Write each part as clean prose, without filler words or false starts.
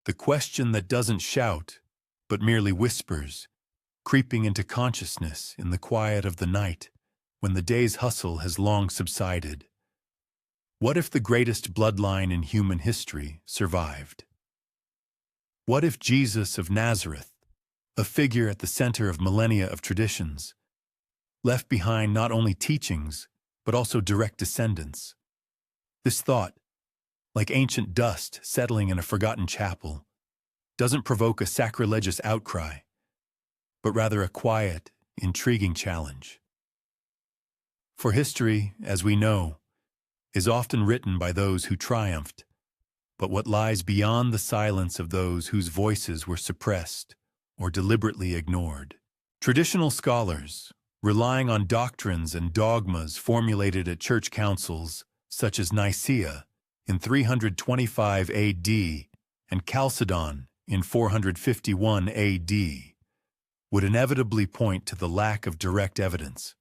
the question that doesn't shout, but merely whispers, creeping into consciousness in the quiet of the night, when the day's hustle has long subsided. What if the greatest bloodline in human history survived? What if Jesus of Nazareth, a figure at the center of millennia of traditions, left behind not only teachings, but also direct descendants? This thought, like ancient dust settling in a forgotten chapel, doesn't provoke a sacrilegious outcry, but rather a quiet, intriguing challenge. For history, as we know, is often written by those who triumphed, but what lies beyond the silence of those whose voices were suppressed or deliberately ignored? Traditional scholars, relying on doctrines and dogmas formulated at church councils such as Nicaea in 325 AD and Chalcedon in 451 AD, would inevitably point to the lack of direct evidence.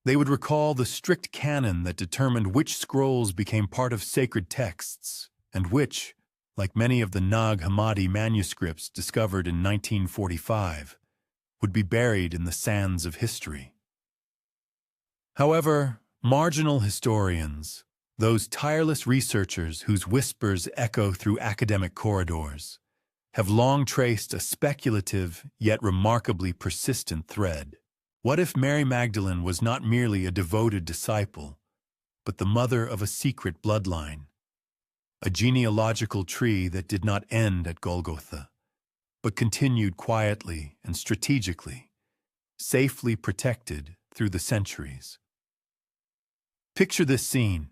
They would recall the strict canon that determined which scrolls became part of sacred texts and which, like many of the Nag Hammadi manuscripts discovered in 1945, would be buried in the sands of history. However, marginal historians, those tireless researchers whose whispers echo through academic corridors, have long traced a speculative yet remarkably persistent thread. What if Mary Magdalene was not merely a devoted disciple, but the mother of a secret bloodline, a genealogical tree that did not end at Golgotha, but continued quietly and strategically, safely protected through the centuries? Picture this scene.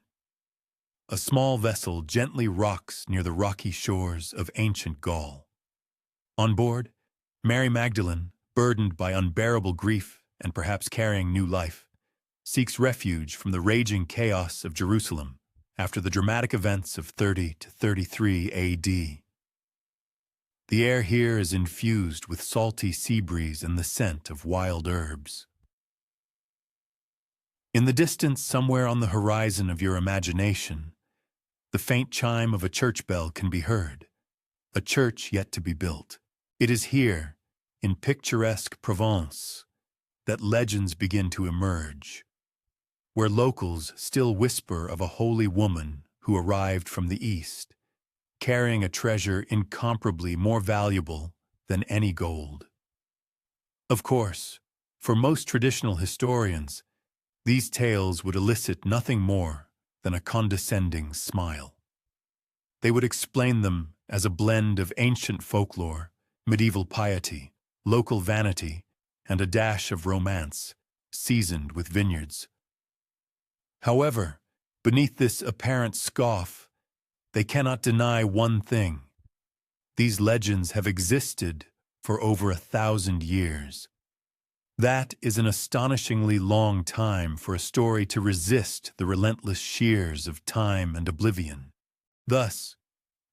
A small vessel gently rocks near the rocky shores of ancient Gaul. On board, Mary Magdalene, burdened by unbearable grief and perhaps carrying new life, seeks refuge from the raging chaos of Jerusalem after the dramatic events of 30 to 33 AD. The air here is infused with salty sea breeze and the scent of wild herbs. In the distance, somewhere on the horizon of your imagination, the faint chime of a church bell can be heard, a church yet to be built. It is here, in picturesque Provence, that legends begin to emerge, where locals still whisper of a holy woman who arrived from the east, carrying a treasure incomparably more valuable than any gold. Of course, for most traditional historians, these tales would elicit nothing more than a condescending smile. They would explain them as a blend of ancient folklore, medieval piety, local vanity, and a dash of romance, seasoned with vineyards. However, beneath this apparent scoff, they cannot deny one thing. These legends have existed for over 1,000 years. That is an astonishingly long time for a story to resist the relentless shears of time and oblivion. Thus,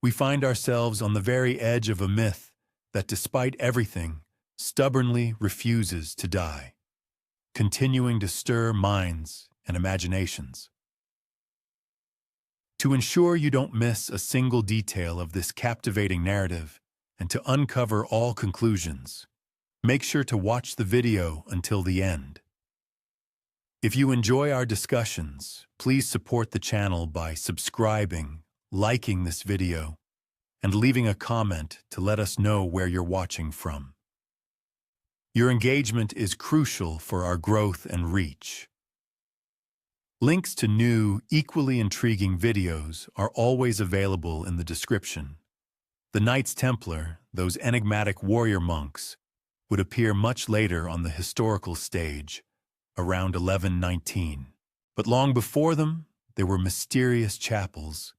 we find ourselves on the very edge of a myth that, despite everything, stubbornly refuses to die, continuing to stir minds and imaginations. To ensure you don't miss a single detail of this captivating narrative and to uncover all conclusions, make sure to watch the video until the end. If you enjoy our discussions, please support the channel by subscribing, liking this video, and leaving a comment to let us know where you're watching from. Your engagement is crucial for our growth and reach. Links to new, equally intriguing videos are always available in the description. The Knights Templar, those enigmatic warrior monks, would appear much later on the historical stage, around 1119. But long before them, there were mysterious chapels,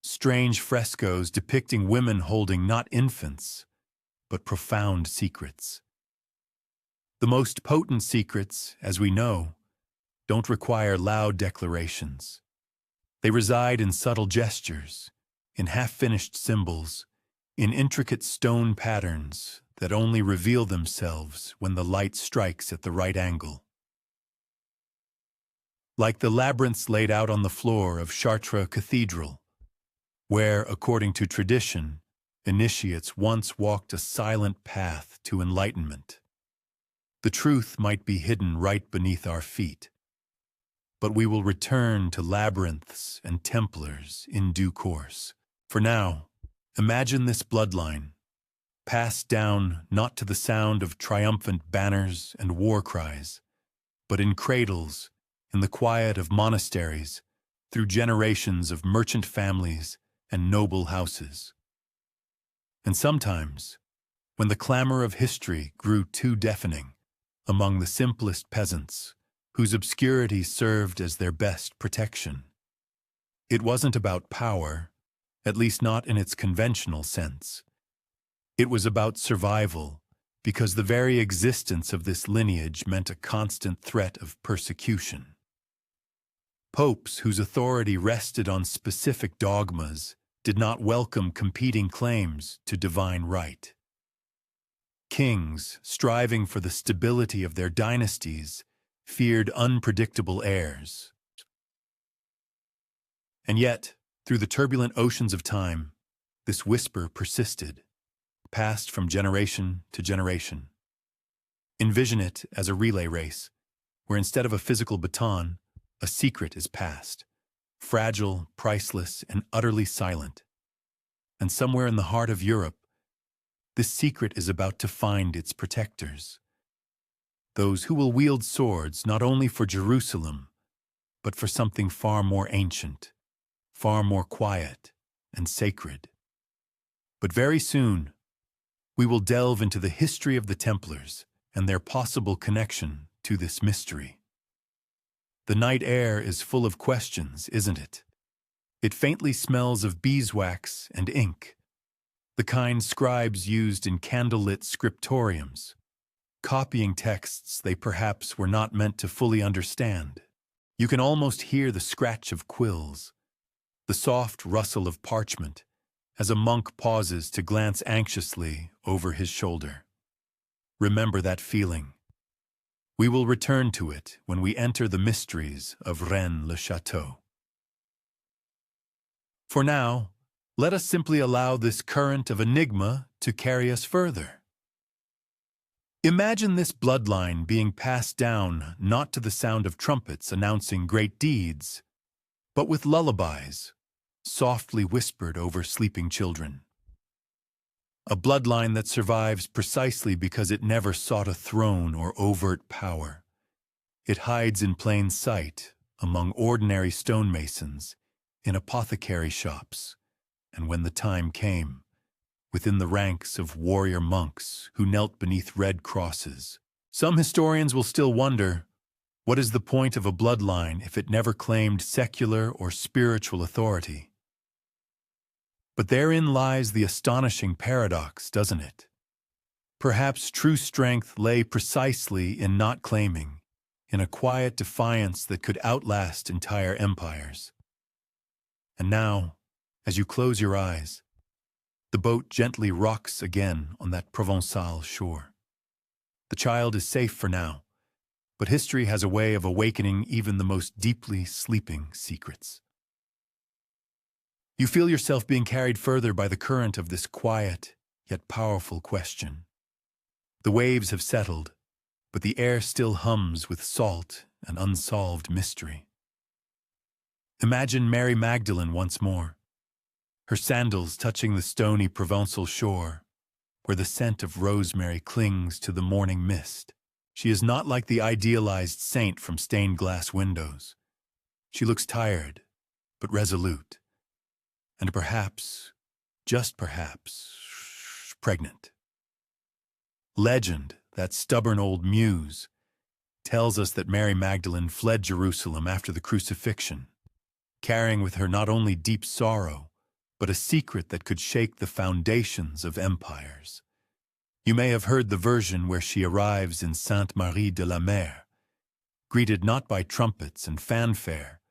strange frescoes depicting women holding not infants, but profound secrets. The most potent secrets, as we know, don't require loud declarations. They reside in subtle gestures, in half-finished symbols, in intricate stone patterns that only reveal themselves when the light strikes at the right angle. Like the labyrinths laid out on the floor of Chartres Cathedral, where, according to tradition, initiates once walked a silent path to enlightenment. The truth might be hidden right beneath our feet, but we will return to labyrinths and Templars in due course. For now, imagine this bloodline, passed down not to the sound of triumphant banners and war cries, but in cradles, in the quiet of monasteries, through generations of merchant families and noble houses. And sometimes, when the clamor of history grew too deafening, among the simplest peasants, whose obscurity served as their best protection, it wasn't about power, at least not in its conventional sense. It was about survival, because the very existence of this lineage meant a constant threat of persecution. Popes whose authority rested on specific dogmas did not welcome competing claims to divine right. Kings, striving for the stability of their dynasties, feared unpredictable heirs. And yet, through the turbulent oceans of time, this whisper persisted, passed from generation to generation. Envision it as a relay race, where instead of a physical baton, a secret is passed, fragile, priceless, and utterly silent. And somewhere in the heart of Europe, this secret is about to find its protectors. Those who will wield swords not only for Jerusalem, but for something far more ancient, far more quiet and sacred. But very soon, we will delve into the history of the Templars and their possible connection to this mystery. The night air is full of questions, isn't it? It faintly smells of beeswax and ink, the kind scribes used in candlelit scriptoriums, copying texts they perhaps were not meant to fully understand. You can almost hear the scratch of quills, the soft rustle of parchment, as a monk pauses to glance anxiously over his shoulder. Remember that feeling. We will return to it when we enter the mysteries of Rennes-le-Château. For now, let us simply allow this current of enigma to carry us further. Imagine this bloodline being passed down not to the sound of trumpets announcing great deeds, but with lullabies, softly whispered over sleeping children. A bloodline that survives precisely because it never sought a throne or overt power. It hides in plain sight among ordinary stonemasons, in apothecary shops, and when the time came, within the ranks of warrior monks who knelt beneath red crosses. Some historians will still wonder, what is the point of a bloodline if it never claimed secular or spiritual authority? But therein lies the astonishing paradox, doesn't it? Perhaps true strength lay precisely in not claiming, in a quiet defiance that could outlast entire empires. And now, as you close your eyes, the boat gently rocks again on that Provençal shore. The child is safe for now, but history has a way of awakening even the most deeply sleeping secrets. You feel yourself being carried further by the current of this quiet, yet powerful question. The waves have settled, but the air still hums with salt and unsolved mystery. Imagine Mary Magdalene once more, her sandals touching the stony Provençal shore, where the scent of rosemary clings to the morning mist. She is not like the idealized saint from stained glass windows. She looks tired, but resolute, and perhaps, just perhaps, pregnant. Legend, that stubborn old muse, tells us that Mary Magdalene fled Jerusalem after the crucifixion, carrying with her not only deep sorrow, but a secret that could shake the foundations of empires. You may have heard the version where she arrives in Sainte-Marie de la Mer, greeted not by trumpets and fanfare,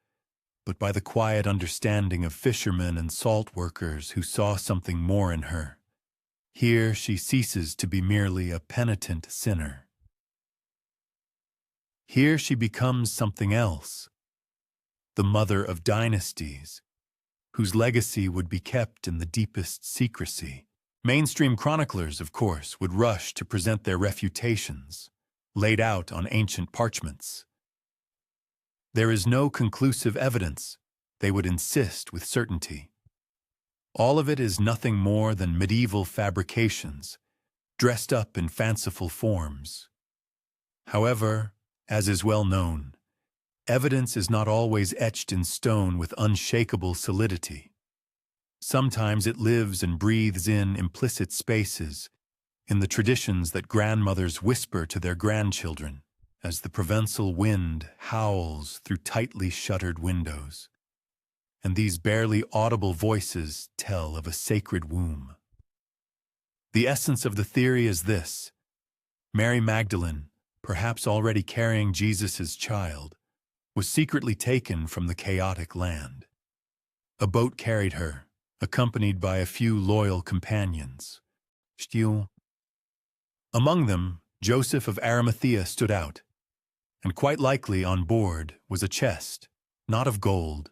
but by the quiet understanding of fishermen and salt workers who saw something more in her. Here she ceases to be merely a penitent sinner. Here she becomes something else, the mother of dynasties, whose legacy would be kept in the deepest secrecy. Mainstream chroniclers, of course, would rush to present their refutations, laid out on ancient parchments. There is no conclusive evidence, they would insist with certainty. All of it is nothing more than medieval fabrications, dressed up in fanciful forms. However, as is well known, evidence is not always etched in stone with unshakable solidity. Sometimes it lives and breathes in implicit spaces, in the traditions that grandmothers whisper to their grandchildren as the Provençal wind howls through tightly shuttered windows. And these barely audible voices tell of a sacred womb. The essence of the theory is this: Mary Magdalene, perhaps already carrying Jesus' child, was secretly taken from the chaotic land. A boat carried her, accompanied by a few loyal companions. Among them, Joseph of Arimathea stood out, and quite likely on board was a chest, not of gold,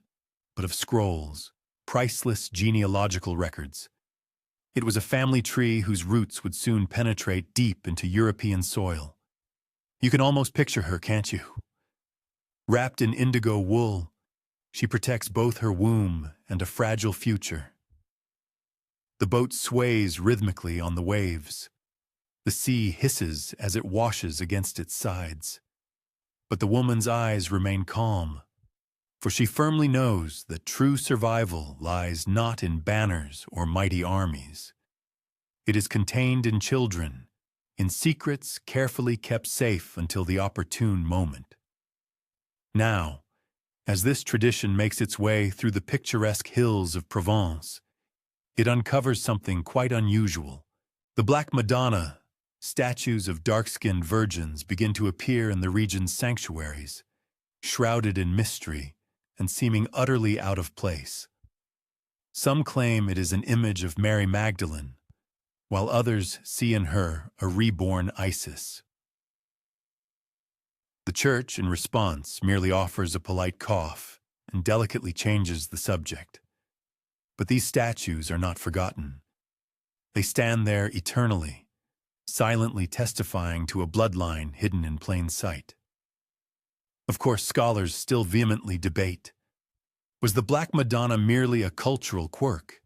but of scrolls, priceless genealogical records. It was a family tree whose roots would soon penetrate deep into European soil. You can almost picture her, can't you? Wrapped in indigo wool, she protects both her womb and a fragile future. The boat sways rhythmically on the waves. The sea hisses as it washes against its sides. But the woman's eyes remain calm, for she firmly knows that true survival lies not in banners or mighty armies. It is contained in children, in secrets carefully kept safe until the opportune moment. Now, as this tradition makes its way through the picturesque hills of Provence, it uncovers something quite unusual. The Black Madonna, statues of dark-skinned virgins, begin to appear in the region's sanctuaries, shrouded in mystery and seeming utterly out of place. Some claim it is an image of Mary Magdalene, while others see in her a reborn Isis. The Church, in response, merely offers a polite cough and delicately changes the subject. But these statues are not forgotten. They stand there eternally, silently testifying to a bloodline hidden in plain sight. Of course, scholars still vehemently debate. Was the Black Madonna merely a cultural quirk,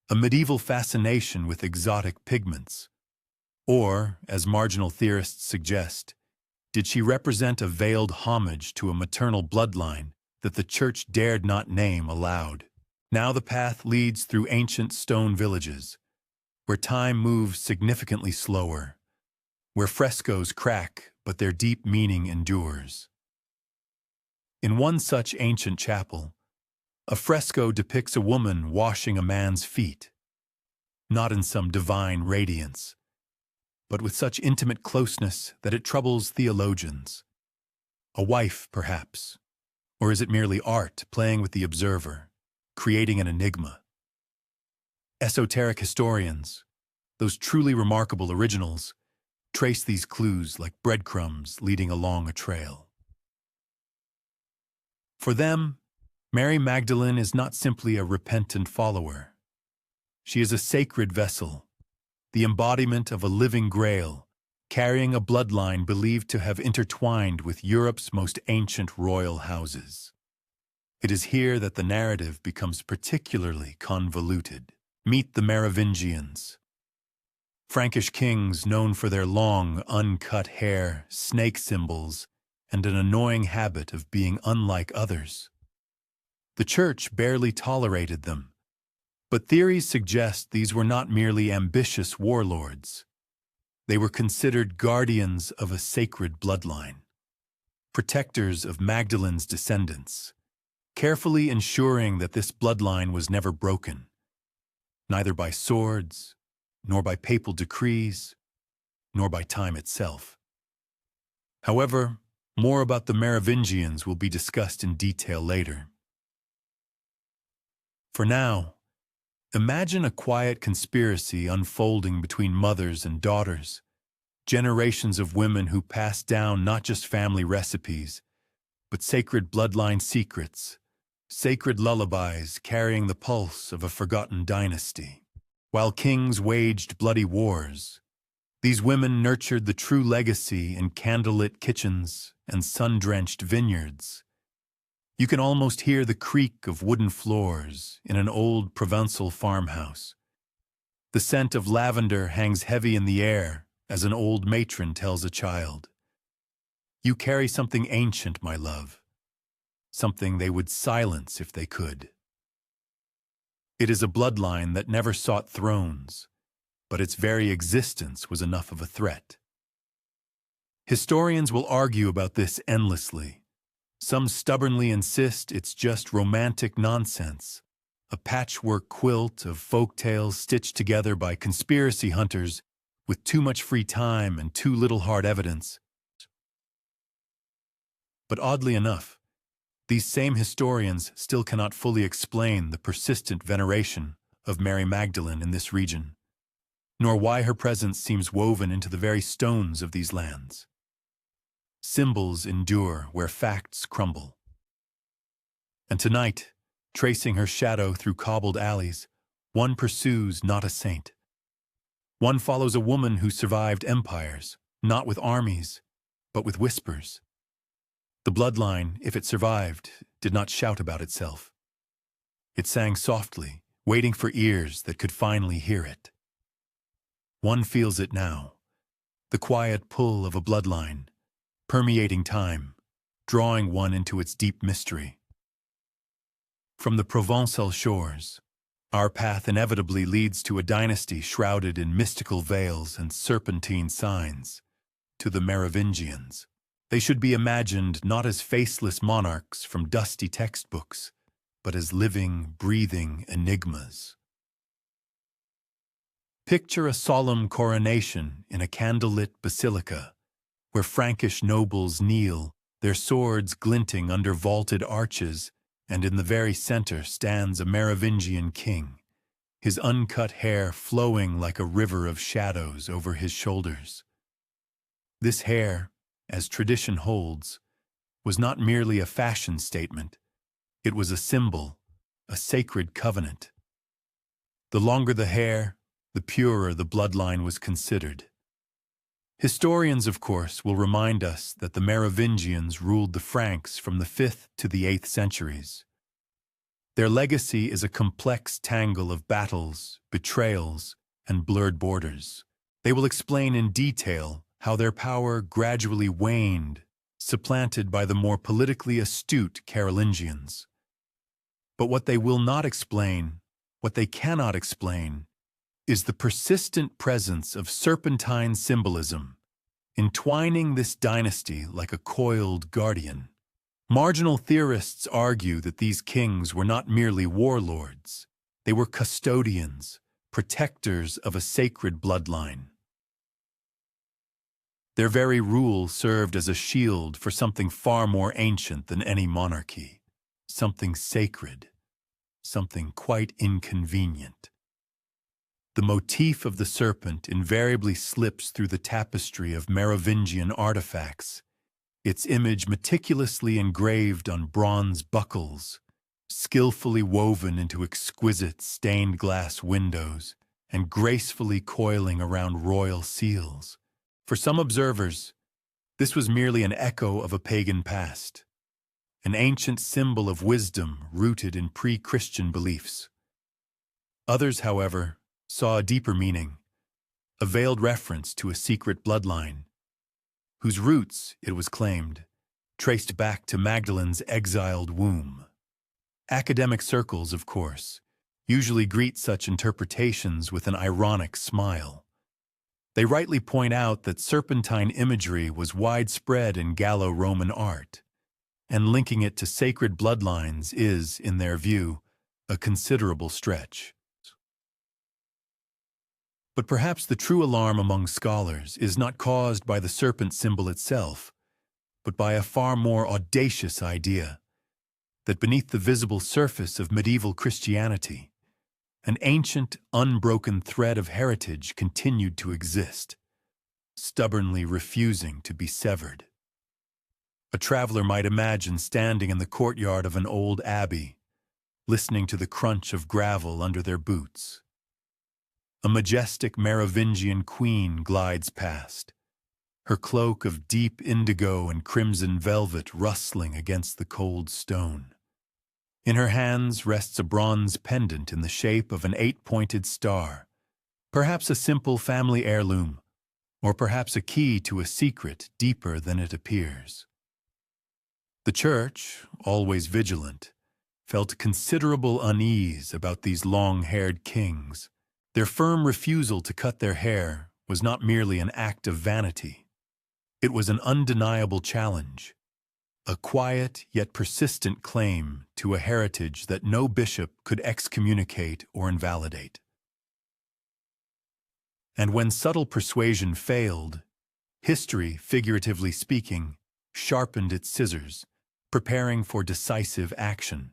a medieval fascination with exotic pigments? Or, as marginal theorists suggest, did she represent a veiled homage to a maternal bloodline that the Church dared not name aloud? Now the path leads through ancient stone villages, where time moves significantly slower, where frescoes crack but their deep meaning endures. In one such ancient chapel, a fresco depicts a woman washing a man's feet, not in some divine radiance, but with such intimate closeness that it troubles theologians. A wife, perhaps, or is it merely art playing with the observer, creating an enigma? Esoteric historians, those truly remarkable originals, trace these clues like breadcrumbs leading along a trail. For them, Mary Magdalene is not simply a repentant follower. She is a sacred vessel, the embodiment of a living grail, carrying a bloodline believed to have intertwined with Europe's most ancient royal houses. It is here that the narrative becomes particularly convoluted. Meet the Merovingians. Frankish kings known for their long, uncut hair, snake symbols, and an annoying habit of being unlike others. The Church barely tolerated them, but theories suggest these were not merely ambitious warlords. They were considered guardians of a sacred bloodline, protectors of Magdalene's descendants, carefully ensuring that this bloodline was never broken, neither by swords, nor by papal decrees, nor by time itself. However, more about the Merovingians will be discussed in detail later. For now, imagine a quiet conspiracy unfolding between mothers and daughters, generations of women who pass down not just family recipes, but sacred bloodline secrets, sacred lullabies carrying the pulse of a forgotten dynasty. While kings waged bloody wars, these women nurtured the true legacy in candlelit kitchens and sun-drenched vineyards. You can almost hear the creak of wooden floors in an old Provençal farmhouse. The scent of lavender hangs heavy in the air as an old matron tells a child, "You carry something ancient, my love, something they would silence if they could." It is a bloodline that never sought thrones, but its very existence was enough of a threat. Historians will argue about this endlessly. Some stubbornly insist it's just romantic nonsense, a patchwork quilt of folk tales stitched together by conspiracy hunters with too much free time and too little hard evidence. But oddly enough, these same historians still cannot fully explain the persistent veneration of Mary Magdalene in this region, nor why her presence seems woven into the very stones of these lands. Symbols endure where facts crumble. And tonight, tracing her shadow through cobbled alleys, one pursues not a saint. One follows a woman who survived empires, not with armies, but with whispers. The bloodline, if it survived, did not shout about itself. It sang softly, waiting for ears that could finally hear it. One feels it now, the quiet pull of a bloodline, permeating time, drawing one into its deep mystery. From the Provençal shores, our path inevitably leads to a dynasty shrouded in mystical veils and serpentine signs, to the Merovingians. They should be imagined not as faceless monarchs from dusty textbooks, but as living, breathing enigmas. Picture a solemn coronation in a candlelit basilica, where Frankish nobles kneel, their swords glinting under vaulted arches, and in the very center stands a Merovingian king, his uncut hair flowing like a river of shadows over his shoulders. This hair, as tradition holds, was not merely a fashion statement. It was a symbol, a sacred covenant. The longer the hair, the purer the bloodline was considered. Historians, of course, will remind us that the Merovingians ruled the Franks from the 5th to the 8th centuries. Their legacy is a complex tangle of battles, betrayals, and blurred borders. They will explain in detail how their power gradually waned, supplanted by the more politically astute Carolingians. But what they will not explain, what they cannot explain, is the persistent presence of serpentine symbolism, entwining this dynasty like a coiled guardian. Marginal theorists argue that these kings were not merely warlords, they were custodians, protectors of a sacred bloodline. Their very rule served as a shield for something far more ancient than any monarchy, something sacred, something quite inconvenient. The motif of the serpent invariably slips through the tapestry of Merovingian artifacts, its image meticulously engraved on bronze buckles, skillfully woven into exquisite stained glass windows, and gracefully coiling around royal seals. For some observers, this was merely an echo of a pagan past, an ancient symbol of wisdom rooted in pre-Christian beliefs. Others, however, saw a deeper meaning, a veiled reference to a secret bloodline, whose roots, it was claimed, traced back to Magdalene's exiled womb. Academic circles, of course, usually greet such interpretations with an ironic smile. They rightly point out that serpentine imagery was widespread in Gallo-Roman art, and linking it to sacred bloodlines is, in their view, a considerable stretch. But perhaps the true alarm among scholars is not caused by the serpent symbol itself, but by a far more audacious idea, that beneath the visible surface of medieval Christianity, an ancient, unbroken thread of heritage continued to exist, stubbornly refusing to be severed. A traveler might imagine standing in the courtyard of an old abbey, listening to the crunch of gravel under their boots. A majestic Merovingian queen glides past, her cloak of deep indigo and crimson velvet rustling against the cold stone. In her hands rests a bronze pendant in the shape of an 8-pointed star, perhaps a simple family heirloom, or perhaps a key to a secret deeper than it appears. The church, always vigilant, felt considerable unease about these long-haired kings. Their firm refusal to cut their hair was not merely an act of vanity. It was an undeniable challenge, a quiet yet persistent claim to a heritage that no bishop could excommunicate or invalidate. And when subtle persuasion failed, history, figuratively speaking, sharpened its scissors, preparing for decisive action.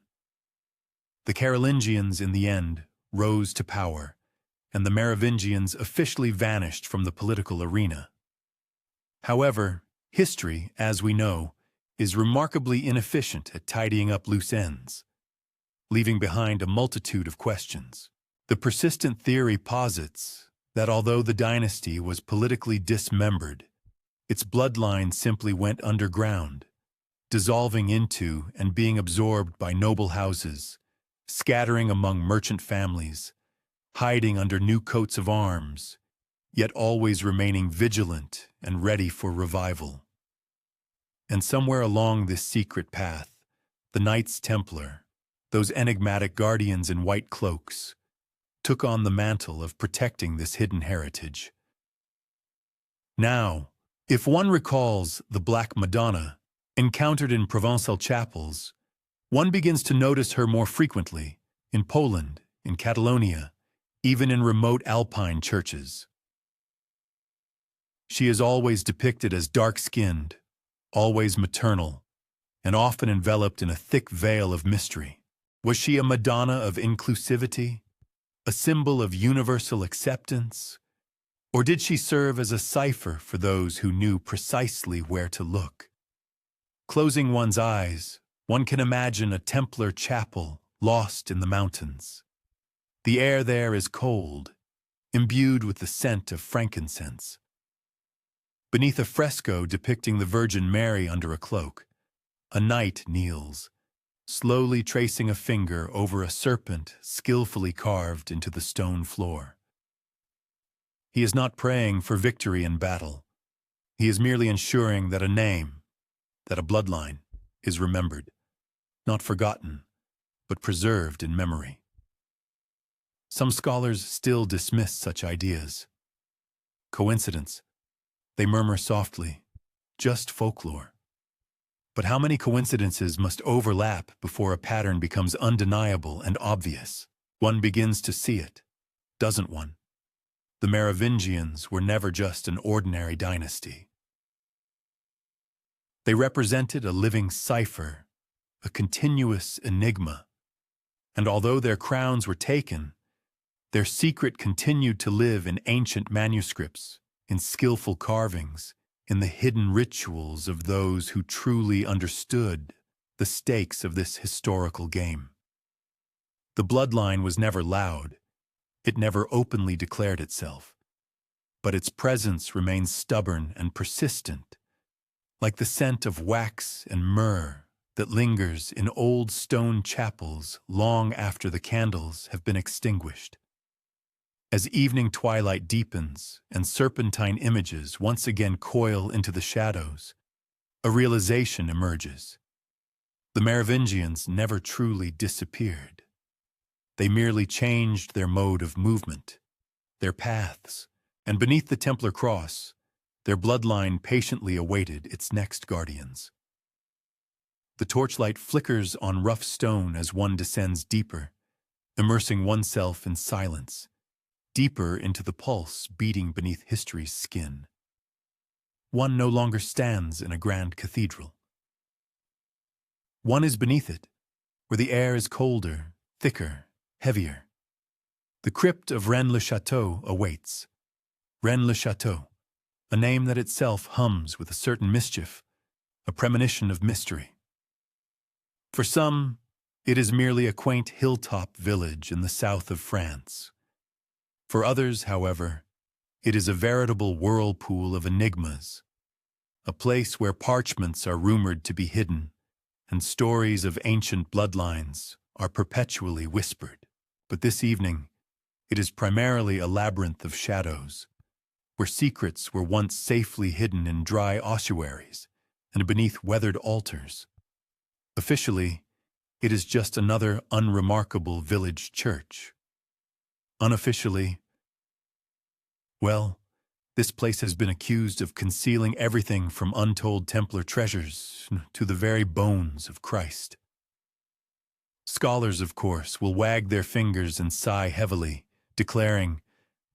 The Carolingians, in the end, rose to power, and the Merovingians officially vanished from the political arena. However, history, as we know, is remarkably inefficient at tidying up loose ends, leaving behind a multitude of questions. The persistent theory posits that although the dynasty was politically dismembered, its bloodline simply went underground, dissolving into and being absorbed by noble houses, scattering among merchant families, hiding under new coats of arms, yet always remaining vigilant and ready for revival. And somewhere along this secret path, the Knights Templar, those enigmatic guardians in white cloaks, took on the mantle of protecting this hidden heritage. Now, if one recalls the Black Madonna encountered in Provençal chapels, one begins to notice her more frequently in Poland, in Catalonia, even in remote Alpine churches. She is always depicted as dark-skinned, always maternal, and often enveloped in a thick veil of mystery. Was she a Madonna of inclusivity, a symbol of universal acceptance, or did she serve as a cipher for those who knew precisely where to look? Closing one's eyes, one can imagine a Templar chapel lost in the mountains. The air there is cold, imbued with the scent of frankincense. Beneath a fresco depicting the Virgin Mary under a cloak, a knight kneels, slowly tracing a finger over a serpent skillfully carved into the stone floor. He is not praying for victory in battle. He is merely ensuring that a name, that a bloodline, is remembered, not forgotten, but preserved in memory. Some scholars still dismiss such ideas. Coincidence, they murmur softly, just folklore. But how many coincidences must overlap before a pattern becomes undeniable and obvious? One begins to see it, doesn't one? The Merovingians were never just an ordinary dynasty. They represented a living cipher, a continuous enigma, and although their crowns were taken, their secret continued to live in ancient manuscripts, in skillful carvings, in the hidden rituals of those who truly understood the stakes of this historical game. The bloodline was never loud. It never openly declared itself. But its presence remains stubborn and persistent, like the scent of wax and myrrh that lingers in old stone chapels long after the candles have been extinguished. As evening twilight deepens and serpentine images once again coil into the shadows, a realization emerges. The Merovingians never truly disappeared. They merely changed their mode of movement, their paths, and beneath the Templar cross, their bloodline patiently awaited its next guardians. The torchlight flickers on rough stone as one descends deeper, immersing oneself in silence, deeper into the pulse beating beneath history's skin. One no longer stands in a grand cathedral. One is beneath it, where the air is colder, thicker, heavier. The crypt of Rennes-le-Château awaits. Rennes-le-Château, a name that itself hums with a certain mischief, a premonition of mystery. For some, It is merely a quaint hilltop village in the south of France. For others, however, it is a veritable whirlpool of enigmas, a place where parchments are rumored to be hidden and stories of ancient bloodlines are perpetually whispered. But this evening, it is primarily a labyrinth of shadows, where secrets were once safely hidden in dry ossuaries and beneath weathered altars. Officially, it is just another unremarkable village church. Unofficially, well, this place has been accused of concealing everything from untold Templar treasures to the very bones of Christ. Scholars, of course, will wag their fingers and sigh heavily, declaring,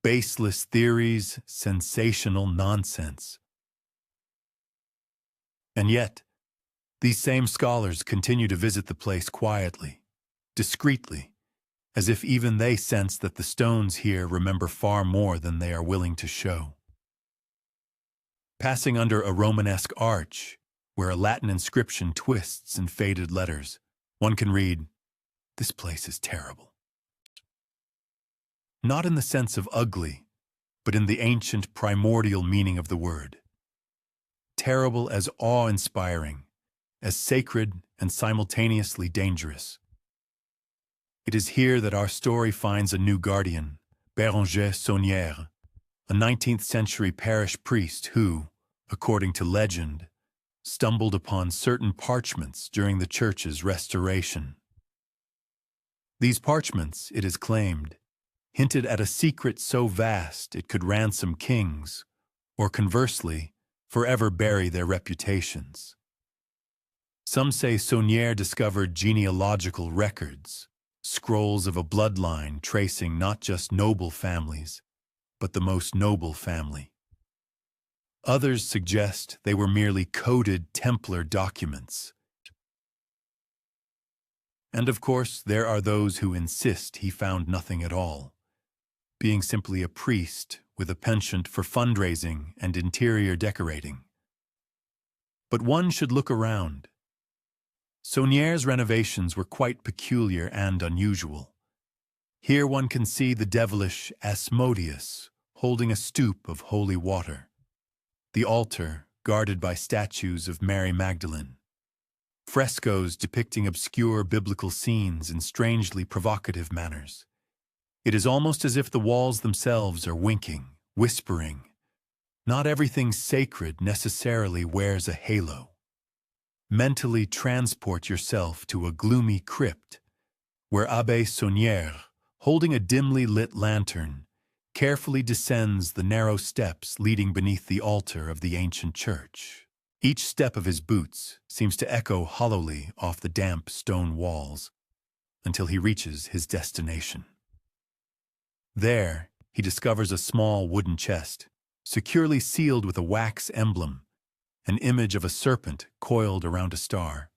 baseless theories, sensational nonsense. And yet, these same scholars continue to visit the place quietly, discreetly, as if even they sense that the stones here remember far more than they are willing to show. Passing under a Romanesque arch, where a Latin inscription twists in faded letters, one can read, "This place is terrible." Not in the sense of ugly, but in the ancient primordial meaning of the word. Terrible as awe-inspiring, as sacred and simultaneously dangerous. It is here that our story finds a new guardian, Béranger Saunière, a 19th century parish priest who, according to legend, stumbled upon certain parchments during the church's restoration. These parchments, it is claimed, hinted at a secret so vast it could ransom kings, or conversely, forever bury their reputations. Some say Saunière discovered genealogical records, scrolls of a bloodline tracing not just noble families, but the most noble family. Others suggest they were merely coded Templar documents. And of course, there are those who insist he found nothing at all, being simply a priest with a penchant for fundraising and interior decorating. But one should look around. Saunière's renovations were quite peculiar and unusual. Here one can see the devilish Asmodeus holding a stoup of holy water, the altar guarded by statues of Mary Magdalene, frescoes depicting obscure biblical scenes in strangely provocative manners. It is almost as if the walls themselves are winking, whispering, "Not everything sacred necessarily wears a halo." Mentally transport yourself to a gloomy crypt, where Abbé Saunière, holding a dimly lit lantern, carefully descends the narrow steps leading beneath the altar of the ancient church. Each step of his boots seems to echo hollowly off the damp stone walls until he reaches his destination. There, he discovers a small wooden chest, securely sealed with a wax emblem, an image of a serpent coiled around a star.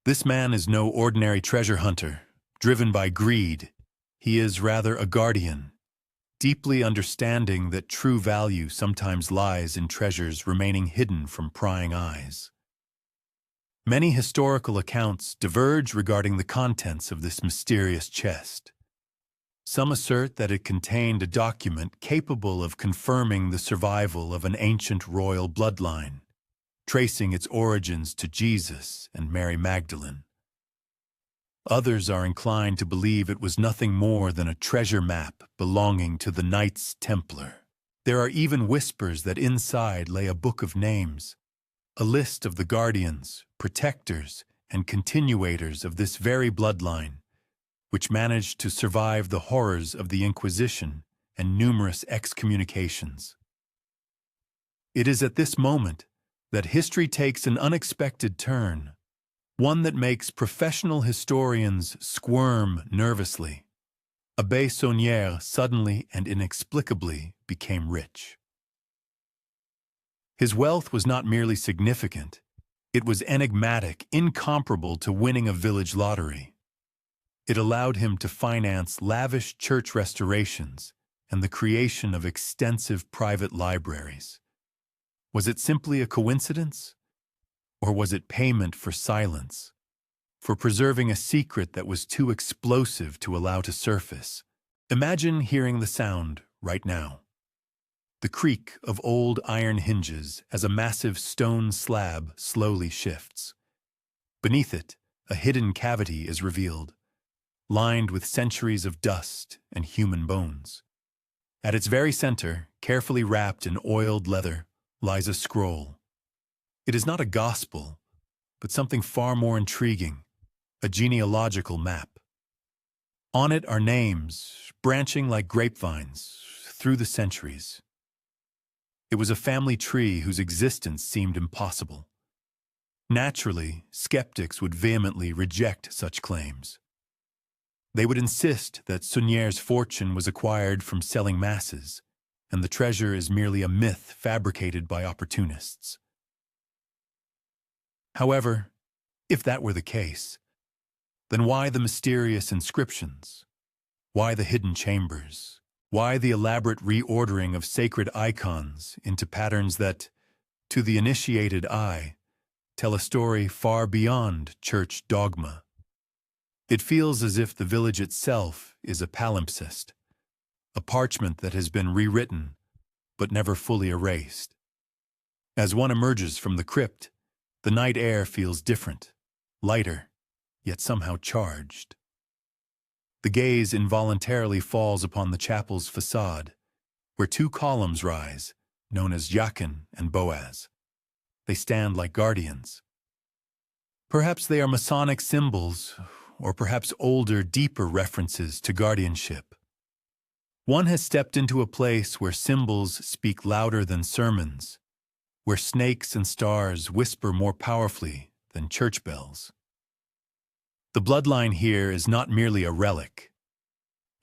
This man is no ordinary treasure hunter, driven by greed. He is rather a guardian, deeply understanding that true value sometimes lies in treasures remaining hidden from prying eyes. Many historical accounts diverge regarding the contents of this mysterious chest. Some assert that it contained a document capable of confirming the survival of an ancient royal bloodline, tracing its origins to Jesus and Mary Magdalene. Others are inclined to believe it was nothing more than a treasure map belonging to the Knights Templar. There are even whispers that inside lay a book of names, a list of the guardians, protectors, and continuators of this very bloodline, which managed to survive the horrors of the Inquisition and numerous excommunications. It is at this moment that history takes an unexpected turn, one that makes professional historians squirm nervously. Abbé Saunière suddenly and inexplicably became rich. His wealth was not merely significant, it was enigmatic, incomparable to winning a village lottery. It allowed him to finance lavish church restorations and the creation of extensive private libraries. Was it simply a coincidence? Or was it payment for silence, for preserving a secret that was too explosive to allow to surface. Imagine hearing the sound right now. The creak of old iron hinges as a massive stone slab slowly shifts. Beneath it, a hidden cavity is revealed, lined with centuries of dust and human bones. At its very center, carefully wrapped in oiled leather, lies a scroll. It is not a gospel, but something far more intriguing, a genealogical map. On it are names, branching like grapevines through the centuries. It was a family tree whose existence seemed impossible. Naturally, skeptics would vehemently reject such claims. They would insist that Saunier's fortune was acquired from selling masses, and the treasure is merely a myth fabricated by opportunists. However, if that were the case, then why the mysterious inscriptions? Why the hidden chambers? Why the elaborate reordering of sacred icons into patterns that, to the initiated eye, tell a story far beyond church dogma? It feels as if the village itself is a palimpsest, a parchment that has been rewritten but never fully erased. As one emerges from the crypt, the night air feels different, lighter, yet somehow charged. The gaze involuntarily falls upon the chapel's facade, where two columns rise, known as Jachin and Boaz. They stand like guardians. Perhaps they are Masonic symbols, or perhaps older, deeper references to guardianship. One has stepped into a place where symbols speak louder than sermons, where snakes and stars whisper more powerfully than church bells. The bloodline here is not merely a relic.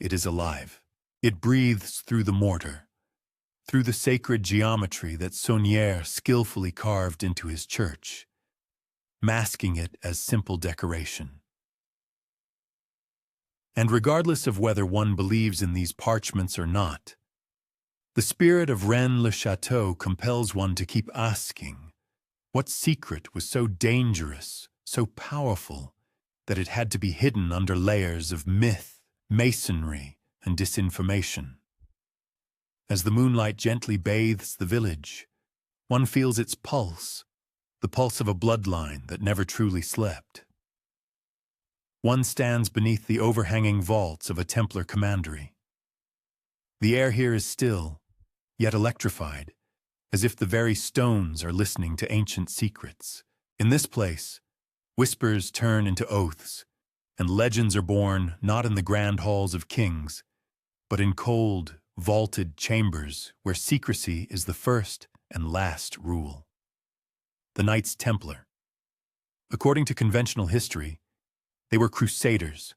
It is alive. It breathes through the mortar, through the sacred geometry that Saunier skillfully carved into his church, masking it as simple decoration. And regardless of whether one believes in these parchments or not, the spirit of Rennes-le-Château compels one to keep asking, what secret was so dangerous, so powerful, that it had to be hidden under layers of myth, masonry, and disinformation? As the moonlight gently bathes the village, one feels its pulse, the pulse of a bloodline that never truly slept. One stands beneath the overhanging vaults of a Templar commandery. The air here is still, yet electrified, as if the very stones are listening to ancient secrets. In this place, whispers turn into oaths, and legends are born not in the grand halls of kings, but in cold, vaulted chambers where secrecy is the first and last rule. The Knights Templar. According to conventional history, they were crusaders,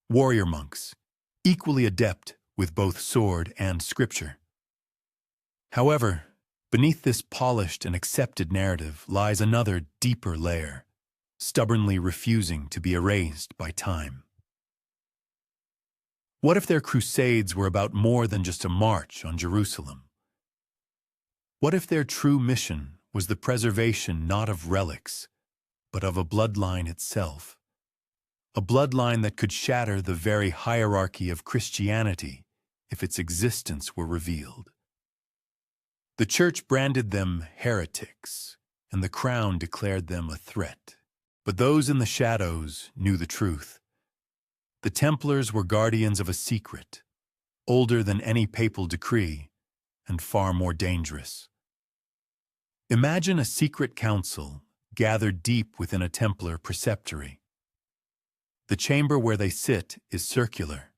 warrior monks, equally adept with both sword and scripture. However, beneath this polished and accepted narrative lies another deeper layer, stubbornly refusing to be erased by time. What if their crusades were about more than just a march on Jerusalem? What if their true mission was the preservation not of relics, but of a bloodline itself? A bloodline that could shatter the very hierarchy of Christianity if its existence were revealed. The church branded them heretics, and the crown declared them a threat. But those in the shadows knew the truth. The Templars were guardians of a secret, older than any papal decree, and far more dangerous. Imagine a secret council gathered deep within a Templar preceptory. The chamber where they sit is circular.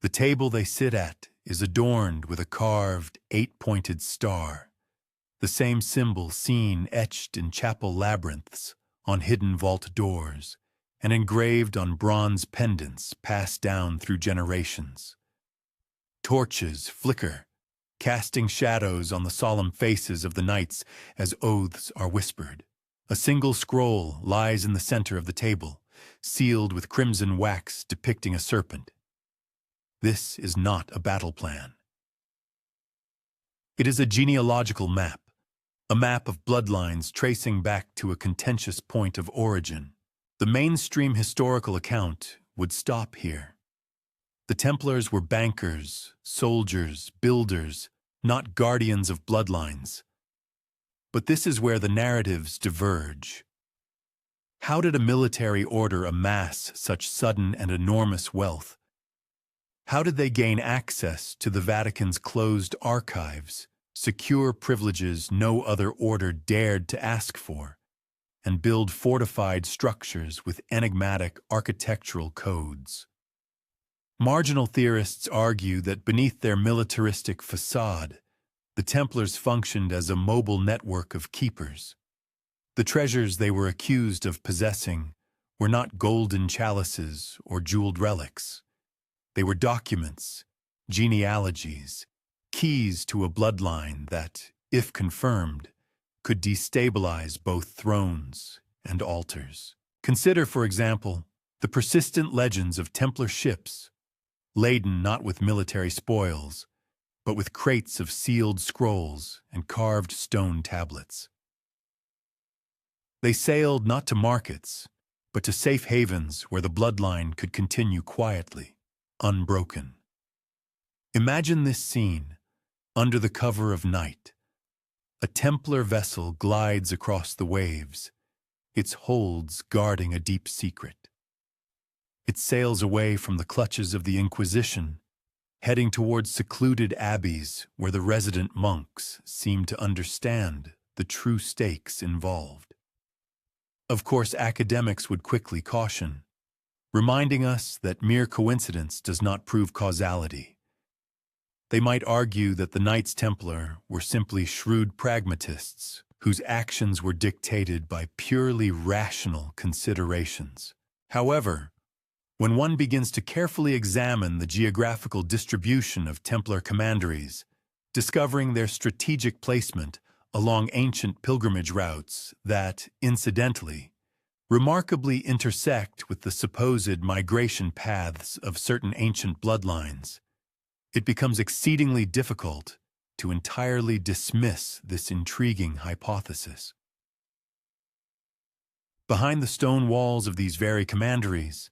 The table they sit at is adorned with a carved, 8-pointed star, the same symbol seen etched in chapel labyrinths, on hidden vault doors, and engraved on bronze pendants passed down through generations. Torches flicker, casting shadows on the solemn faces of the knights as oaths are whispered. A single scroll lies in the center of the table, sealed with crimson wax depicting a serpent. This is not a battle plan. It is a genealogical map, a map of bloodlines tracing back to a contentious point of origin. The mainstream historical account would stop here. The Templars were bankers, soldiers, builders, not guardians of bloodlines. But this is where the narratives diverge. How did a military order amass such sudden and enormous wealth? How did they gain access to the Vatican's closed archives, secure privileges no other order dared to ask for, and build fortified structures with enigmatic architectural codes? Marginal theorists argue that beneath their militaristic facade, the Templars functioned as a mobile network of keepers. The treasures they were accused of possessing were not golden chalices or jeweled relics. They were documents, genealogies, keys to a bloodline that, if confirmed, could destabilize both thrones and altars. Consider, for example, the persistent legends of Templar ships, laden not with military spoils, but with crates of sealed scrolls and carved stone tablets. They sailed not to markets, but to safe havens where the bloodline could continue quietly, unbroken. Imagine this scene, under the cover of night. A Templar vessel glides across the waves, its holds guarding a deep secret. It sails away from the clutches of the Inquisition, heading towards secluded abbeys where the resident monks seem to understand the true stakes involved. Of course, academics would quickly caution, reminding us that mere coincidence does not prove causality. They might argue that the Knights Templar were simply shrewd pragmatists whose actions were dictated by purely rational considerations. However, when one begins to carefully examine the geographical distribution of Templar commanderies, discovering their strategic placement along ancient pilgrimage routes that, incidentally, remarkably intersect with the supposed migration paths of certain ancient bloodlines, it becomes exceedingly difficult to entirely dismiss this intriguing hypothesis. Behind the stone walls of these very commanderies,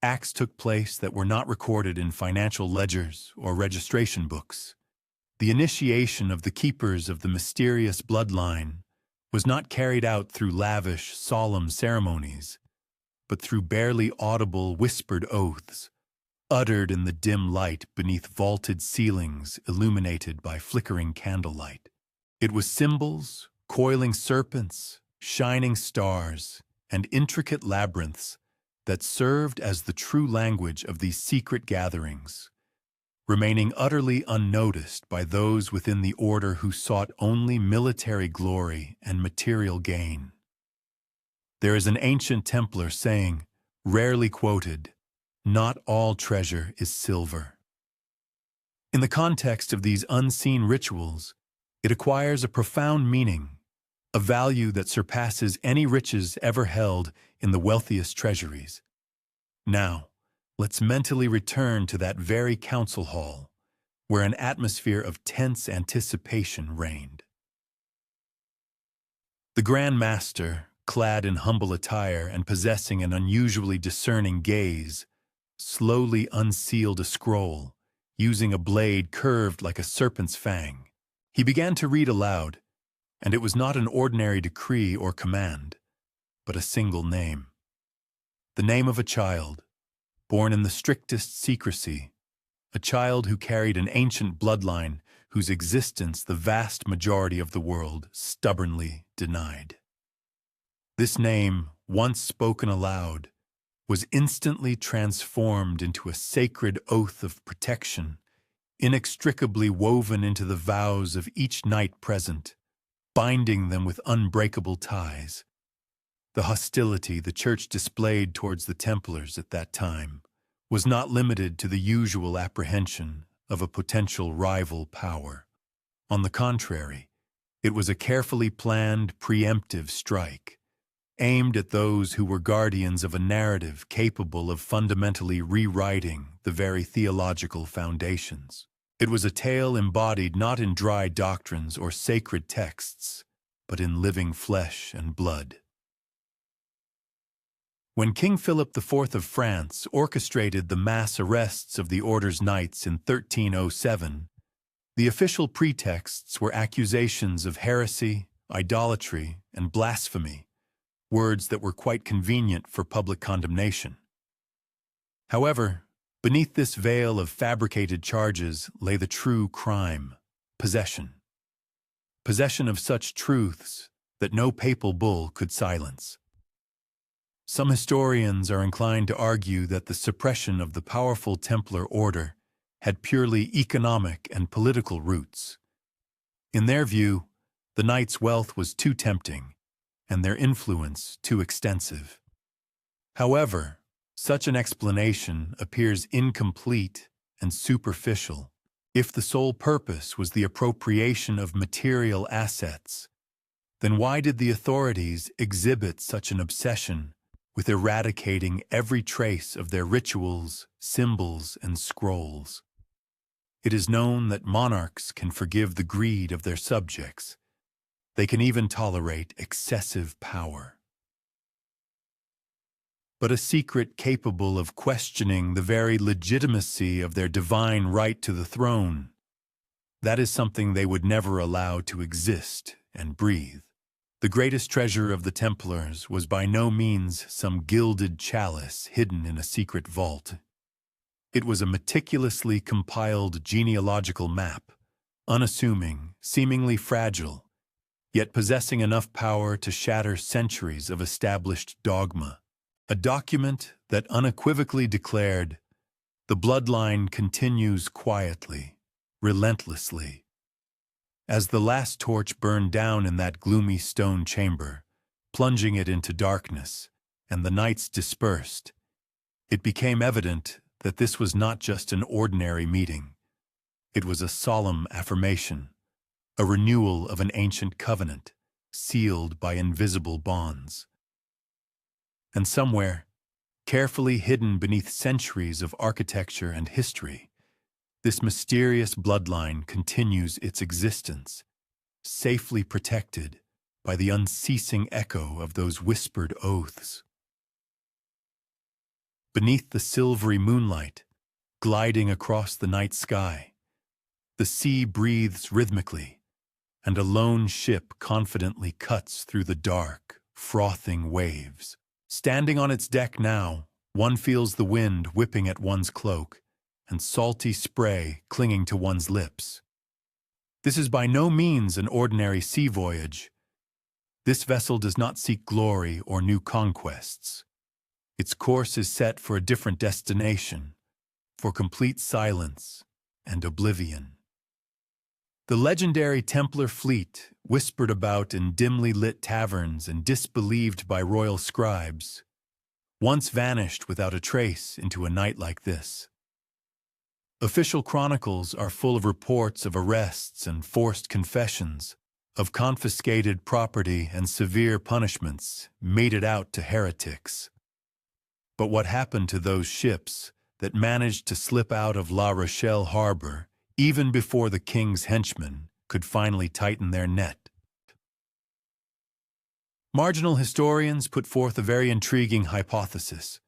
acts took place that were not recorded in financial ledgers or registration books. The initiation of the keepers of the mysterious bloodline was not carried out through lavish, solemn ceremonies, but through barely audible, whispered oaths, uttered in the dim light beneath vaulted ceilings illuminated by flickering candlelight. It was symbols, coiling serpents, shining stars, and intricate labyrinths that served as the true language of these secret gatherings, remaining utterly unnoticed by those within the order who sought only military glory and material gain. There is an ancient Templar saying, rarely quoted, "Not all treasure is silver." In the context of these unseen rituals, it acquires a profound meaning, a value that surpasses any riches ever held in the wealthiest treasuries. Now, let's mentally return to that very council hall, where an atmosphere of tense anticipation reigned. The Grand Master, clad in humble attire and possessing an unusually discerning gaze, slowly unsealed a scroll, using a blade curved like a serpent's fang. He began to read aloud, and it was not an ordinary decree or command, but a single name. The name of a child, born in the strictest secrecy, a child who carried an ancient bloodline whose existence the vast majority of the world stubbornly denied. This name, once spoken aloud, was instantly transformed into a sacred oath of protection, inextricably woven into the vows of each knight present, binding them with unbreakable ties. The hostility the Church displayed towards the Templars at that time was not limited to the usual apprehension of a potential rival power. On the contrary, it was a carefully planned, preemptive strike, aimed at those who were guardians of a narrative capable of fundamentally rewriting the very theological foundations. It was a tale embodied not in dry doctrines or sacred texts, but in living flesh and blood. When King Philip IV of France orchestrated the mass arrests of the Order's knights in 1307, the official pretexts were accusations of heresy, idolatry, and blasphemy, words that were quite convenient for public condemnation. However, beneath this veil of fabricated charges lay the true crime: possession. Possession of such truths that no papal bull could silence. Some historians are inclined to argue that the suppression of the powerful Templar order had purely economic and political roots. In their view, the knights' wealth was too tempting, and their influence too extensive. However, such an explanation appears incomplete and superficial. If the sole purpose was the appropriation of material assets, then why did the authorities exhibit such an obsession with eradicating every trace of their rituals, symbols, and scrolls? It is known that monarchs can forgive the greed of their subjects. They can even tolerate excessive power. But a secret capable of questioning the very legitimacy of their divine right to the throne, that is something they would never allow to exist and breathe. The greatest treasure of the Templars was by no means some gilded chalice hidden in a secret vault. It was a meticulously compiled genealogical map, unassuming, seemingly fragile, yet possessing enough power to shatter centuries of established dogma. A document that unequivocally declared, "The bloodline continues quietly, relentlessly." As the last torch burned down in that gloomy stone chamber, plunging it into darkness, and the knights dispersed, it became evident that this was not just an ordinary meeting. It was a solemn affirmation, a renewal of an ancient covenant, sealed by invisible bonds. And somewhere, carefully hidden beneath centuries of architecture and history, this mysterious bloodline continues its existence, safely protected by the unceasing echo of those whispered oaths. Beneath the silvery moonlight, gliding across the night sky, the sea breathes rhythmically, and a lone ship confidently cuts through the dark, frothing waves. Standing on its deck now, one feels the wind whipping at one's cloak and salty spray clinging to one's lips. This is by no means an ordinary sea voyage. This vessel does not seek glory or new conquests. Its course is set for a different destination, for complete silence and oblivion. The legendary Templar fleet, whispered about in dimly lit taverns and disbelieved by royal scribes, once vanished without a trace into a night like this. Official chronicles are full of reports of arrests and forced confessions, of confiscated property and severe punishments meted out to heretics. But what happened to those ships that managed to slip out of La Rochelle harbor even before the king's henchmen could finally tighten their net? Marginal historians put forth a very intriguing hypothesis,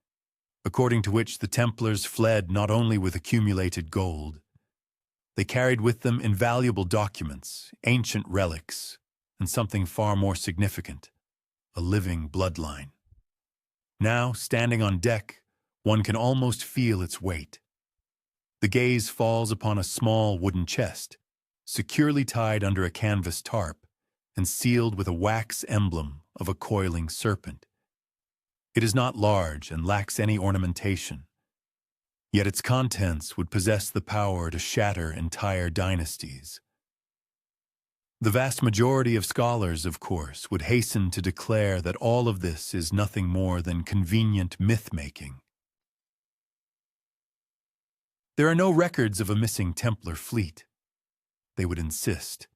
according to which the Templars fled not only with accumulated gold. They carried with them invaluable documents, ancient relics, and something far more significant, a living bloodline. Now, standing on deck, one can almost feel its weight. The gaze falls upon a small wooden chest, securely tied under a canvas tarp and sealed with a wax emblem of a coiling serpent. It is not large and lacks any ornamentation, yet its contents would possess the power to shatter entire dynasties. The vast majority of scholars, of course, would hasten to declare that all of this is nothing more than convenient myth-making. There are no records of a missing Templar fleet, they would insist,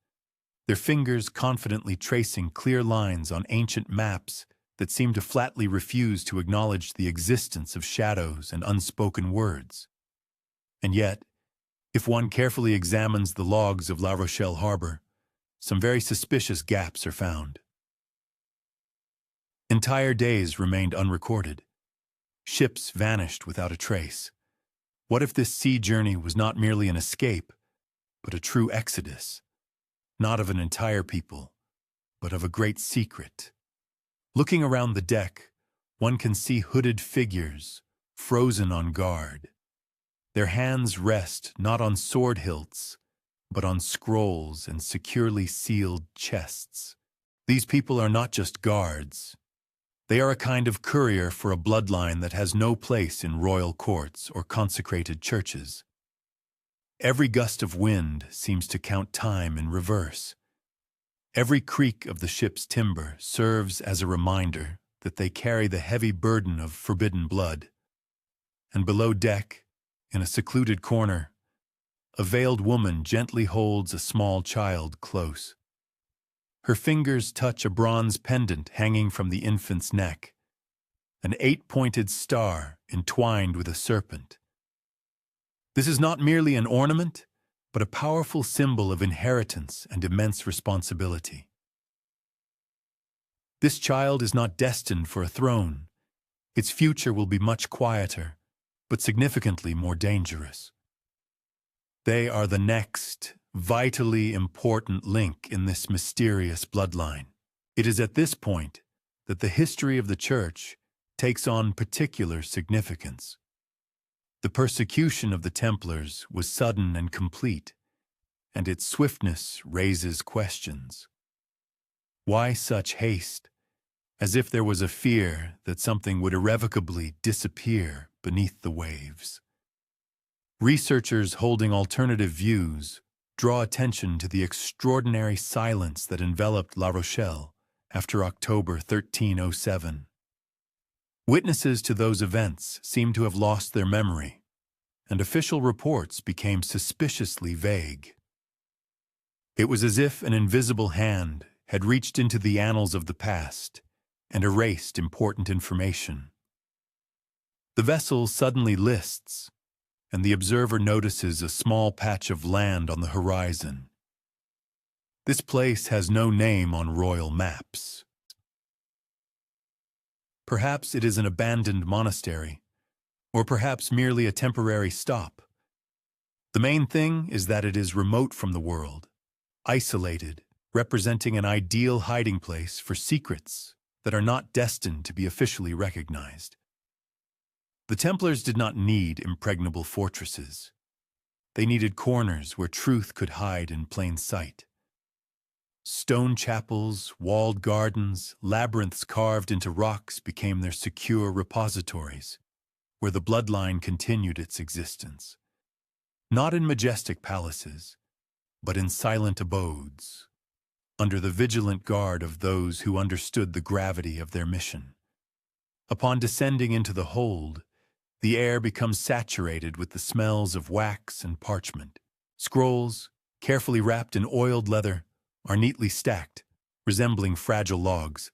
their fingers confidently tracing clear lines on ancient maps that seem to flatly refuse to acknowledge the existence of shadows and unspoken words. And yet, if one carefully examines the logs of La Rochelle harbor, some very suspicious gaps are found. Entire days remained unrecorded, Ships vanished without a trace. What if this sea journey was not merely an escape, but a true exodus? Not of an entire people, but of a great secret. Looking around the deck, one can see hooded figures, frozen on guard. Their hands rest not on sword hilts, but on scrolls and securely sealed chests. These people are not just guards. They are a kind of courier for a bloodline that has no place in royal courts or consecrated churches. Every gust of wind seems to count time in reverse. Every creak of the ship's timber serves as a reminder that they carry the heavy burden of forbidden blood. And below deck, in a secluded corner, a veiled woman gently holds a small child close. Her fingers touch a bronze pendant hanging from the infant's neck, an 8-pointed star entwined with a serpent. This is not merely an ornament, but a powerful symbol of inheritance and immense responsibility. This child is not destined for a throne. Its future will be much quieter, but significantly more dangerous. They are the next, vitally important link in this mysterious bloodline. It is at this point that the history of the Church takes on particular significance. The persecution of the Templars was sudden and complete, and its swiftness raises questions. Why such haste, as if there was a fear that something would irrevocably disappear beneath the waves? Researchers holding alternative views draw attention to the extraordinary silence that enveloped La Rochelle after October 1307. Witnesses to those events seem to have lost their memory, and official reports became suspiciously vague. It was as if an invisible hand had reached into the annals of the past and erased important information. The vessel suddenly lists, and the observer notices a small patch of land on the horizon. This place has no name on royal maps. Perhaps it is an abandoned monastery, or perhaps merely a temporary stop. The main thing is that it is remote from the world, isolated, representing an ideal hiding place for secrets that are not destined to be officially recognized. The Templars did not need impregnable fortresses. They needed corners where truth could hide in plain sight. Stone chapels, walled gardens, labyrinths carved into rocks became their secure repositories, where the bloodline continued its existence. Not in majestic palaces, but in silent abodes, under the vigilant guard of those who understood the gravity of their mission. Upon descending into the hold, the air becomes saturated with the smells of wax and parchment. Scrolls, carefully wrapped in oiled leather, are neatly stacked, resembling fragile logs.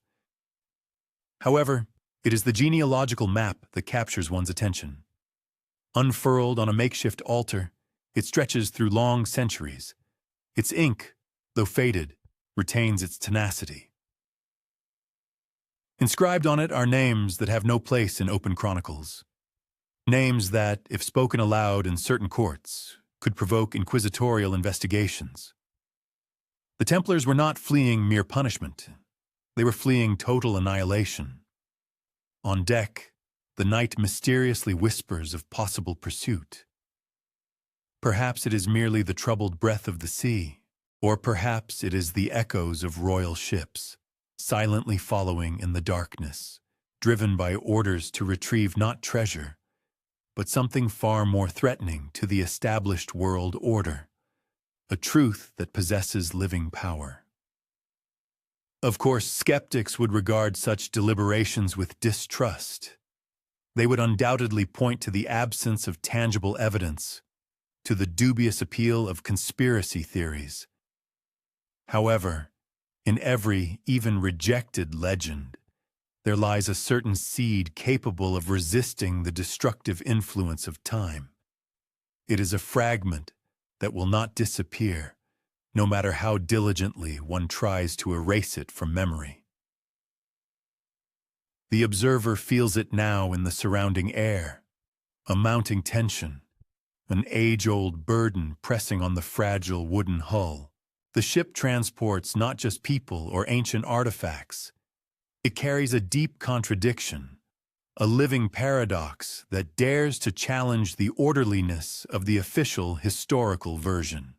However, it is the genealogical map that captures one's attention. Unfurled on a makeshift altar, it stretches through long centuries. Its ink, though faded, retains its tenacity. Inscribed on it are names that have no place in open chronicles. Names that, if spoken aloud in certain courts, could provoke inquisitorial investigations. The Templars were not fleeing mere punishment. They were fleeing total annihilation. On deck, the night mysteriously whispers of possible pursuit. Perhaps it is merely the troubled breath of the sea, or perhaps it is the echoes of royal ships, silently following in the darkness, driven by orders to retrieve not treasure, but something far more threatening to the established world order, a truth that possesses living power. Of course, skeptics would regard such deliberations with distrust. They would undoubtedly point to the absence of tangible evidence, to the dubious appeal of conspiracy theories. However, in every, even rejected legend, there lies a certain seed capable of resisting the destructive influence of time. It is a fragment that will not disappear, no matter how diligently one tries to erase it from memory. The observer feels it now in the surrounding air, a mounting tension, an age-old burden pressing on the fragile wooden hull. The ship transports not just people or ancient artifacts. It carries a deep contradiction, a living paradox that dares to challenge the orderliness of the official historical version.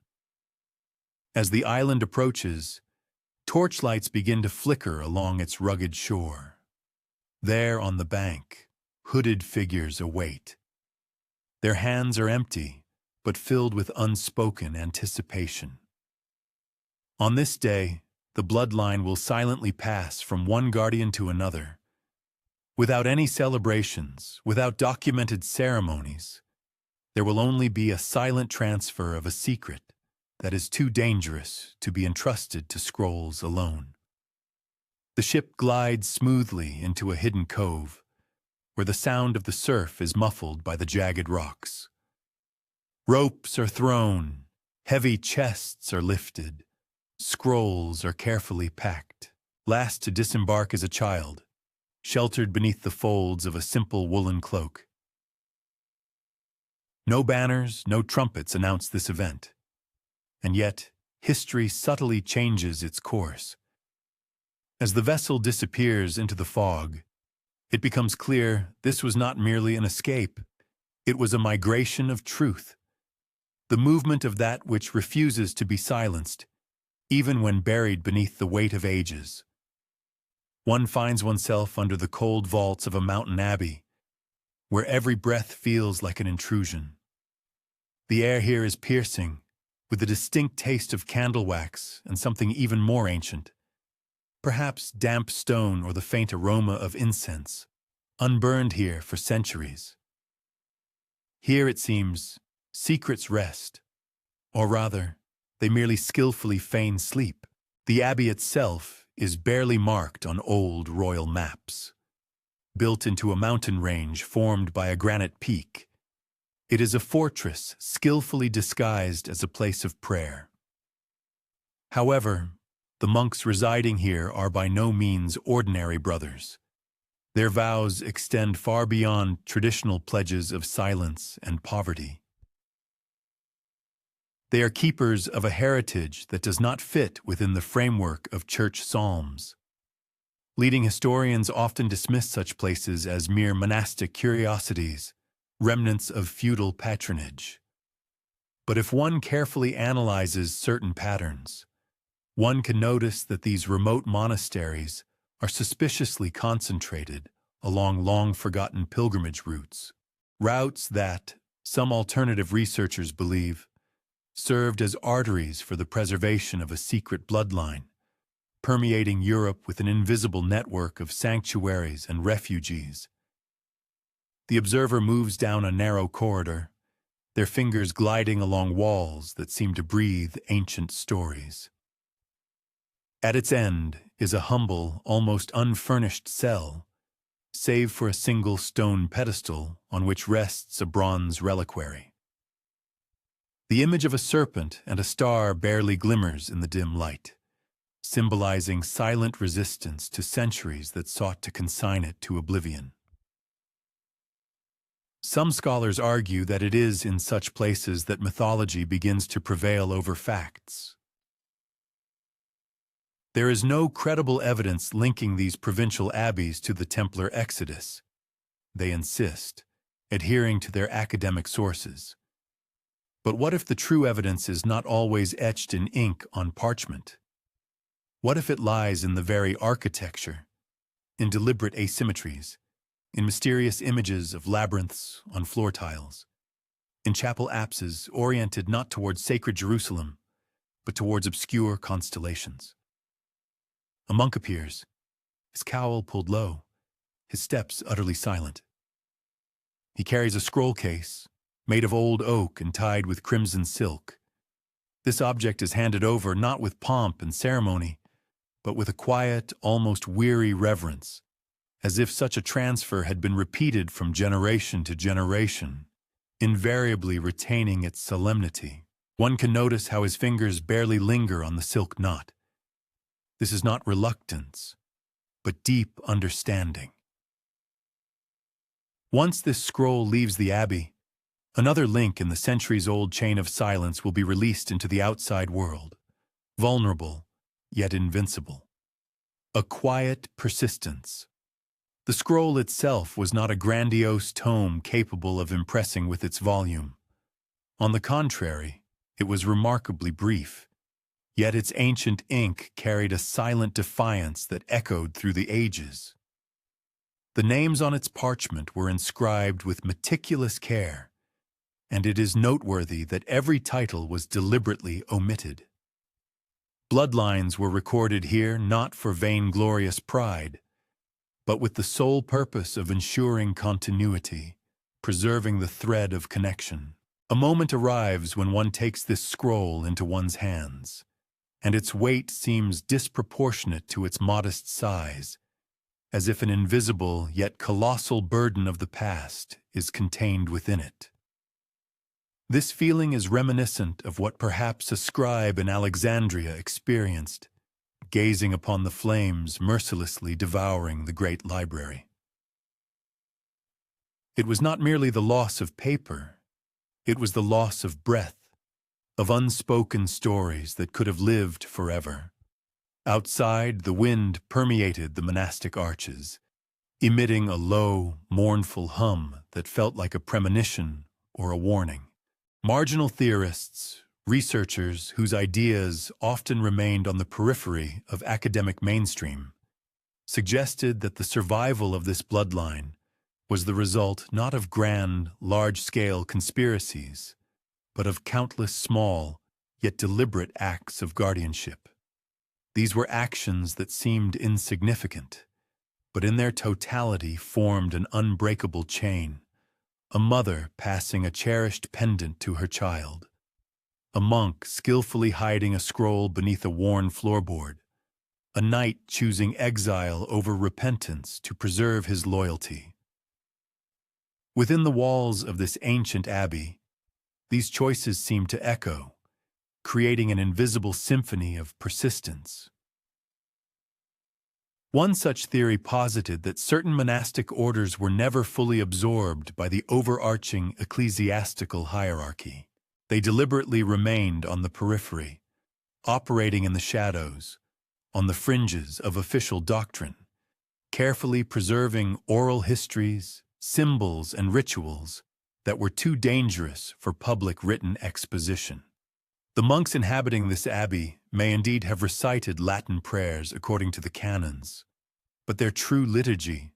As the island approaches, torchlights begin to flicker along its rugged shore. There on the bank, hooded figures await. Their hands are empty, but filled with unspoken anticipation. On this day, the bloodline will silently pass from one guardian to another. Without any celebrations, without documented ceremonies, there will only be a silent transfer of a secret that is too dangerous to be entrusted to scrolls alone. The ship glides smoothly into a hidden cove, where the sound of the surf is muffled by the jagged rocks. Ropes are thrown, heavy chests are lifted, scrolls are carefully packed. Last to disembark is a child, sheltered beneath the folds of a simple woolen cloak. No banners, no trumpets announce this event. And yet, history subtly changes its course. As the vessel disappears into the fog, it becomes clear this was not merely an escape. It was a migration of truth, the movement of that which refuses to be silenced, even when buried beneath the weight of ages. One finds oneself under the cold vaults of a mountain abbey, where every breath feels like an intrusion. The air here is piercing, with a distinct taste of candle wax and something even more ancient. Perhaps damp stone or the faint aroma of incense, unburned here for centuries. Here, it seems, secrets rest, or rather, they merely skillfully feign sleep. The abbey itself is barely marked on old royal maps. Built into a mountain range formed by a granite peak, it is a fortress skillfully disguised as a place of prayer. However, the monks residing here are by no means ordinary brothers. Their vows extend far beyond traditional pledges of silence and poverty. They are keepers of a heritage that does not fit within the framework of church psalms. Leading historians often dismiss such places as mere monastic curiosities, remnants of feudal patronage. But if one carefully analyzes certain patterns, one can notice that these remote monasteries are suspiciously concentrated along long-forgotten pilgrimage routes that, some alternative researchers believe, served as arteries for the preservation of a secret bloodline, permeating Europe with an invisible network of sanctuaries and refugees. The observer moves down a narrow corridor, their fingers gliding along walls that seem to breathe ancient stories. At its end is a humble, almost unfurnished cell, save for a single stone pedestal on which rests a bronze reliquary. The image of a serpent and a star barely glimmers in the dim light, symbolizing silent resistance to centuries that sought to consign it to oblivion. Some scholars argue that it is in such places that mythology begins to prevail over facts. There is no credible evidence linking these provincial abbeys to the Templar exodus, they insist, adhering to their academic sources. But what if the true evidence is not always etched in ink on parchment? What if it lies in the very architecture, in deliberate asymmetries, in mysterious images of labyrinths on floor tiles, in chapel apses oriented not towards sacred Jerusalem, but towards obscure constellations? A monk appears, his cowl pulled low, his steps utterly silent. He carries a scroll case, made of old oak and tied with crimson silk. This object is handed over not with pomp and ceremony, but with a quiet, almost weary reverence, as if such a transfer had been repeated from generation to generation, invariably retaining its solemnity. One can notice how his fingers barely linger on the silk knot. This is not reluctance, but deep understanding. Once this scroll leaves the abbey, another link in the centuries-old chain of silence will be released into the outside world, vulnerable yet invincible. A quiet persistence. The scroll itself was not a grandiose tome capable of impressing with its volume. On the contrary, it was remarkably brief, yet its ancient ink carried a silent defiance that echoed through the ages. The names on its parchment were inscribed with meticulous care, and it is noteworthy that every title was deliberately omitted. Bloodlines were recorded here not for vainglorious pride, but with the sole purpose of ensuring continuity, preserving the thread of connection. A moment arrives when one takes this scroll into one's hands, and its weight seems disproportionate to its modest size, as if an invisible yet colossal burden of the past is contained within it. This feeling is reminiscent of what perhaps a scribe in Alexandria experienced, gazing upon the flames mercilessly devouring the great library. It was not merely the loss of paper, it was the loss of breath, of unspoken stories that could have lived forever. Outside, the wind permeated the monastic arches, emitting a low, mournful hum that felt like a premonition or a warning. Marginal theorists, researchers whose ideas often remained on the periphery of academic mainstream, suggested that the survival of this bloodline was the result not of grand, large-scale conspiracies, but of countless small, yet deliberate acts of guardianship. These were actions that seemed insignificant, but in their totality formed an unbreakable chain. A mother passing a cherished pendant to her child, a monk skillfully hiding a scroll beneath a worn floorboard, a knight choosing exile over repentance to preserve his loyalty. Within the walls of this ancient abbey, these choices seem to echo, creating an invisible symphony of persistence. One such theory posited that certain monastic orders were never fully absorbed by the overarching ecclesiastical hierarchy. They deliberately remained on the periphery, operating in the shadows, on the fringes of official doctrine, carefully preserving oral histories, symbols, and rituals that were too dangerous for public written exposition. The monks inhabiting this abbey may indeed have recited Latin prayers according to the canons, but their true liturgy,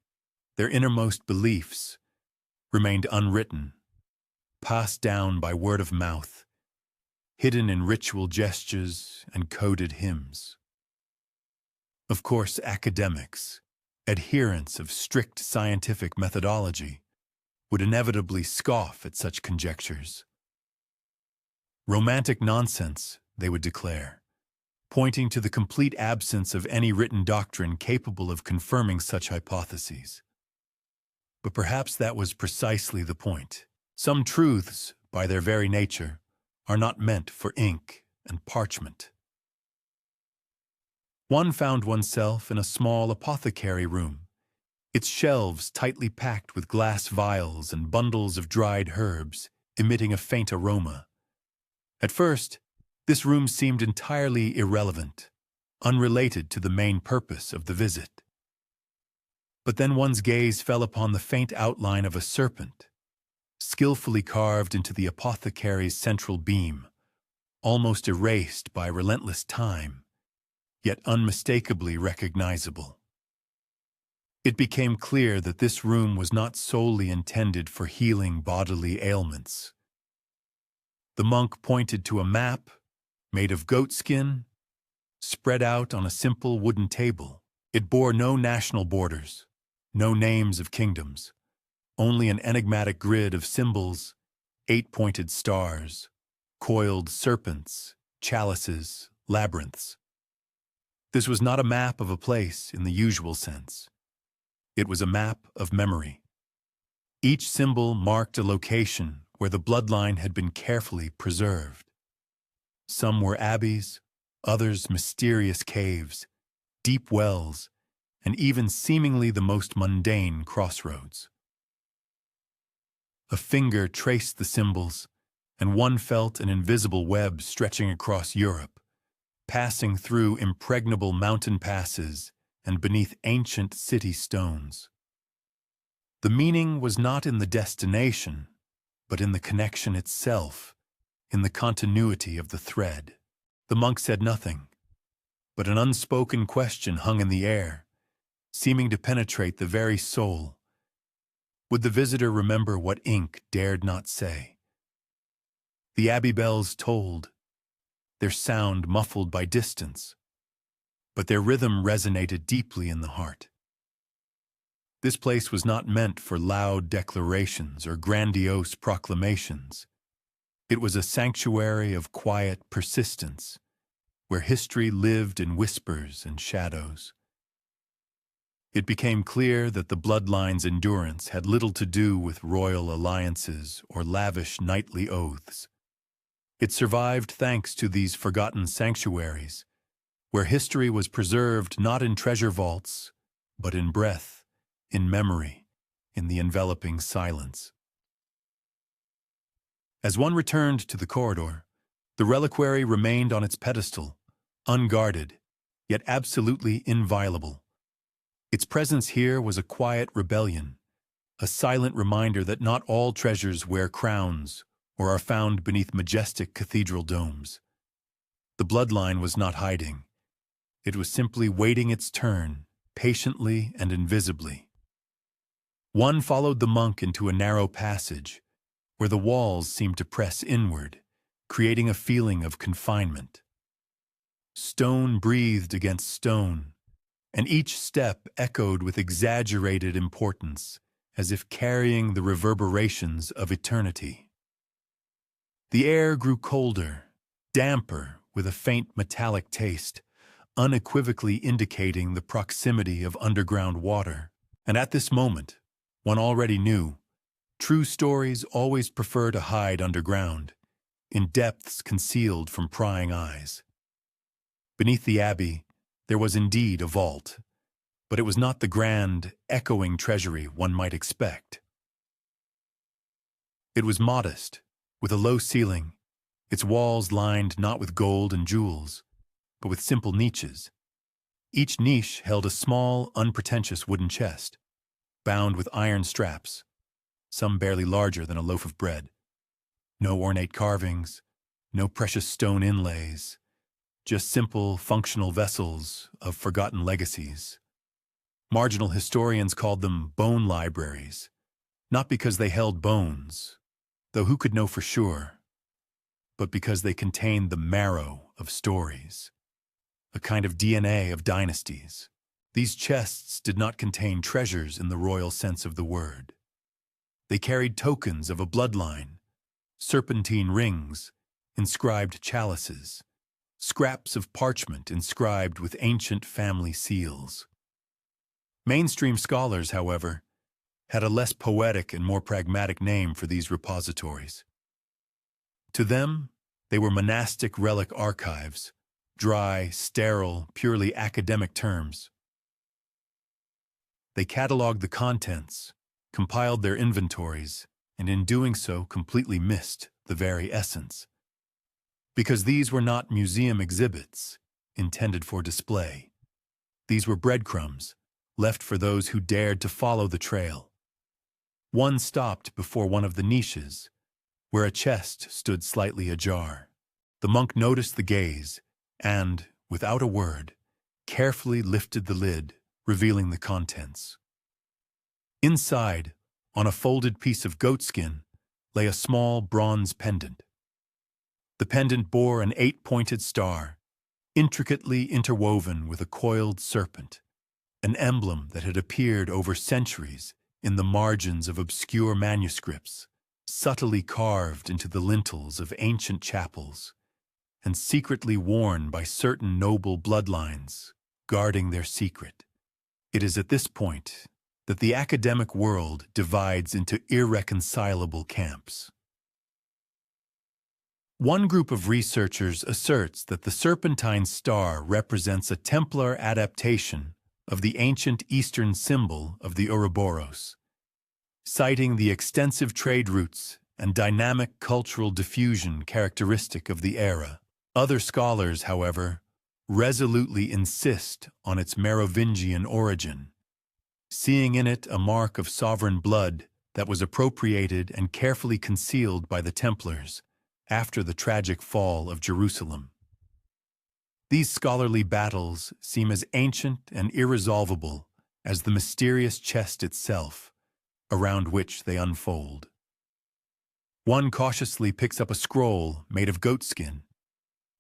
their innermost beliefs, remained unwritten, passed down by word of mouth, hidden in ritual gestures and coded hymns. Of course, academics, adherents of strict scientific methodology, would inevitably scoff at such conjectures. Romantic nonsense, they would declare, pointing to the complete absence of any written doctrine capable of confirming such hypotheses. But perhaps that was precisely the point. Some truths, by their very nature, are not meant for ink and parchment. One found oneself in a small apothecary room, its shelves tightly packed with glass vials and bundles of dried herbs, emitting a faint aroma. At first, this room seemed entirely irrelevant, unrelated to the main purpose of the visit. But then one's gaze fell upon the faint outline of a serpent, skillfully carved into the apothecary's central beam, almost erased by relentless time, yet unmistakably recognizable. It became clear that this room was not solely intended for healing bodily ailments. The monk pointed to a map, made of goatskin, spread out on a simple wooden table. It bore no national borders, no names of kingdoms, only an enigmatic grid of symbols, 8-pointed stars, coiled serpents, chalices, labyrinths. This was not a map of a place in the usual sense. It was a map of memory. Each symbol marked a location where the bloodline had been carefully preserved. Some were abbeys, others mysterious caves, deep wells, and even seemingly the most mundane crossroads. A finger traced the symbols, and one felt an invisible web stretching across Europe, passing through impregnable mountain passes and beneath ancient city stones. The meaning was not in the destination, but in the connection itself, in the continuity of the thread. The monk said nothing, but an unspoken question hung in the air, seeming to penetrate the very soul. Would the visitor remember what ink dared not say? The abbey bells tolled, their sound muffled by distance, but their rhythm resonated deeply in the heart. This place was not meant for loud declarations or grandiose proclamations. It was a sanctuary of quiet persistence, where history lived in whispers and shadows. It became clear that the Bloodline's endurance had little to do with royal alliances or lavish knightly oaths. It survived thanks to these forgotten sanctuaries, where history was preserved not in treasure vaults, but in breath, in memory, in the enveloping silence. As one returned to the corridor, the reliquary remained on its pedestal, unguarded, yet absolutely inviolable. Its presence here was a quiet rebellion, a silent reminder that not all treasures wear crowns or are found beneath majestic cathedral domes. The Bloodline was not hiding. It was simply waiting its turn, patiently and invisibly. One followed the monk into a narrow passage, where the walls seemed to press inward, creating a feeling of confinement. Stone breathed against stone, and each step echoed with exaggerated importance, as if carrying the reverberations of eternity. The air grew colder, damper, with a faint metallic taste, unequivocally indicating the proximity of underground water. And at this moment, one already knew, true stories always prefer to hide underground, in depths concealed from prying eyes. Beneath the abbey, there was indeed a vault, but it was not the grand, echoing treasury one might expect. It was modest, with a low ceiling, its walls lined not with gold and jewels, but with simple niches. Each niche held a small, unpretentious wooden chest, bound with iron straps, some barely larger than a loaf of bread. No ornate carvings, no precious stone inlays, just simple, functional vessels of forgotten legacies. Marginal historians called them bone libraries, not because they held bones, though who could know for sure, but because they contained the marrow of stories, a kind of DNA of dynasties. These chests did not contain treasures in the royal sense of the word. They carried tokens of a bloodline, serpentine rings, inscribed chalices, scraps of parchment inscribed with ancient family seals. Mainstream scholars, however, had a less poetic and more pragmatic name for these repositories. To them, they were monastic relic archives, dry, sterile, purely academic terms. They cataloged the contents, compiled their inventories, and in doing so completely missed the very essence. Because these were not museum exhibits intended for display. These were breadcrumbs left for those who dared to follow the trail. One stopped before one of the niches, where a chest stood slightly ajar. The monk noticed the gaze and, without a word, carefully lifted the lid, revealing the contents. Inside, on a folded piece of goatskin, lay a small bronze pendant. The pendant bore an 8-pointed star, intricately interwoven with a coiled serpent, an emblem that had appeared over centuries in the margins of obscure manuscripts, subtly carved into the lintels of ancient chapels, and secretly worn by certain noble bloodlines, guarding their secret. It is at this point that the academic world divides into irreconcilable camps. One group of researchers asserts that the serpentine star represents a Templar adaptation of the ancient Eastern symbol of the Ouroboros. citing the extensive trade routes and dynamic cultural diffusion characteristic of the era. Other scholars, however, resolutely insist on its Merovingian origin, seeing in it a mark of sovereign blood that was appropriated and carefully concealed by the Templars after the tragic fall of Jerusalem. These scholarly battles seem as ancient and irresolvable as the mysterious chest itself, around which they unfold. One cautiously picks up a scroll made of goatskin.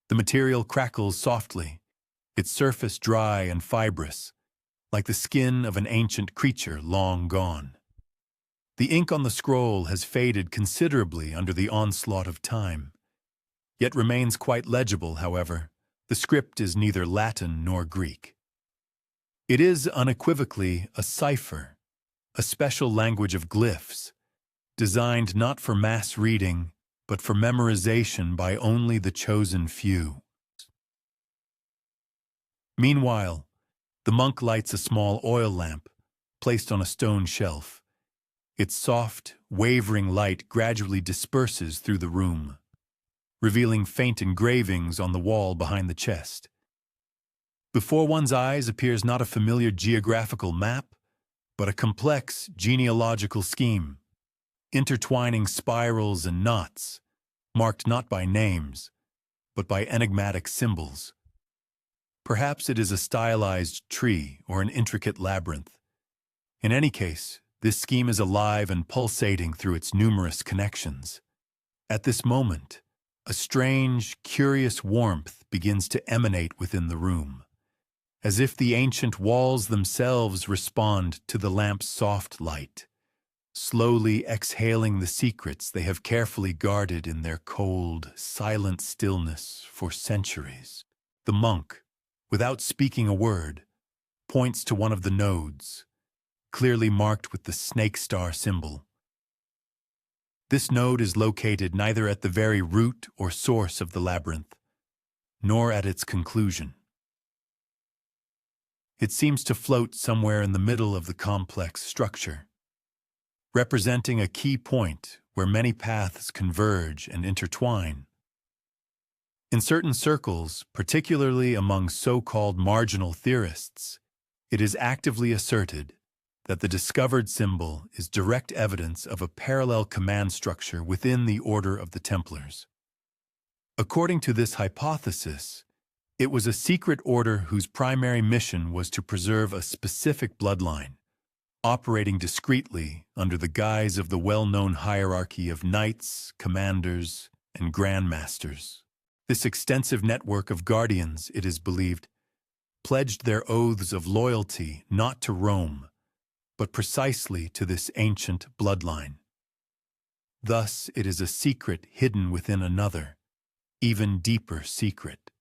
The material crackles softly, its surface dry and fibrous, like the skin of an ancient creature long gone. The ink on the scroll has faded considerably under the onslaught of time, yet remains quite legible, however. The script is neither Latin nor Greek. It is unequivocally a cipher, a special language of glyphs, designed not for mass reading, but for memorization by only the chosen few. Meanwhile, the monk lights a small oil lamp, placed on a stone shelf. Its soft, wavering light gradually disperses through the room, revealing faint engravings on the wall behind the chest. Before one's eyes appears not a familiar geographical map, but a complex genealogical scheme, intertwining spirals and knots, marked not by names, but by enigmatic symbols. Perhaps it is a stylized tree or an intricate labyrinth. In any case, this scheme is alive and pulsating through its numerous connections. At this moment, a strange, curious warmth begins to emanate within the room, as if the ancient walls themselves respond to the lamp's soft light, slowly exhaling the secrets they have carefully guarded in their cold, silent stillness for centuries. The monk, without speaking a word, points to one of the nodes, clearly marked with the snake star symbol. This node is located neither at the very root or source of the labyrinth, nor at its conclusion. It seems to float somewhere in the middle of the complex structure, representing a key point where many paths converge and intertwine. In certain circles, particularly among so-called marginal theorists, it is actively asserted that the discovered symbol is direct evidence of a parallel command structure within the Order of the Templars. According to this hypothesis, it was a secret order whose primary mission was to preserve a specific bloodline, operating discreetly under the guise of the well-known hierarchy of knights, commanders, and grandmasters. This extensive network of guardians, it is believed, pledged their oaths of loyalty not to Rome, but precisely to this ancient bloodline. Thus, it is a secret hidden within another, even deeper secret.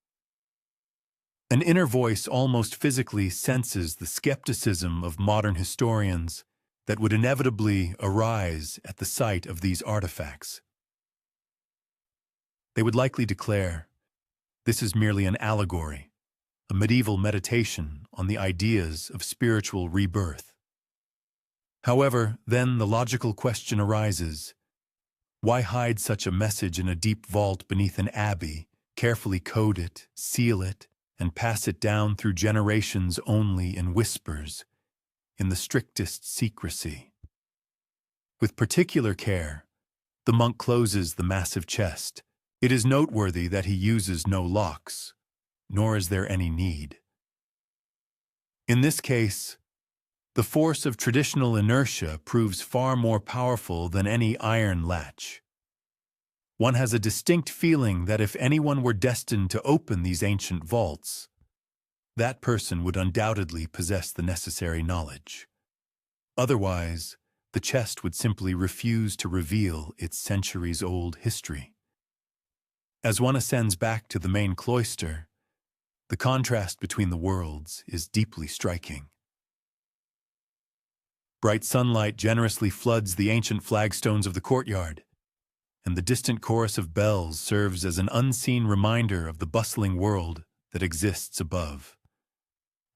An inner voice almost physically senses the skepticism of modern historians that would inevitably arise at the sight of these artifacts. They would likely declare, this is merely an allegory, a medieval meditation on the ideas of spiritual rebirth. However, then the logical question arises, why hide such a message in a deep vault beneath an abbey, carefully code it, seal it, and pass it down through generations only in whispers, in the strictest secrecy? With particular care, the monk closes the massive chest. It is noteworthy that he uses no locks, nor is there any need. In this case, the force of traditional inertia proves far more powerful than any iron latch. One has a distinct feeling that if anyone were destined to open these ancient vaults, that person would undoubtedly possess the necessary knowledge. Otherwise, the chest would simply refuse to reveal its centuries-old history. As one ascends back to the main cloister, the contrast between the worlds is deeply striking. Bright sunlight generously floods the ancient flagstones of the courtyard, and the distant chorus of bells serves as an unseen reminder of the bustling world that exists above.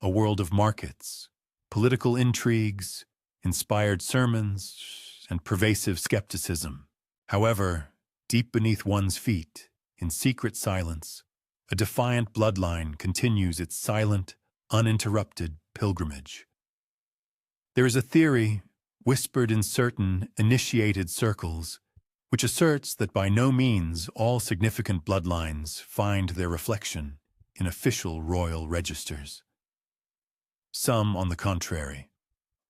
A world of markets, political intrigues, inspired sermons, and pervasive skepticism. However, deep beneath one's feet, in secret silence, a defiant bloodline continues its silent, uninterrupted pilgrimage. There is a theory, whispered in certain initiated circles, which asserts that by no means all significant bloodlines find their reflection in official royal registers. Some, on the contrary,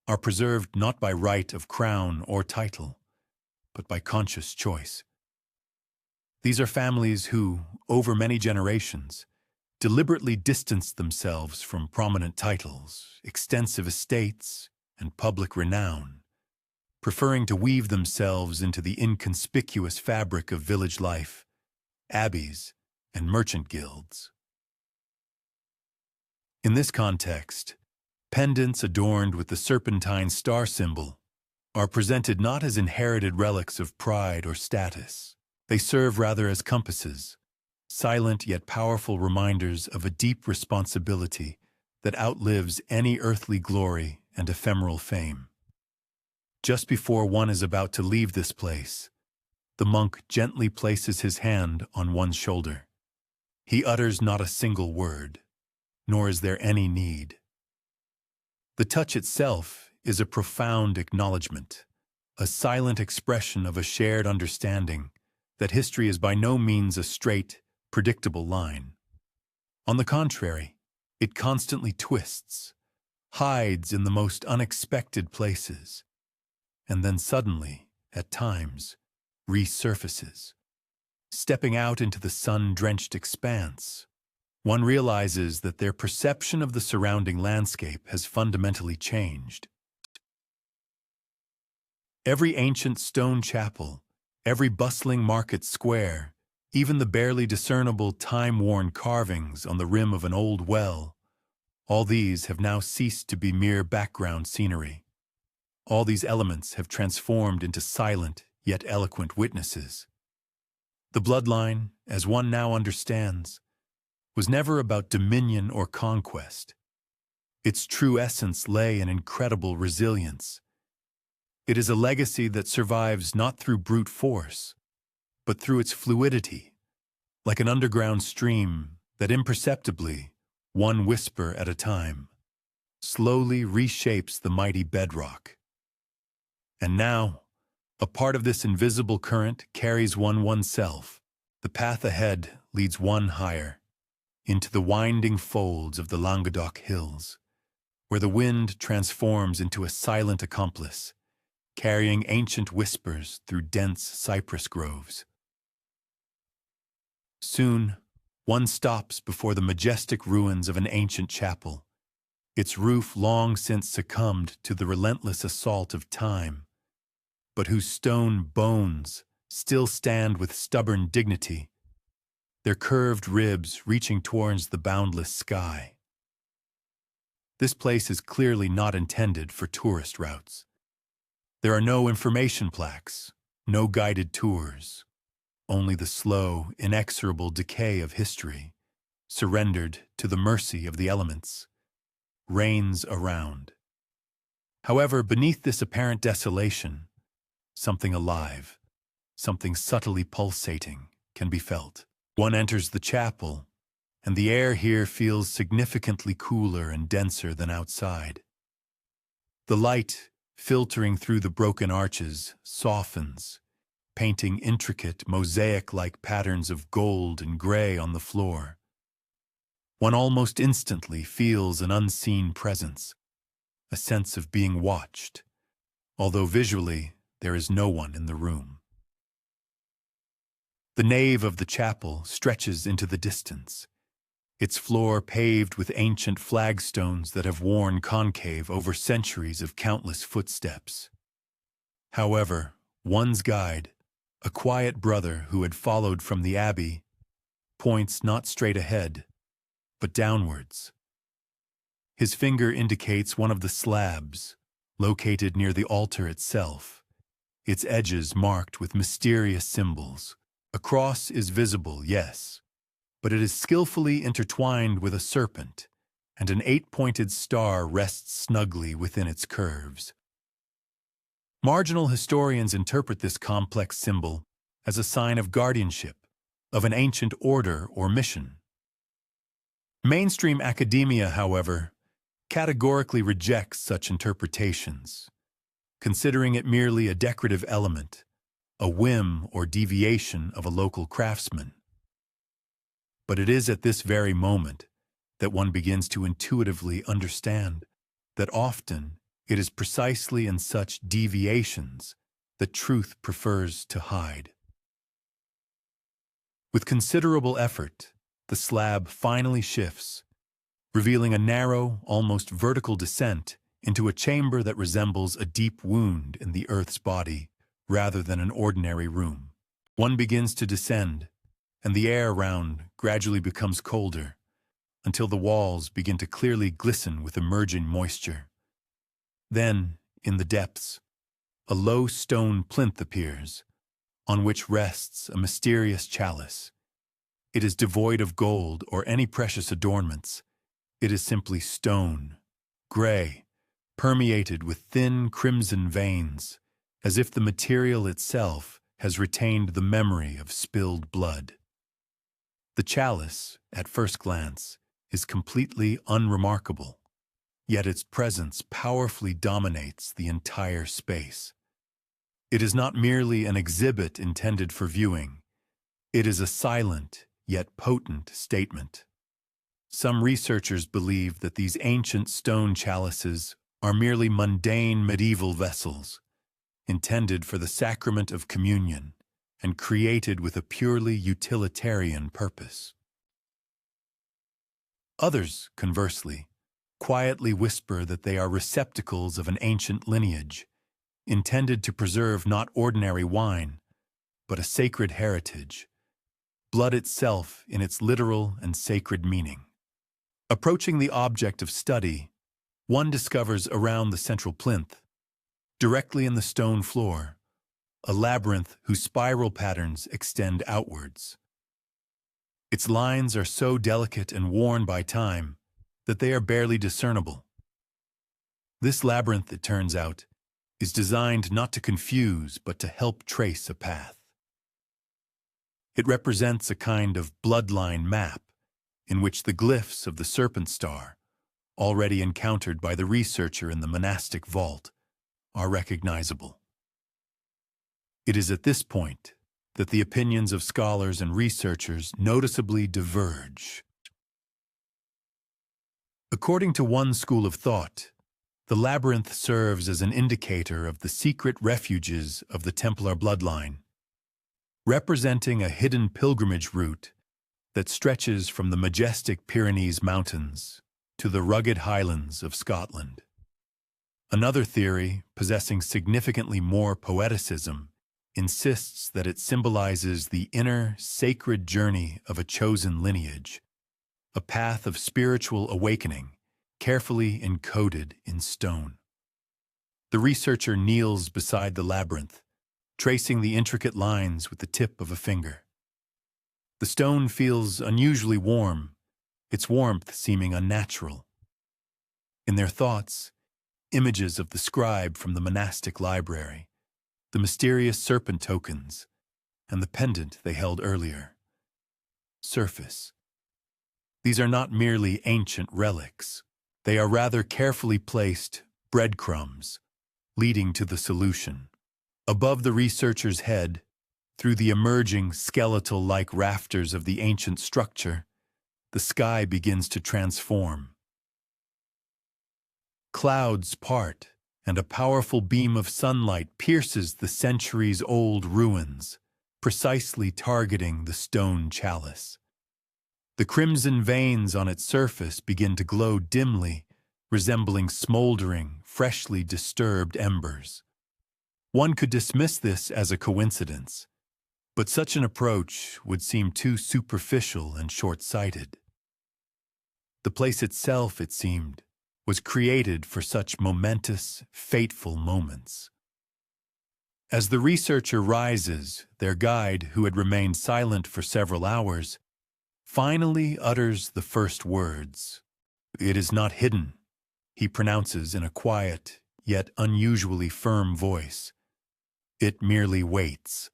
are preserved not by right of crown or title, but by conscious choice. These are families who, over many generations, deliberately distanced themselves from prominent titles, extensive estates, and public renown, preferring to weave themselves into the inconspicuous fabric of village life, abbeys, and merchant guilds. In this context, pendants adorned with the serpentine star symbol are presented not as inherited relics of pride or status. They serve rather as compasses, silent yet powerful reminders of a deep responsibility that outlives any earthly glory and ephemeral fame. Just before one is about to leave this place, the monk gently places his hand on one's shoulder. He utters not a single word, nor is there any need. The touch itself is a profound acknowledgement, a silent expression of a shared understanding that history is by no means a straight, predictable line. On the contrary, it constantly twists, hides in the most unexpected places, and then suddenly, at times, resurfaces. Stepping out into the sun-drenched expanse, one realizes that their perception of the surrounding landscape has fundamentally changed. Every ancient stone chapel, every bustling market square, even the barely discernible time-worn carvings on the rim of an old well, all these have now ceased to be mere background scenery. All these elements have transformed into silent yet eloquent witnesses. The bloodline, as one now understands, was never about dominion or conquest. Its true essence lay in incredible resilience. It is a legacy that survives not through brute force, but through its fluidity, like an underground stream that imperceptibly, one whisper at a time, slowly reshapes the mighty bedrock. And now, a part of this invisible current carries one oneself. The path ahead leads one higher, into the winding folds of the Languedoc hills, where the wind transforms into a silent accomplice, carrying ancient whispers through dense cypress groves. Soon, one stops before the majestic ruins of an ancient chapel, its roof long since succumbed to the relentless assault of time, but whose stone bones still stand with stubborn dignity, their curved ribs reaching towards the boundless sky. This place is clearly not intended for tourist routes. There are no information plaques, no guided tours, only the slow, inexorable decay of history, surrendered to the mercy of the elements, reigns around. However, beneath this apparent desolation, something alive, something subtly pulsating, can be felt. One enters the chapel, and the air here feels significantly cooler and denser than outside. The light, filtering through the broken arches, softens, painting intricate, mosaic-like patterns of gold and gray on the floor. One almost instantly feels an unseen presence, a sense of being watched, although visually there is no one in the room. The nave of the chapel stretches into the distance, its floor paved with ancient flagstones that have worn concave over centuries of countless footsteps. However, one's guide, a quiet brother who had followed from the abbey, points not straight ahead, but downwards. His finger indicates one of the slabs, located near the altar itself, its edges marked with mysterious symbols. A cross is visible, yes, but it is skillfully intertwined with a serpent, and an 8-pointed star rests snugly within its curves. Marginal historians interpret this complex symbol as a sign of guardianship, of an ancient order or mission. Mainstream academia, however, categorically rejects such interpretations, considering it merely a decorative element, a whim or deviation of a local craftsman. But it is at this very moment that one begins to intuitively understand that often it is precisely in such deviations that truth prefers to hide. With considerable effort, the slab finally shifts, revealing a narrow, almost vertical descent into a chamber that resembles a deep wound in the earth's body rather than an ordinary room. One begins to descend, and the air around gradually becomes colder, until the walls begin to clearly glisten with emerging moisture. Then, in the depths, a low stone plinth appears, on which rests a mysterious chalice. It is devoid of gold or any precious adornments. It is simply stone, gray, permeated with thin crimson veins, as if the material itself has retained the memory of spilled blood. The chalice, at first glance, is completely unremarkable, yet its presence powerfully dominates the entire space. It is not merely an exhibit intended for viewing. It is a silent, yet potent statement. Some researchers believe that these ancient stone chalices are merely mundane medieval vessels, intended for the sacrament of communion and created with a purely utilitarian purpose. Others, conversely, quietly whisper that they are receptacles of an ancient lineage, intended to preserve not ordinary wine, but a sacred heritage, blood itself in its literal and sacred meaning. Approaching the object of study, one discovers around the central plinth, directly in the stone floor, a labyrinth whose spiral patterns extend outwards. Its lines are so delicate and worn by time that they are barely discernible. This labyrinth, it turns out, is designed not to confuse but to help trace a path. It represents a kind of bloodline map in which the glyphs of the serpent star, already encountered by the researcher in the monastic vault, are recognizable. It is at this point that the opinions of scholars and researchers noticeably diverge. According to one school of thought, the labyrinth serves as an indicator of the secret refuges of the Templar bloodline, representing a hidden pilgrimage route that stretches from the majestic Pyrenees Mountains to the rugged highlands of Scotland. Another theory, possessing significantly more poeticism, insists that it symbolizes the inner, sacred journey of a chosen lineage, a path of spiritual awakening, carefully encoded in stone. The researcher kneels beside the labyrinth, tracing the intricate lines with the tip of a finger. The stone feels unusually warm, its warmth seeming unnatural. In their thoughts, images of the scribe from the monastic library, the mysterious serpent tokens, and the pendant they held earlier, surface. These are not merely ancient relics. They are rather carefully placed breadcrumbs, leading to the solution. Above the researcher's head, through the emerging skeletal-like rafters of the ancient structure, the sky begins to transform. Clouds part, and a powerful beam of sunlight pierces the centuries-old ruins, precisely targeting the stone chalice. The crimson veins on its surface begin to glow dimly, resembling smoldering, freshly disturbed embers. One could dismiss this as a coincidence, but such an approach would seem too superficial and short-sighted. The place itself, it seemed, was created for such momentous, fateful moments. As the researcher rises, their guide, who had remained silent for several hours, finally utters the first words. "It is not hidden," he pronounces in a quiet, yet unusually firm voice, It merely waits.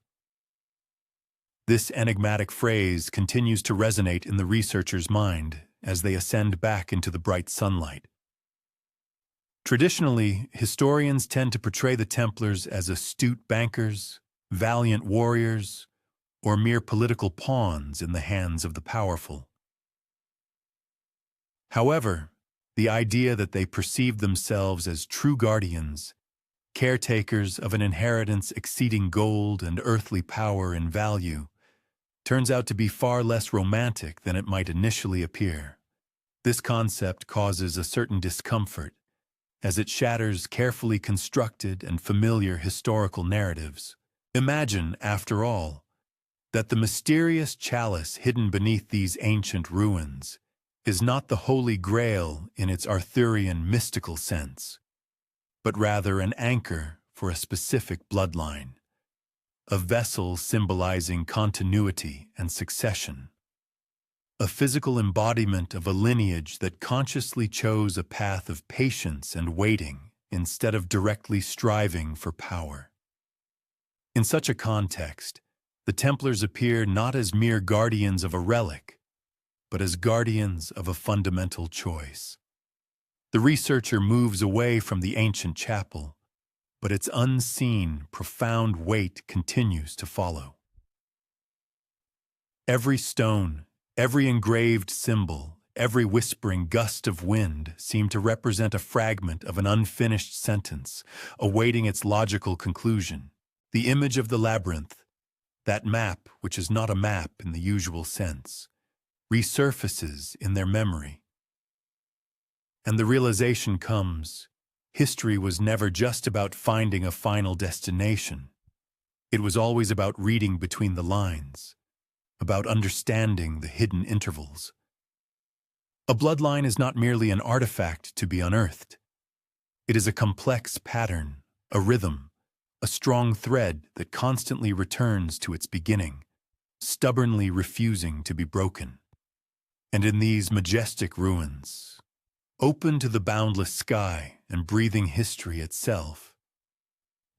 This enigmatic phrase continues to resonate in the researcher's mind as they ascend back into the bright sunlight. Traditionally, historians tend to portray the Templars as astute bankers, valiant warriors, or mere political pawns in the hands of the powerful. However, the idea that they perceived themselves as true guardians, caretakers of an inheritance exceeding gold and earthly power in value, turns out to be far less romantic than it might initially appear. This concept causes a certain discomfort, as it shatters carefully constructed and familiar historical narratives. Imagine, after all, that the mysterious chalice hidden beneath these ancient ruins is not the Holy Grail in its Arthurian mystical sense, but rather an anchor for a specific bloodline, a vessel symbolizing continuity and succession, a physical embodiment of a lineage that consciously chose a path of patience and waiting instead of directly striving for power. In such a context, the Templars appear not as mere guardians of a relic, but as guardians of a fundamental choice. The researcher moves away from the ancient chapel, but its unseen, profound weight continues to follow. Every stone, every engraved symbol, every whispering gust of wind seem to represent a fragment of an unfinished sentence, awaiting its logical conclusion. The image of the labyrinth, that map which is not a map in the usual sense, resurfaces in their memory. And the realization comes, history was never just about finding a final destination. It was always about reading between the lines, about understanding the hidden intervals. A bloodline is not merely an artifact to be unearthed. It is a complex pattern, a rhythm, a strong thread that constantly returns to its beginning, stubbornly refusing to be broken. And in these majestic ruins, open to the boundless sky and breathing history itself,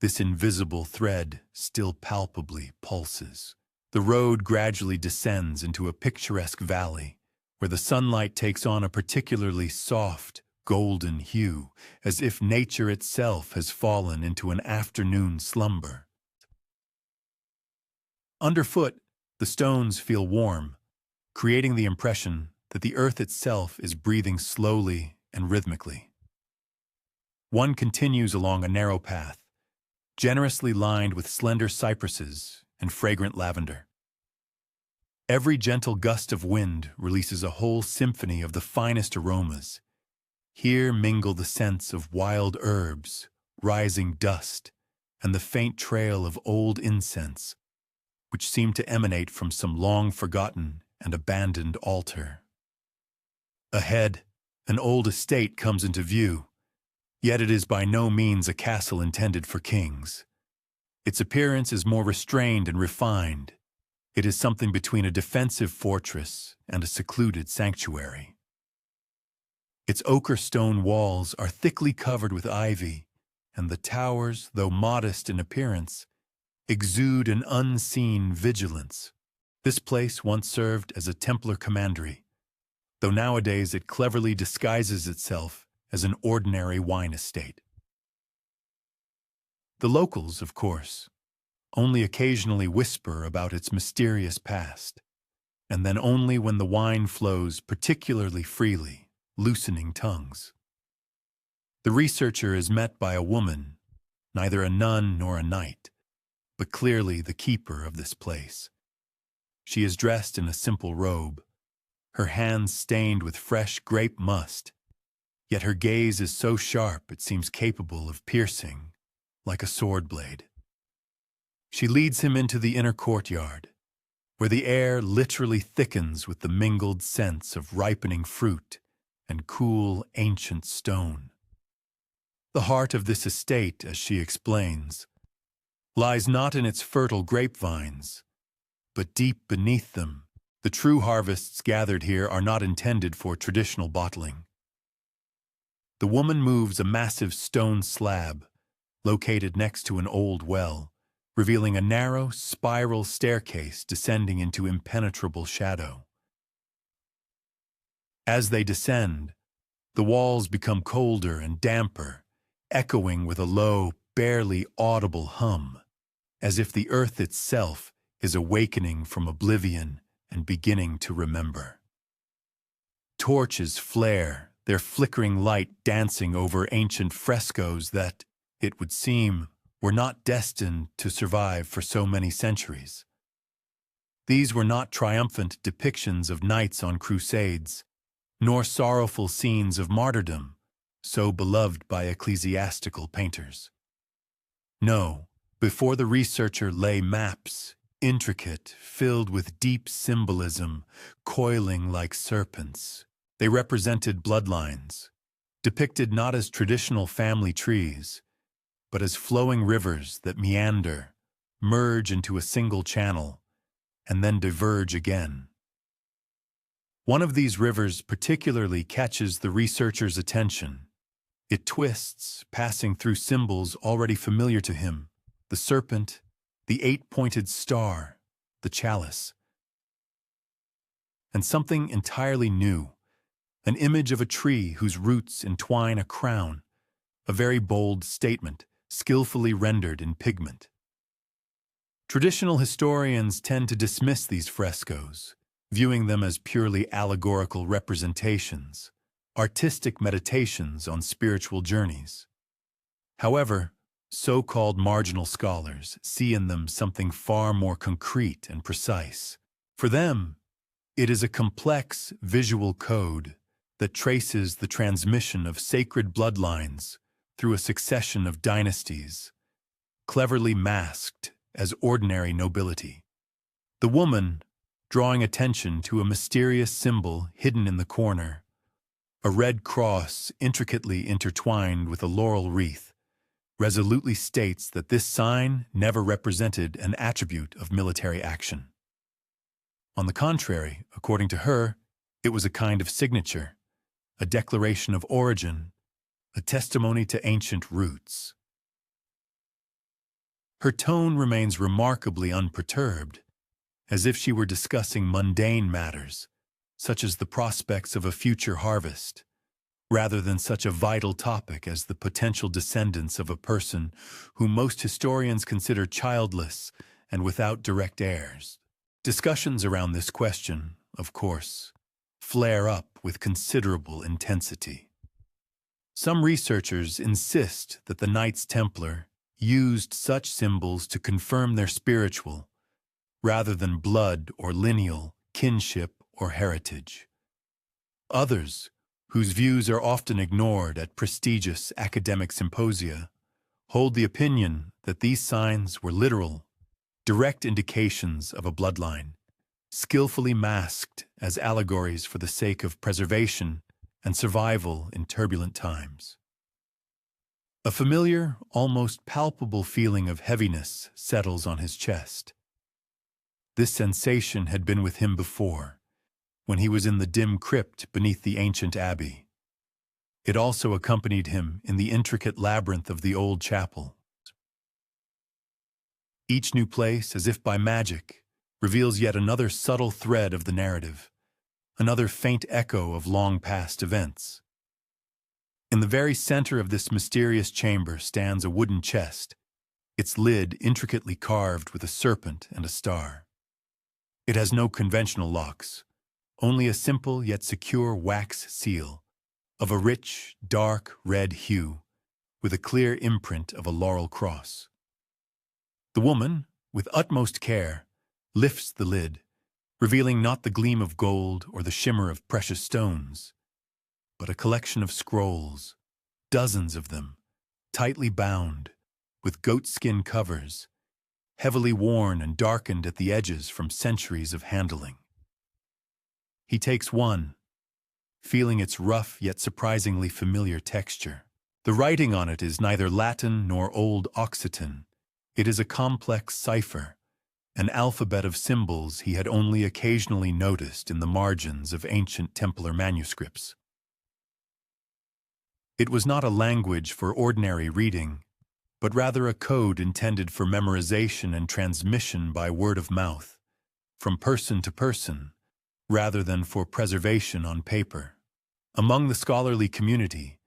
this invisible thread still palpably pulses. The road gradually descends into a picturesque valley where the sunlight takes on a particularly soft, golden hue, as if nature itself has fallen into an afternoon slumber. Underfoot, the stones feel warm, creating the impression that the earth itself is breathing slowly and rhythmically. One continues along a narrow path, generously lined with slender cypresses and fragrant lavender. Every gentle gust of wind releases a whole symphony of the finest aromas. Here mingle the scents of wild herbs, rising dust, and the faint trail of old incense, which seem to emanate from some long-forgotten and abandoned altar. Ahead, an old estate comes into view, yet it is by no means a castle intended for kings. Its appearance is more restrained and refined. It is something between a defensive fortress and a secluded sanctuary. Its ochre stone walls are thickly covered with ivy, and the towers, though modest in appearance, exude an unseen vigilance. This place once served as a Templar commandery, though nowadays it cleverly disguises itself as an ordinary wine estate. The locals, of course, only occasionally whisper about its mysterious past, and then only when the wine flows particularly freely, loosening tongues. The researcher is met by a woman, neither a nun nor a knight, but clearly the keeper of this place. She is dressed in a simple robe, her hands stained with fresh grape must, yet her gaze is so sharp it seems capable of piercing, like a sword blade. She leads him into the inner courtyard, where the air literally thickens with the mingled scents of ripening fruit and cool ancient stone. The heart of this estate, as she explains, lies not in its fertile grapevines, but deep beneath them. The true harvests gathered here are not intended for traditional bottling. The woman moves a massive stone slab, located next to an old well, revealing a narrow, spiral staircase descending into impenetrable shadow. As they descend, the walls become colder and damper, echoing with a low, barely audible hum, as if the earth itself is awakening from oblivion and beginning to remember. Torches flare, their flickering light dancing over ancient frescoes that, it would seem, were not destined to survive for so many centuries. These were not triumphant depictions of knights on crusades, nor sorrowful scenes of martyrdom, so beloved by ecclesiastical painters. No, before the researcher lay maps, intricate, filled with deep symbolism, coiling like serpents. They represented bloodlines, depicted not as traditional family trees, but as flowing rivers that meander, merge into a single channel, and then diverge again. One of these rivers particularly catches the researcher's attention. It twists, passing through symbols already familiar to him: the serpent, the eight-pointed star, the chalice. And something entirely new, an image of a tree whose roots entwine a crown, a very bold statement, skillfully rendered in pigment. Traditional historians tend to dismiss these frescoes, viewing them as purely allegorical representations, artistic meditations on spiritual journeys. However, so-called marginal scholars see in them something far more concrete and precise. For them, it is a complex visual code that traces the transmission of sacred bloodlines through a succession of dynasties, cleverly masked as ordinary nobility. The woman, drawing attention to a mysterious symbol hidden in the corner, a red cross intricately intertwined with a laurel wreath, resolutely states that this sign never represented an attribute of military action. On the contrary, according to her, it was a kind of signature, a declaration of origin, a testimony to ancient roots. Her tone remains remarkably unperturbed, as if she were discussing mundane matters, such as the prospects of a future harvest, rather than such a vital topic as the potential descendants of a person whom most historians consider childless and without direct heirs. Discussions around this question, of course, flare up with considerable intensity. Some researchers insist that the Knights Templar used such symbols to confirm their spiritual, rather than blood or lineal, kinship or heritage. Others, whose views are often ignored at prestigious academic symposia, hold the opinion that these signs were literal, direct indications of a bloodline, skillfully masked as allegories for the sake of preservation and survival in turbulent times. A familiar, almost palpable feeling of heaviness settles on his chest. This sensation had been with him before, when he was in the dim crypt beneath the ancient abbey. It also accompanied him in the intricate labyrinth of the old chapel. Each new place, as if by magic, reveals yet another subtle thread of the narrative, another faint echo of long-past events. In the very center of this mysterious chamber stands a wooden chest, its lid intricately carved with a serpent and a star. It has no conventional locks, only a simple yet secure wax seal, of a rich, dark red hue, with a clear imprint of a laurel cross. The woman, with utmost care, lifts the lid, revealing not the gleam of gold or the shimmer of precious stones, but a collection of scrolls, dozens of them, tightly bound, with goatskin covers, heavily worn and darkened at the edges from centuries of handling. He takes one, feeling its rough yet surprisingly familiar texture. The writing on it is neither Latin nor Old Occitan. It is a complex cipher, an alphabet of symbols he had only occasionally noticed in the margins of ancient Templar manuscripts. It was not a language for ordinary reading, but rather a code intended for memorization and transmission by word of mouth, from person to person, rather than for preservation on paper. Among the scholarly community,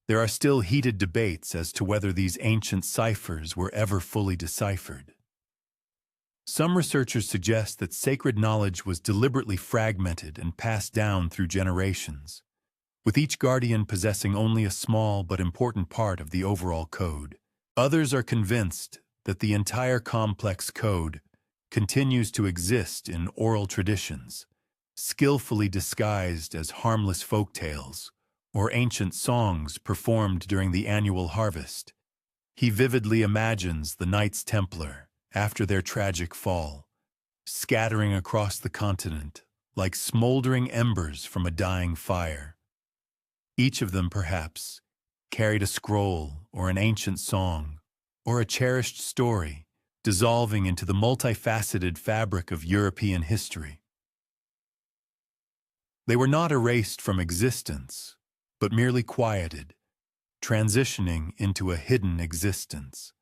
there are still heated debates as to whether these ancient ciphers were ever fully deciphered. Some researchers suggest that sacred knowledge was deliberately fragmented and passed down through generations, with each guardian possessing only a small but important part of the overall code. Others are convinced that the entire complex code continues to exist in oral traditions, skillfully disguised as harmless folk tales or ancient songs performed during the annual harvest. He vividly imagines the Knights Templar, after their tragic fall, scattering across the continent like smoldering embers from a dying fire. Each of them, perhaps, carried a scroll or an ancient song or a cherished story, dissolving into the multifaceted fabric of European history. They were not erased from existence, but merely quieted, transitioning into a hidden existence.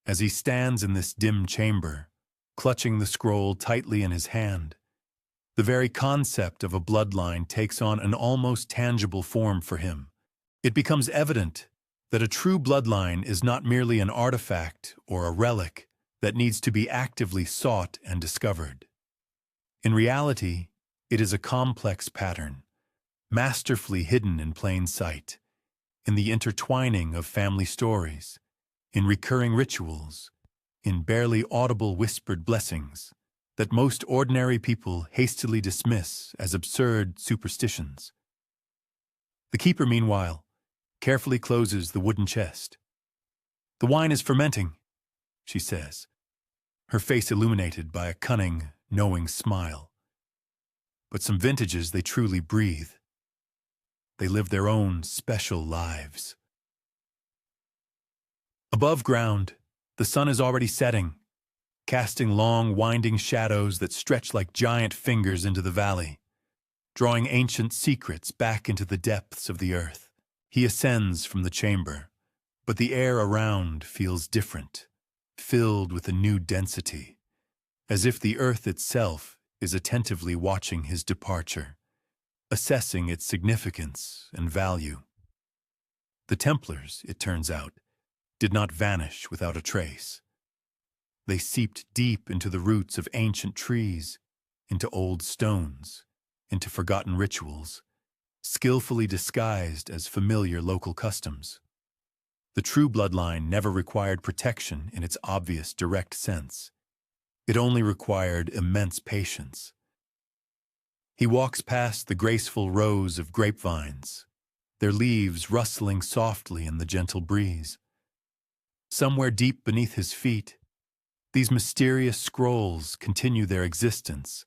As he stands in this dim chamber, clutching the scroll tightly in his hand, the very concept of a bloodline takes on an almost tangible form for him. It becomes evident that a true bloodline is not merely an artifact or a relic that needs to be actively sought and discovered. In reality, it is a complex pattern, masterfully hidden in plain sight, in the intertwining of family stories, in recurring rituals, in barely audible whispered blessings that most ordinary people hastily dismiss as absurd superstitions. The keeper, meanwhile, carefully closes the wooden chest. "The wine is fermenting," she says, her face illuminated by a cunning, knowing smile. But some vintages they truly breathe. They live their own special lives. Above ground, the sun is already setting, casting long, winding shadows that stretch like giant fingers into the valley, drawing ancient secrets back into the depths of the earth. He ascends from the chamber, but the air around feels different, filled with a new density, as if the earth itself is attentively watching his departure, assessing its significance and value. The Templars, it turns out, did not vanish without a trace. They seeped deep into the roots of ancient trees, into old stones, into forgotten rituals, skillfully disguised as familiar local customs. The true bloodline never required protection in its obvious direct sense. It only required immense patience. He walks past the graceful rows of grapevines, their leaves rustling softly in the gentle breeze. Somewhere deep beneath his feet, these mysterious scrolls continue their existence,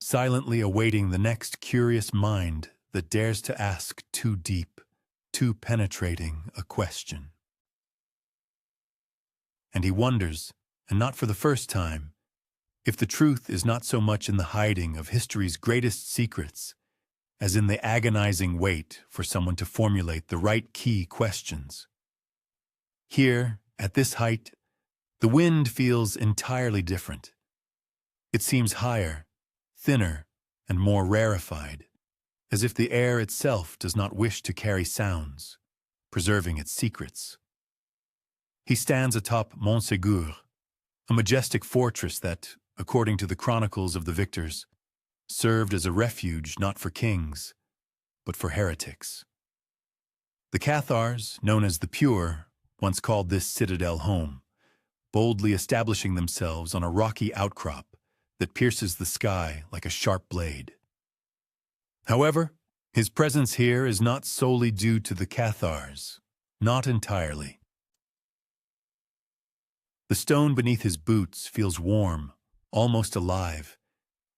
silently awaiting the next curious mind that dares to ask too deep, too penetrating a question. And he wonders, and not for the first time, if the truth is not so much in the hiding of history's greatest secrets as in the agonizing wait for someone to formulate the right key questions. Here, at this height, the wind feels entirely different. It seems higher, thinner, and more rarefied, as if the air itself does not wish to carry sounds, preserving its secrets. He stands atop Montségur, a majestic fortress that, according to the chronicles of the victors, served as a refuge not for kings, but for heretics. The Cathars, known as the Pure, once called this citadel home, boldly establishing themselves on a rocky outcrop that pierces the sky like a sharp blade. However, his presence here is not solely due to the Cathars, not entirely. The stone beneath his boots feels warm, almost alive,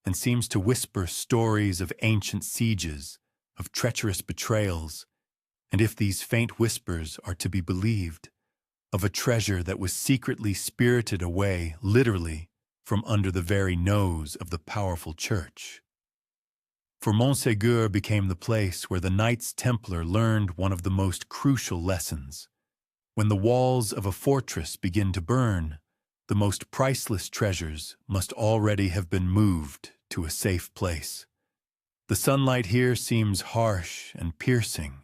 and seems to whisper stories of ancient sieges, of treacherous betrayals, and if these faint whispers are to be believed, of a treasure that was secretly spirited away, literally, from under the very nose of the powerful church. For Montségur became the place where the Knights Templar learned one of the most crucial lessons, When the walls of a fortress begin to burn, the most priceless treasures must already have been moved to a safe place. The sunlight here seems harsh and piercing,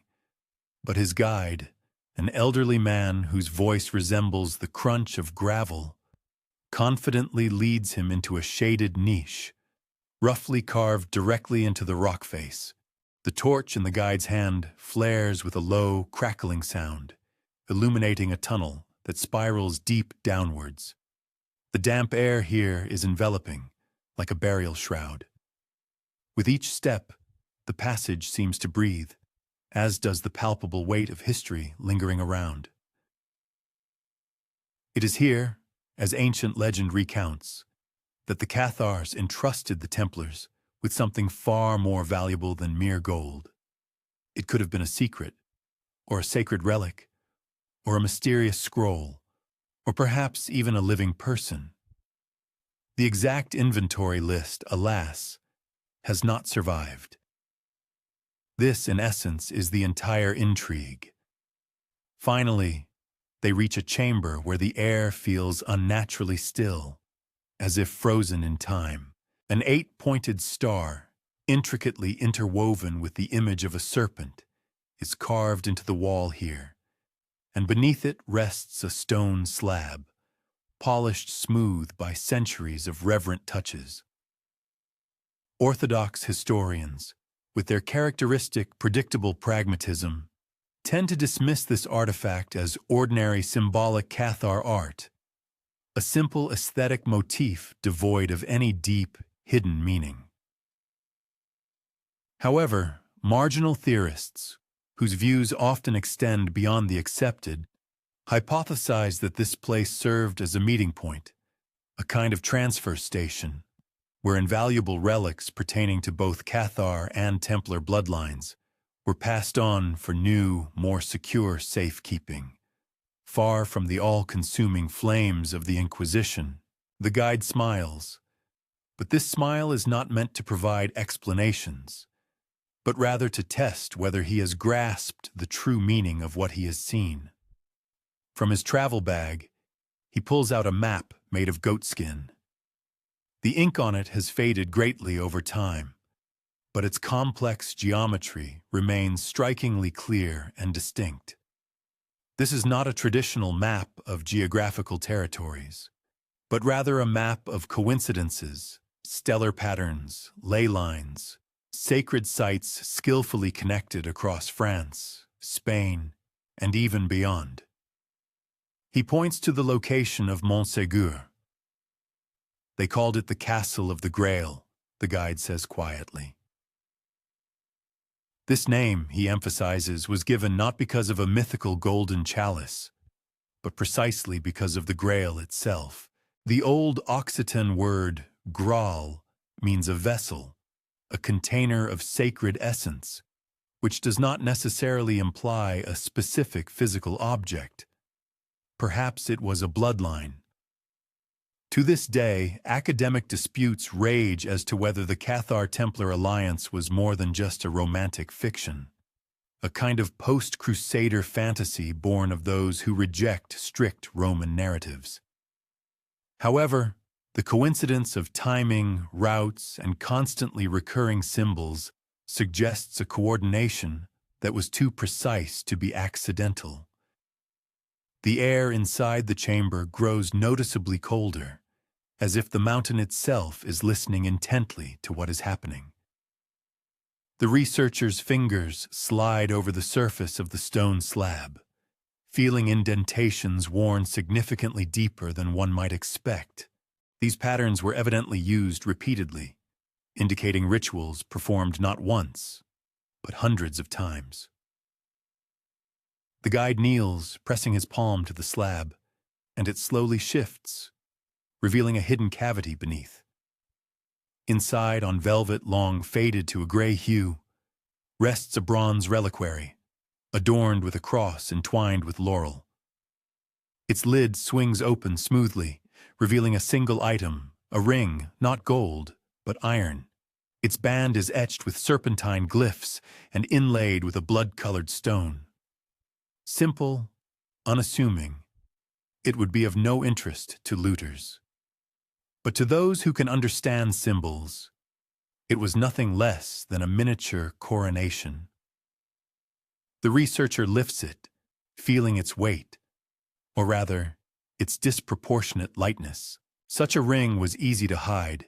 but his guide, an elderly man whose voice resembles the crunch of gravel, confidently leads him into a shaded niche, roughly carved directly into the rock face. The torch in the guide's hand flares with a low, crackling sound, illuminating a tunnel that spirals deep downwards. The damp air here is enveloping, like a burial shroud. With each step, the passage seems to breathe, as does the palpable weight of history lingering around. It is here, as ancient legend recounts, that the Cathars entrusted the Templars with something far more valuable than mere gold. It could have been a secret, or a sacred relic, or a mysterious scroll, or perhaps even a living person. The exact inventory list, alas, has not survived. This, in essence, is the entire intrigue. Finally, they reach a chamber where the air feels unnaturally still, as if frozen in time. An 8-pointed star, intricately interwoven with the image of a serpent, is carved into the wall here, and beneath it rests a stone slab, polished smooth by centuries of reverent touches. Orthodox historians, with their characteristic predictable pragmatism, tend to dismiss this artifact as ordinary symbolic Cathar art, a simple aesthetic motif devoid of any deep, hidden meaning. However, marginal theorists, whose views often extend beyond the accepted, hypothesize that this place served as a meeting point, a kind of transfer station, where invaluable relics pertaining to both Cathar and Templar bloodlines were passed on for new, more secure safekeeping. Far from the all-consuming flames of the Inquisition, the guide smiles, but this smile is not meant to provide explanations, but rather to test whether he has grasped the true meaning of what he has seen. From his travel bag, he pulls out a map made of goatskin. The ink on it has faded greatly over time, but its complex geometry remains strikingly clear and distinct. This is not a traditional map of geographical territories, but rather a map of coincidences, stellar patterns, ley lines, sacred sites skillfully connected across France, Spain, and even beyond. He points to the location of Montségur. They called it the Castle of the Grail, the guide says quietly. This name, he emphasizes, was given not because of a mythical golden chalice, but precisely because of the Grail itself. The old Occitan word, graal, means a vessel, a container of sacred essence, which does not necessarily imply a specific physical object. Perhaps it was a bloodline. To this day, academic disputes rage as to whether the Cathar-Templar alliance was more than just a romantic fiction, a kind of post-Crusader fantasy born of those who reject strict Roman narratives. However, the coincidence of timing, routes, and constantly recurring symbols suggests a coordination that was too precise to be accidental. The air inside the chamber grows noticeably colder, as if the mountain itself is listening intently to what is happening. The researcher's fingers slide over the surface of the stone slab, feeling indentations worn significantly deeper than one might expect. These patterns were evidently used repeatedly, indicating rituals performed not once, but hundreds of times. The guide kneels, pressing his palm to the slab, and it slowly shifts, revealing a hidden cavity beneath. Inside, on velvet long faded to a gray hue, rests a bronze reliquary, adorned with a cross entwined with laurel. Its lid swings open smoothly, revealing a single item, a ring, not gold, but iron. Its band is etched with serpentine glyphs and inlaid with a blood-colored stone. Simple, unassuming, it would be of no interest to looters. But to those who can understand symbols, it was nothing less than a miniature coronation. The researcher lifts it, feeling its weight, or rather, its disproportionate lightness. Such a ring was easy to hide,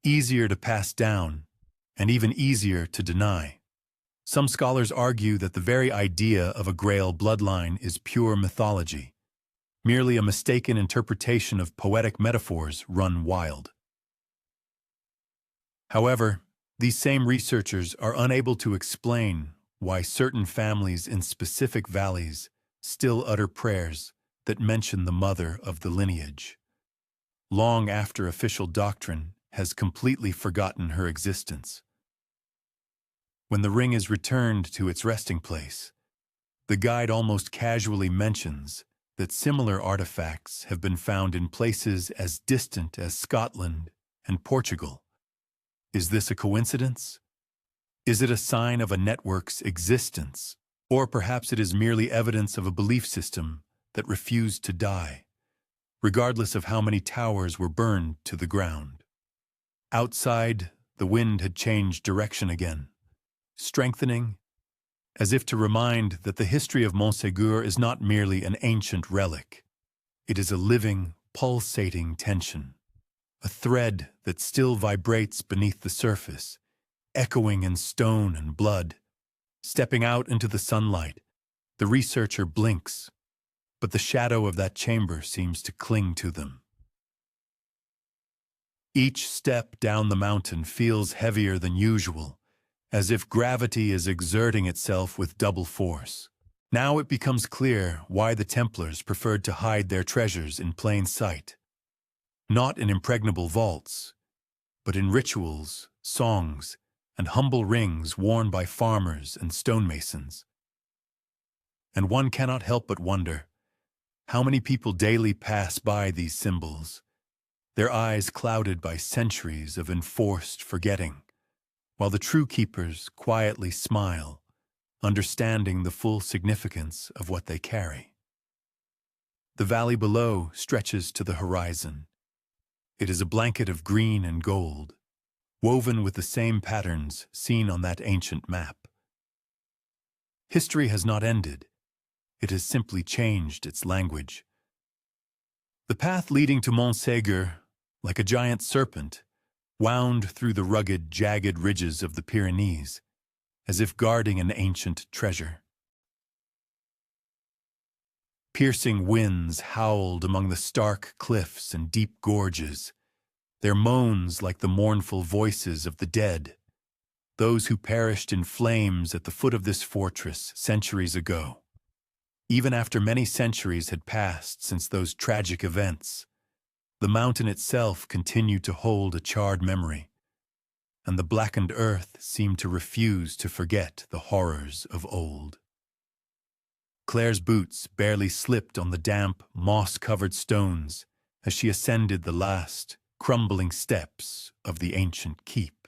easier to pass down, and even easier to deny. Some scholars argue that the very idea of a Grail bloodline is pure mythology, merely a mistaken interpretation of poetic metaphors run wild. However, these same researchers are unable to explain why certain families in specific valleys still utter prayers that mention the mother of the lineage, long after official doctrine has completely forgotten her existence. When the ring is returned to its resting place, the guide almost casually mentions that similar artifacts have been found in places as distant as Scotland and Portugal. Is this a coincidence? Is it a sign of a network's existence? Or perhaps it is merely evidence of a belief system that refused to die, regardless of how many towers were burned to the ground. Outside, the wind had changed direction again, strengthening, as if to remind that the history of Montségur is not merely an ancient relic. It is a living, pulsating tension, a thread that still vibrates beneath the surface, echoing in stone and blood. Stepping out into the sunlight, the researcher blinks, but the shadow of that chamber seems to cling to them. Each step down the mountain feels heavier than usual, as if gravity is exerting itself with double force. Now it becomes clear why the Templars preferred to hide their treasures in plain sight. Not in impregnable vaults, but in rituals, songs, and humble rings worn by farmers and stonemasons. And one cannot help but wonder how many people daily pass by these symbols, their eyes clouded by centuries of enforced forgetting, while the true keepers quietly smile, understanding the full significance of what they carry. The valley below stretches to the horizon. It is a blanket of green and gold, woven with the same patterns seen on that ancient map. History has not ended. It has simply changed its language. The path leading to Montségur, like a giant serpent, wound through the rugged, jagged ridges of the Pyrenees, as if guarding an ancient treasure. Piercing winds howled among the stark cliffs and deep gorges, their moans like the mournful voices of the dead, those who perished in flames at the foot of this fortress centuries ago. Even after many centuries had passed since those tragic events, the mountain itself continued to hold a charred memory, and the blackened earth seemed to refuse to forget the horrors of old. Claire's boots barely slipped on the damp, moss-covered stones as she ascended the last, crumbling steps of the ancient keep.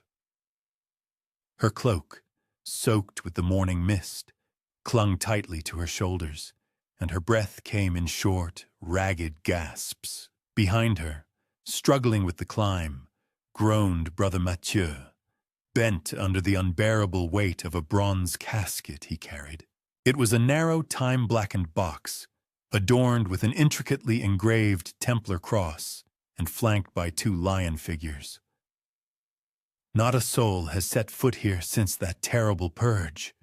Her cloak, soaked with the morning mist, clung tightly to her shoulders, and her breath came in short, ragged gasps. Behind her, struggling with the climb, groaned Brother Mathieu, bent under the unbearable weight of a bronze casket he carried. It was a narrow, time-blackened box, adorned with an intricately engraved Templar cross and flanked by 2 lion figures. "Not a soul has set foot here since that terrible purge,"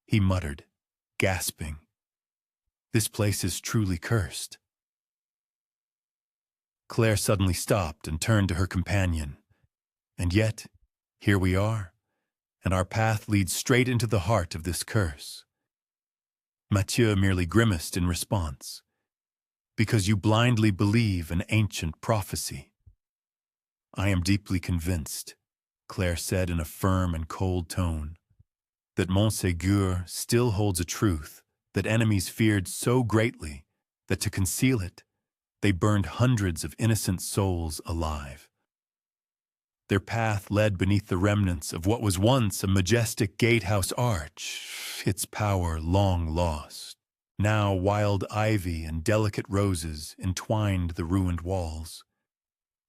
he muttered, gasping. "This place is truly cursed." Claire suddenly stopped and turned to her companion. "And yet, here we are, and our path leads straight into the heart of this curse." Mathieu merely grimaced in response. "Because you blindly believe an ancient prophecy." "I am deeply convinced," Claire said in a firm and cold tone, "that Montségur still holds a truth that enemies feared so greatly that to conceal it, they burned hundreds of innocent souls alive. Their path led beneath the remnants of what was once a majestic gatehouse arch, its power long lost. Now wild ivy and delicate roses entwined the ruined walls,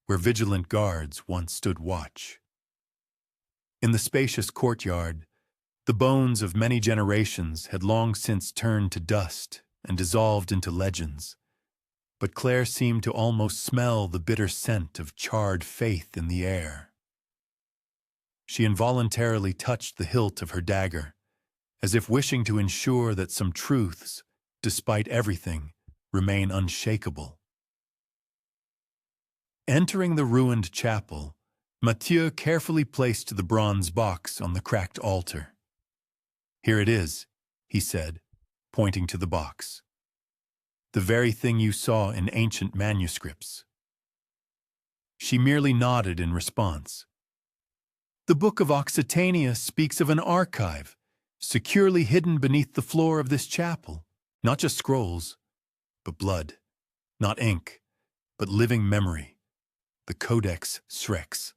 where vigilant guards once stood watch. In the spacious courtyard, the bones of many generations had long since turned to dust and dissolved into legends, but Claire seemed to almost smell the bitter scent of charred faith in the air. She involuntarily touched the hilt of her dagger, as if wishing to ensure that some truths, despite everything, remain unshakable. Entering the ruined chapel, Mathieu carefully placed the bronze box on the cracked altar. "Here it is," he said, pointing to the box. "The very thing you saw in ancient manuscripts." She merely nodded in response. "The Book of Occitania speaks of an archive, securely hidden beneath the floor of this chapel. Not just scrolls, but blood. Not ink, but living memory. The Codex Rex."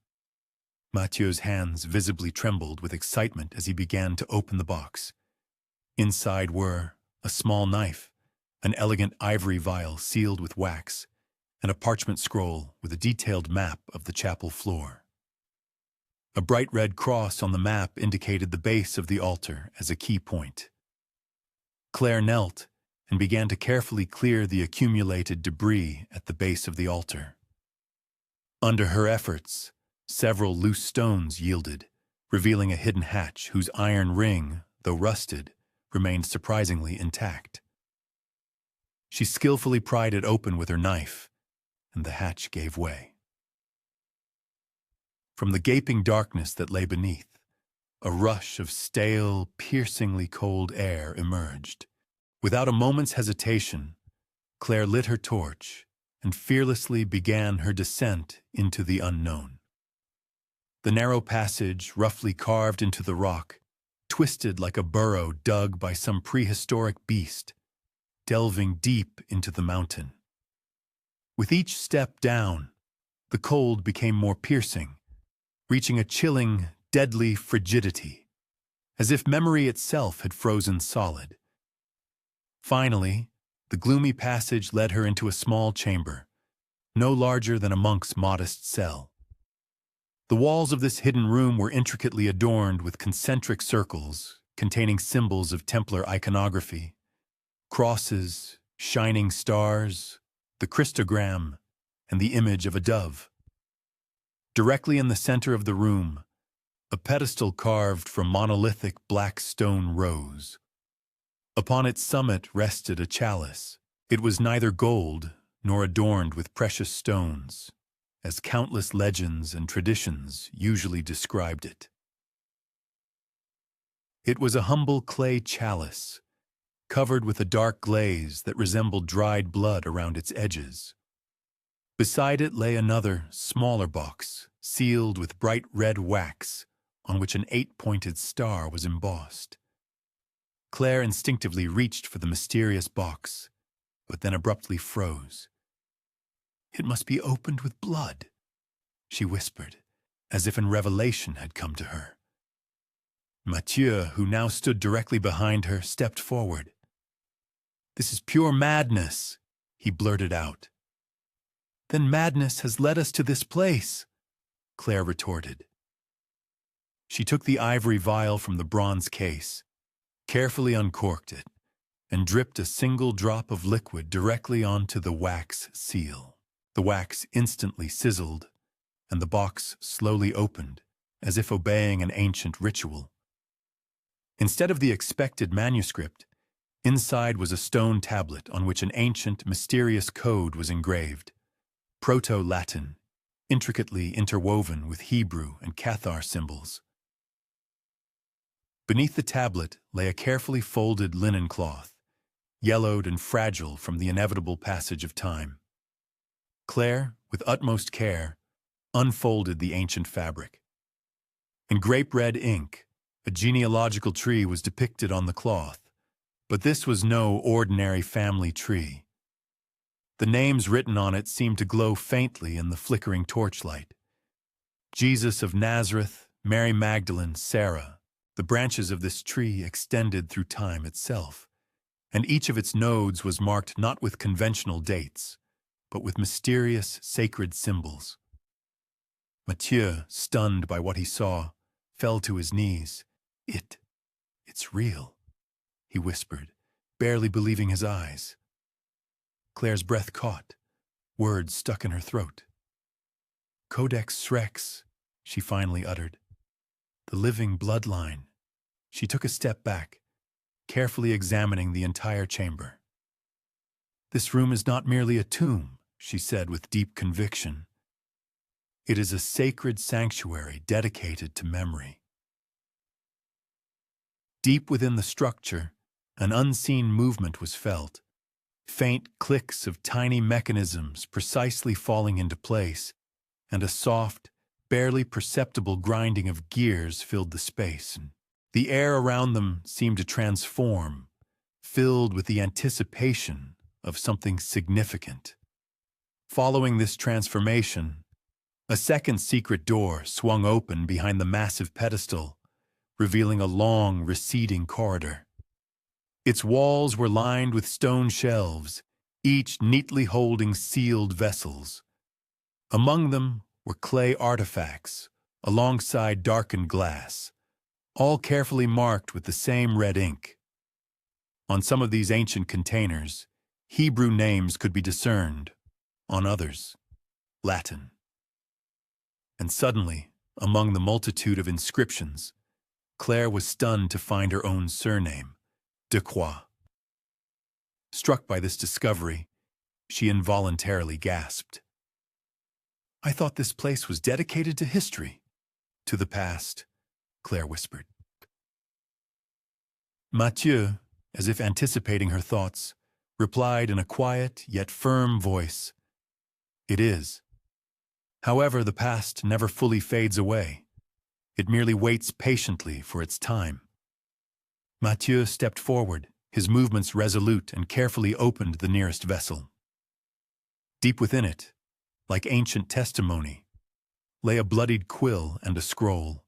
Mathieu's hands visibly trembled with excitement as he began to open the box. Inside were a small knife, an elegant ivory vial sealed with wax, and a parchment scroll with a detailed map of the chapel floor. A bright red cross on the map indicated the base of the altar as a key point. Claire knelt and began to carefully clear the accumulated debris at the base of the altar. Under her efforts, several loose stones yielded, revealing a hidden hatch whose iron ring, though rusted, remained surprisingly intact. She skillfully pried it open with her knife, and the hatch gave way. From the gaping darkness that lay beneath, a rush of stale, piercingly cold air emerged. Without a moment's hesitation, Claire lit her torch and fearlessly began her descent into the unknown. The narrow passage, roughly carved into the rock, twisted like a burrow dug by some prehistoric beast, delving deep into the mountain. With each step down, the cold became more piercing, reaching a chilling, deadly frigidity, as if memory itself had frozen solid. Finally, the gloomy passage led her into a small chamber, no larger than a monk's modest cell. The walls of this hidden room were intricately adorned with concentric circles containing symbols of Templar iconography, crosses, shining stars, the Christogram, and the image of a dove. Directly in the center of the room, a pedestal carved from monolithic black stone rose. Upon its summit rested a chalice. It was neither gold nor adorned with precious stones, as countless legends and traditions usually described it. It was a humble clay chalice, covered with a dark glaze that resembled dried blood around its edges. Beside it lay another, smaller box, sealed with bright red wax, on which an 8-pointed star was embossed. Claire instinctively reached for the mysterious box, but then abruptly froze. "It must be opened with blood," she whispered, as if a revelation had come to her. Mathieu, who now stood directly behind her, stepped forward. "This is pure madness," he blurted out. "Then madness has led us to this place," Claire retorted. She took the ivory vial from the bronze case, carefully uncorked it, and dripped a single drop of liquid directly onto the wax seal. The wax instantly sizzled, and the box slowly opened, as if obeying an ancient ritual. Instead of the expected manuscript, inside was a stone tablet on which an ancient, mysterious code was engraved. Proto-Latin, intricately interwoven with Hebrew and Cathar symbols. Beneath the tablet lay a carefully folded linen cloth, yellowed and fragile from the inevitable passage of time. Claire, with utmost care, unfolded the ancient fabric. In grape-red ink, a genealogical tree was depicted on the cloth, but this was no ordinary family tree. The names written on it seemed to glow faintly in the flickering torchlight. Jesus of Nazareth, Mary Magdalene, Sarah. The branches of this tree extended through time itself, and each of its nodes was marked not with conventional dates, but with mysterious sacred symbols. Mathieu, stunned by what he saw, fell to his knees. It's real, he whispered, barely believing his eyes. Claire's breath caught, words stuck in her throat. Codex Rex, she finally uttered. The living bloodline. She took a step back, carefully examining the entire chamber. This room is not merely a tomb, she said with deep conviction. It is a sacred sanctuary dedicated to memory. Deep within the structure, an unseen movement was felt, faint clicks of tiny mechanisms precisely falling into place, and a soft, barely perceptible grinding of gears filled the space. The air around them seemed to transform, filled with the anticipation of something significant. Following this transformation, a second secret door swung open behind the massive pedestal, revealing a long, receding corridor. Its walls were lined with stone shelves, each neatly holding sealed vessels. Among them were clay artifacts, alongside darkened glass, all carefully marked with the same red ink. On some of these ancient containers, Hebrew names could be discerned, on others, Latin. And suddenly, among the multitude of inscriptions, Claire was stunned to find her own surname, De Croix. Struck by this discovery, she involuntarily gasped. I thought this place was dedicated to history, to the past, Claire whispered. Mathieu, as if anticipating her thoughts, replied in a quiet yet firm voice, It is. However, the past never fully fades away. It merely waits patiently for its time. Mathieu stepped forward, his movements resolute, and carefully opened the nearest vessel. Deep within it, like ancient testimony, lay a bloodied quill and a scroll,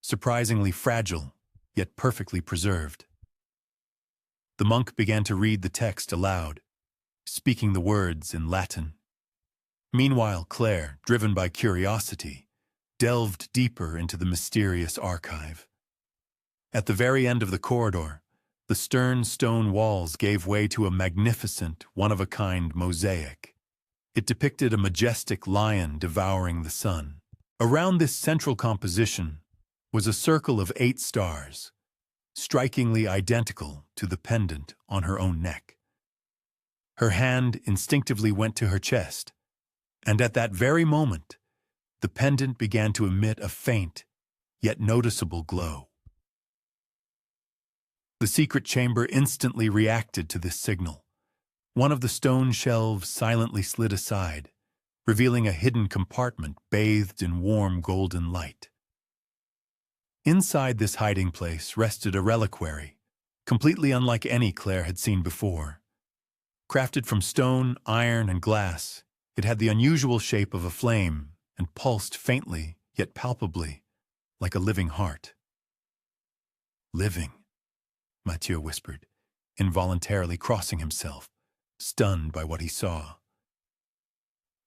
surprisingly fragile, yet perfectly preserved. The monk began to read the text aloud, speaking the words in Latin. Meanwhile, Claire, driven by curiosity, delved deeper into the mysterious archive. At the very end of the corridor, the stern stone walls gave way to a magnificent, one-of-a-kind mosaic. It depicted a majestic lion devouring the sun. Around this central composition was a circle of 8 stars, strikingly identical to the pendant on her own neck. Her hand instinctively went to her chest, and at that very moment, the pendant began to emit a faint, yet noticeable glow. The secret chamber instantly reacted to this signal. One of the stone shelves silently slid aside, revealing a hidden compartment bathed in warm golden light. Inside this hiding place rested a reliquary, completely unlike any Claire had seen before. Crafted from stone, iron, and glass, it had the unusual shape of a flame and pulsed faintly, yet palpably, like a living heart. Living, Mathieu whispered, involuntarily crossing himself, stunned by what he saw.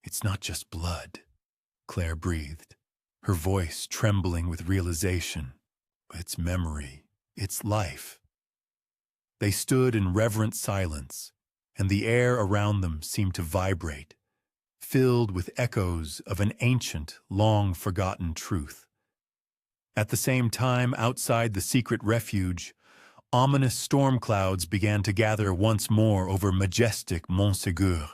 It's not just blood, Claire breathed, her voice trembling with realization. It's memory, it's life. They stood in reverent silence, and the air around them seemed to vibrate, filled with echoes of an ancient, long-forgotten truth. At the same time, outside the secret refuge, ominous storm clouds began to gather once more over majestic Montségur,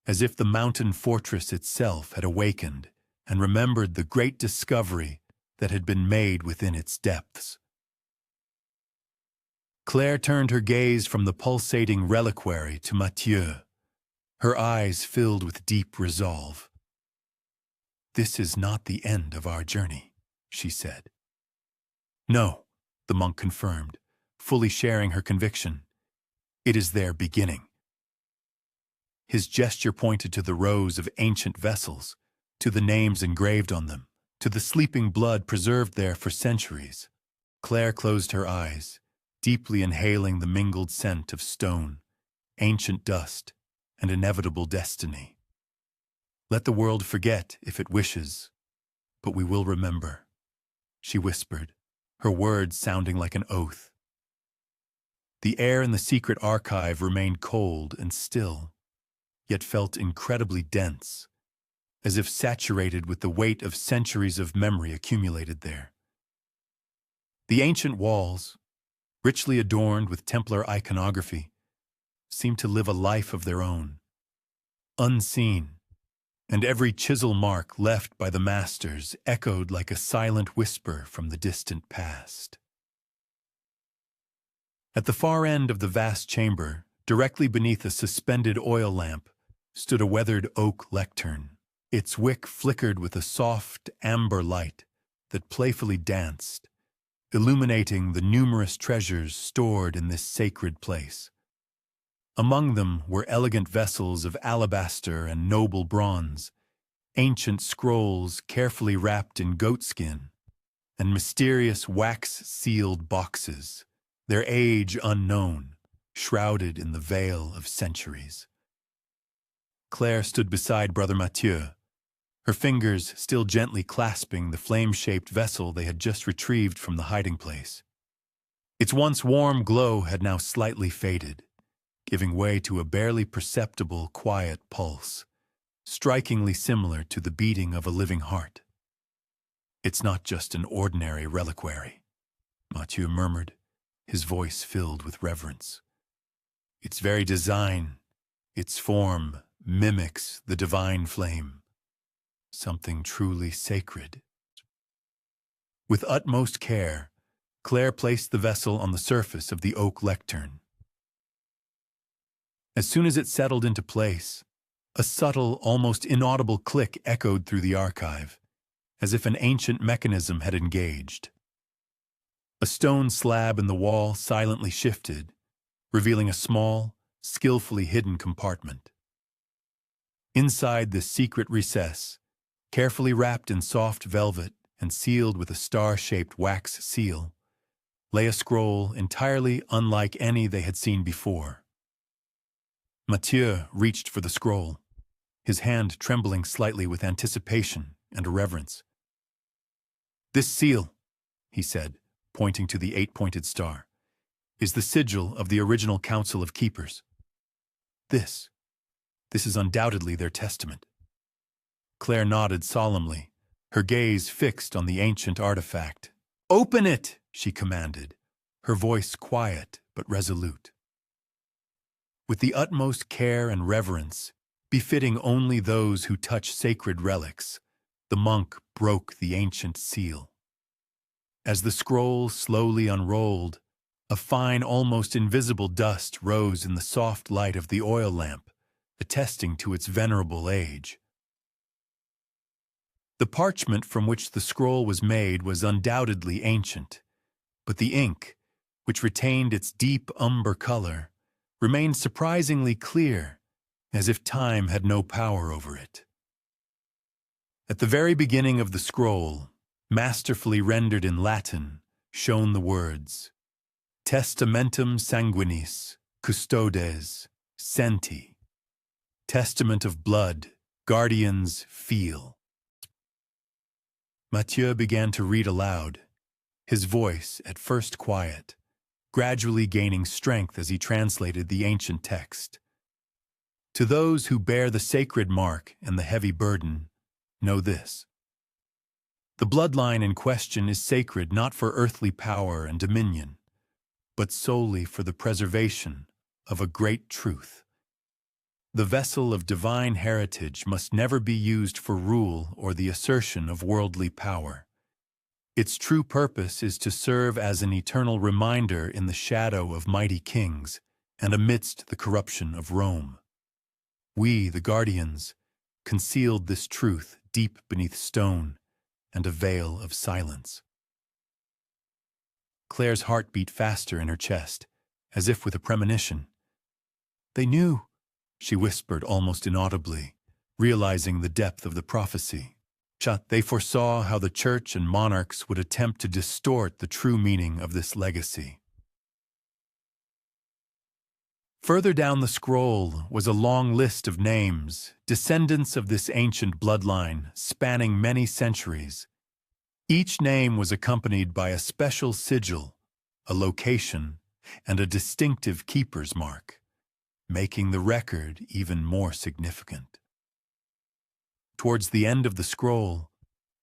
as if the mountain fortress itself had awakened and remembered the great discovery that had been made within its depths. Claire turned her gaze from the pulsating reliquary to Mathieu, her eyes filled with deep resolve. This is not the end of our journey, she said. No, the monk confirmed, fully sharing her conviction. It is their beginning. His gesture pointed to the rows of ancient vessels, to the names engraved on them, to the sleeping blood preserved there for centuries. Claire closed her eyes, deeply inhaling the mingled scent of stone, ancient dust, and inevitable destiny. "Let the world forget if it wishes, but we will remember," she whispered, her words sounding like an oath. The air in the secret archive remained cold and still, yet felt incredibly dense, as if saturated with the weight of centuries of memory accumulated there. The ancient walls, richly adorned with Templar iconography, seemed to live a life of their own, unseen, and every chisel mark left by the masters echoed like a silent whisper from the distant past. At the far end of the vast chamber, directly beneath a suspended oil lamp, stood a weathered oak lectern. Its wick flickered with a soft, amber light that playfully danced, illuminating the numerous treasures stored in this sacred place. Among them were elegant vessels of alabaster and noble bronze, ancient scrolls carefully wrapped in goatskin, and mysterious wax-sealed boxes, their age unknown, shrouded in the veil of centuries. Claire stood beside Brother Mathieu, her fingers still gently clasping the flame-shaped vessel they had just retrieved from the hiding place. Its once warm glow had now slightly faded, giving way to a barely perceptible, quiet pulse, strikingly similar to the beating of a living heart. "It's not just an ordinary reliquary," Mathieu murmured, his voice filled with reverence. "Its very design, its form, mimics the divine flame. Something truly sacred." With utmost care, Claire placed the vessel on the surface of the oak lectern. As soon as it settled into place, a subtle, almost inaudible click echoed through the archive, as if an ancient mechanism had engaged. A stone slab in the wall silently shifted, revealing a small, skillfully hidden compartment. Inside this secret recess, carefully wrapped in soft velvet and sealed with a star-shaped wax seal, lay a scroll entirely unlike any they had seen before. Mathieu reached for the scroll, his hand trembling slightly with anticipation and reverence. "This seal," he said, pointing to the 8-pointed star, "is the sigil of the original Council of Keepers. This is undoubtedly their testament." Claire nodded solemnly, her gaze fixed on the ancient artifact. "Open it!" she commanded, her voice quiet but resolute. With the utmost care and reverence, befitting only those who touch sacred relics, the monk broke the ancient seal. As the scroll slowly unrolled, a fine, almost invisible dust rose in the soft light of the oil lamp, attesting to its venerable age. The parchment from which the scroll was made was undoubtedly ancient, but the ink, which retained its deep umber color, remained surprisingly clear, as if time had no power over it. At the very beginning of the scroll, masterfully rendered in Latin, shone the words, "Testamentum sanguinis, custodes, senti." Testament of blood, guardians, feel. Mathieu began to read aloud, his voice at first quiet, gradually gaining strength as he translated the ancient text. "To those who bear the sacred mark and the heavy burden, know this. The bloodline in question is sacred not for earthly power and dominion, but solely for the preservation of a great truth. The vessel of divine heritage must never be used for rule or the assertion of worldly power. Its true purpose is to serve as an eternal reminder in the shadow of mighty kings and amidst the corruption of Rome. We, the guardians, concealed this truth deep beneath stone and a veil of silence." Claire's heart beat faster in her chest, as if with a premonition. "They knew," she whispered almost inaudibly, realizing the depth of the prophecy. They foresaw how the church and monarchs would attempt to distort the true meaning of this legacy. Further down the scroll was a long list of names, descendants of this ancient bloodline spanning many centuries. Each name was accompanied by a special sigil, a location, and a distinctive keeper's mark, making the record even more significant. Towards the end of the scroll,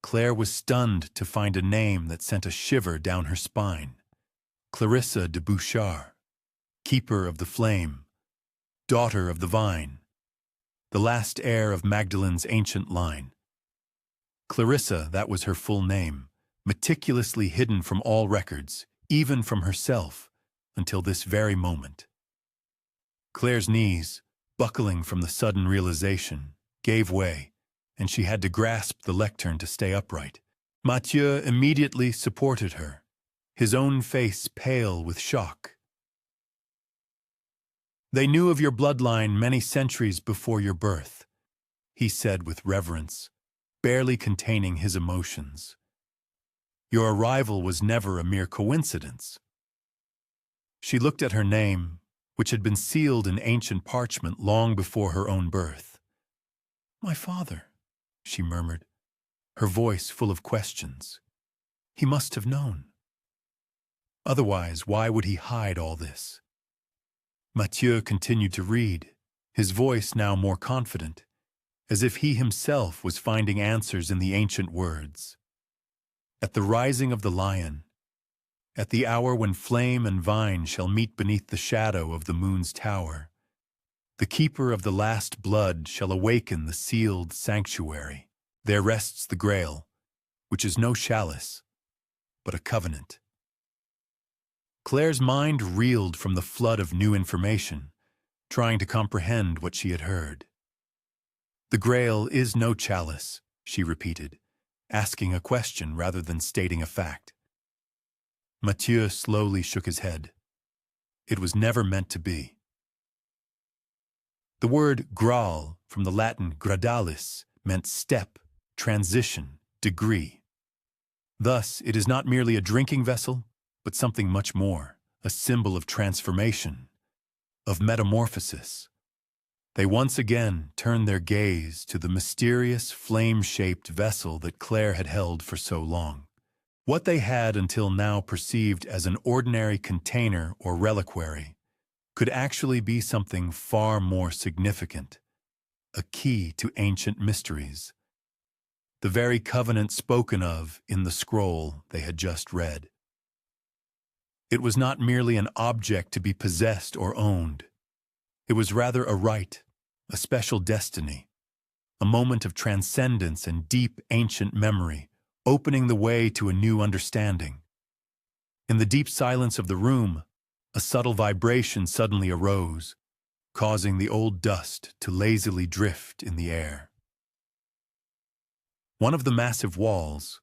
Claire was stunned to find a name that sent a shiver down her spine. Clarissa de Bouchard, Keeper of the Flame, Daughter of the Vine, the last heir of Magdalene's ancient line. Clarissa, that was her full name, meticulously hidden from all records, even from herself, until this very moment. Claire's knees, buckling from the sudden realization, gave way, and she had to grasp the lectern to stay upright. Mathieu immediately supported her, his own face pale with shock. "They knew of your bloodline many centuries before your birth," he said with reverence, barely containing his emotions. "Your arrival was never a mere coincidence." She looked at her name, which had been sealed in ancient parchment long before her own birth. "My father," she murmured, her voice full of questions. "He must have known. Otherwise, why would he hide all this?" Mathieu continued to read, his voice now more confident, as if he himself was finding answers in the ancient words. "At the rising of the lion, at the hour when flame and vine shall meet beneath the shadow of the moon's tower, the keeper of the last blood shall awaken the sealed sanctuary. There rests the Grail, which is no chalice, but a covenant." Claire's mind reeled from the flood of new information, trying to comprehend what she had heard. "The Grail is no chalice," she repeated, asking a question rather than stating a fact. Mathieu slowly shook his head. "It was never meant to be." The word Graal, from the Latin gradalis, meant step, transition, degree. Thus, it is not merely a drinking vessel, but something much more, a symbol of transformation, of metamorphosis. They once again turned their gaze to the mysterious flame-shaped vessel that Claire had held for so long. What they had until now perceived as an ordinary container or reliquary could actually be something far more significant, a key to ancient mysteries, the very covenant spoken of in the scroll they had just read. It was not merely an object to be possessed or owned. It was rather a rite, a special destiny, a moment of transcendence and deep ancient memory, opening the way to a new understanding. In the deep silence of the room, a subtle vibration suddenly arose, causing the old dust to lazily drift in the air. One of the massive walls,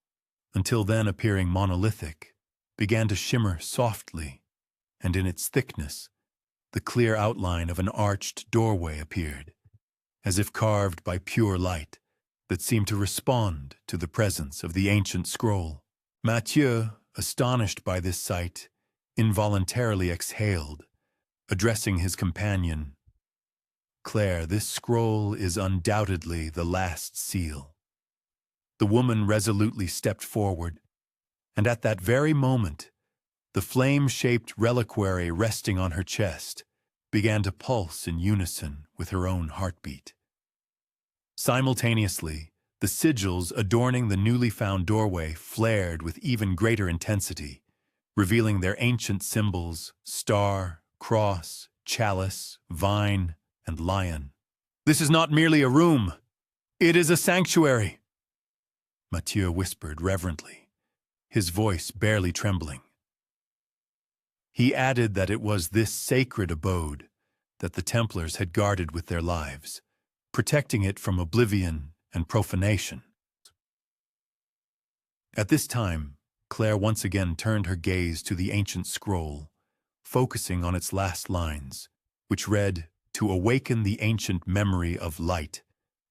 until then appearing monolithic, began to shimmer softly, and in its thickness, the clear outline of an arched doorway appeared, as if carved by pure light that seemed to respond to the presence of the ancient scroll. Mathieu, astonished by this sight, involuntarily exhaled, addressing his companion. "Claire, this scroll is undoubtedly the last seal." The woman resolutely stepped forward, and at that very moment, the flame-shaped reliquary resting on her chest began to pulse in unison with her own heartbeat. Simultaneously, the sigils adorning the newly found doorway flared with even greater intensity, revealing their ancient symbols: star, cross, chalice, vine, and lion. "This is not merely a room. It is a sanctuary," Mathieu whispered reverently, his voice barely trembling. He added that it was this sacred abode that the Templars had guarded with their lives, protecting it from oblivion and profanation. At this time, Claire once again turned her gaze to the ancient scroll, focusing on its last lines, which read, "To awaken the ancient memory of light,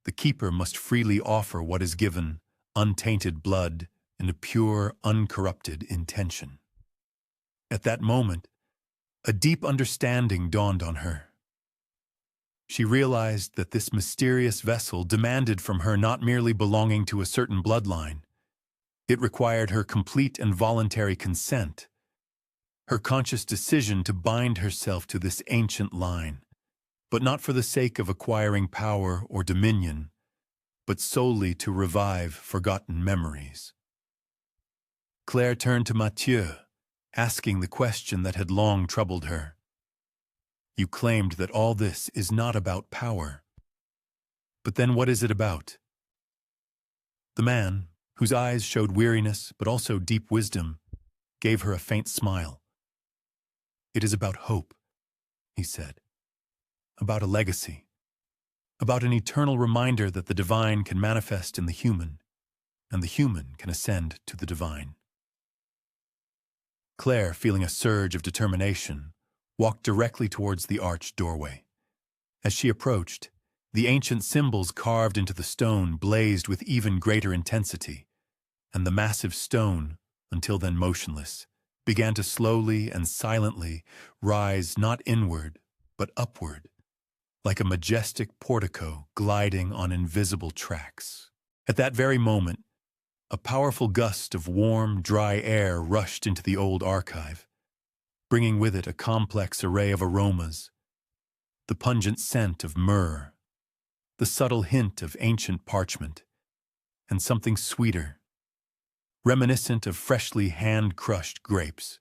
the keeper must freely offer what is given, untainted blood, and a pure, uncorrupted intention." At that moment, a deep understanding dawned on her. She realized that this mysterious vessel demanded from her not merely belonging to a certain bloodline. It required her complete and voluntary consent, her conscious decision to bind herself to this ancient line, but not for the sake of acquiring power or dominion, but solely to revive forgotten memories. Claire turned to Mathieu, asking the question that had long troubled her. You claimed that all this is not about power. But then what is it about? The man, whose eyes showed weariness but also deep wisdom, gave her a faint smile. It is about hope, he said. About a legacy. About an eternal reminder that the divine can manifest in the human, and the human can ascend to the divine. Claire, feeling a surge of determination, walked directly towards the arched doorway. As she approached, the ancient symbols carved into the stone blazed with even greater intensity, and the massive stone, until then motionless, began to slowly and silently rise not inward, but upward, like a majestic portico gliding on invisible tracks. At that very moment, a powerful gust of warm, dry air rushed into the old archive, bringing with it a complex array of aromas, the pungent scent of myrrh, the subtle hint of ancient parchment, and something sweeter, reminiscent of freshly hand-crushed grapes.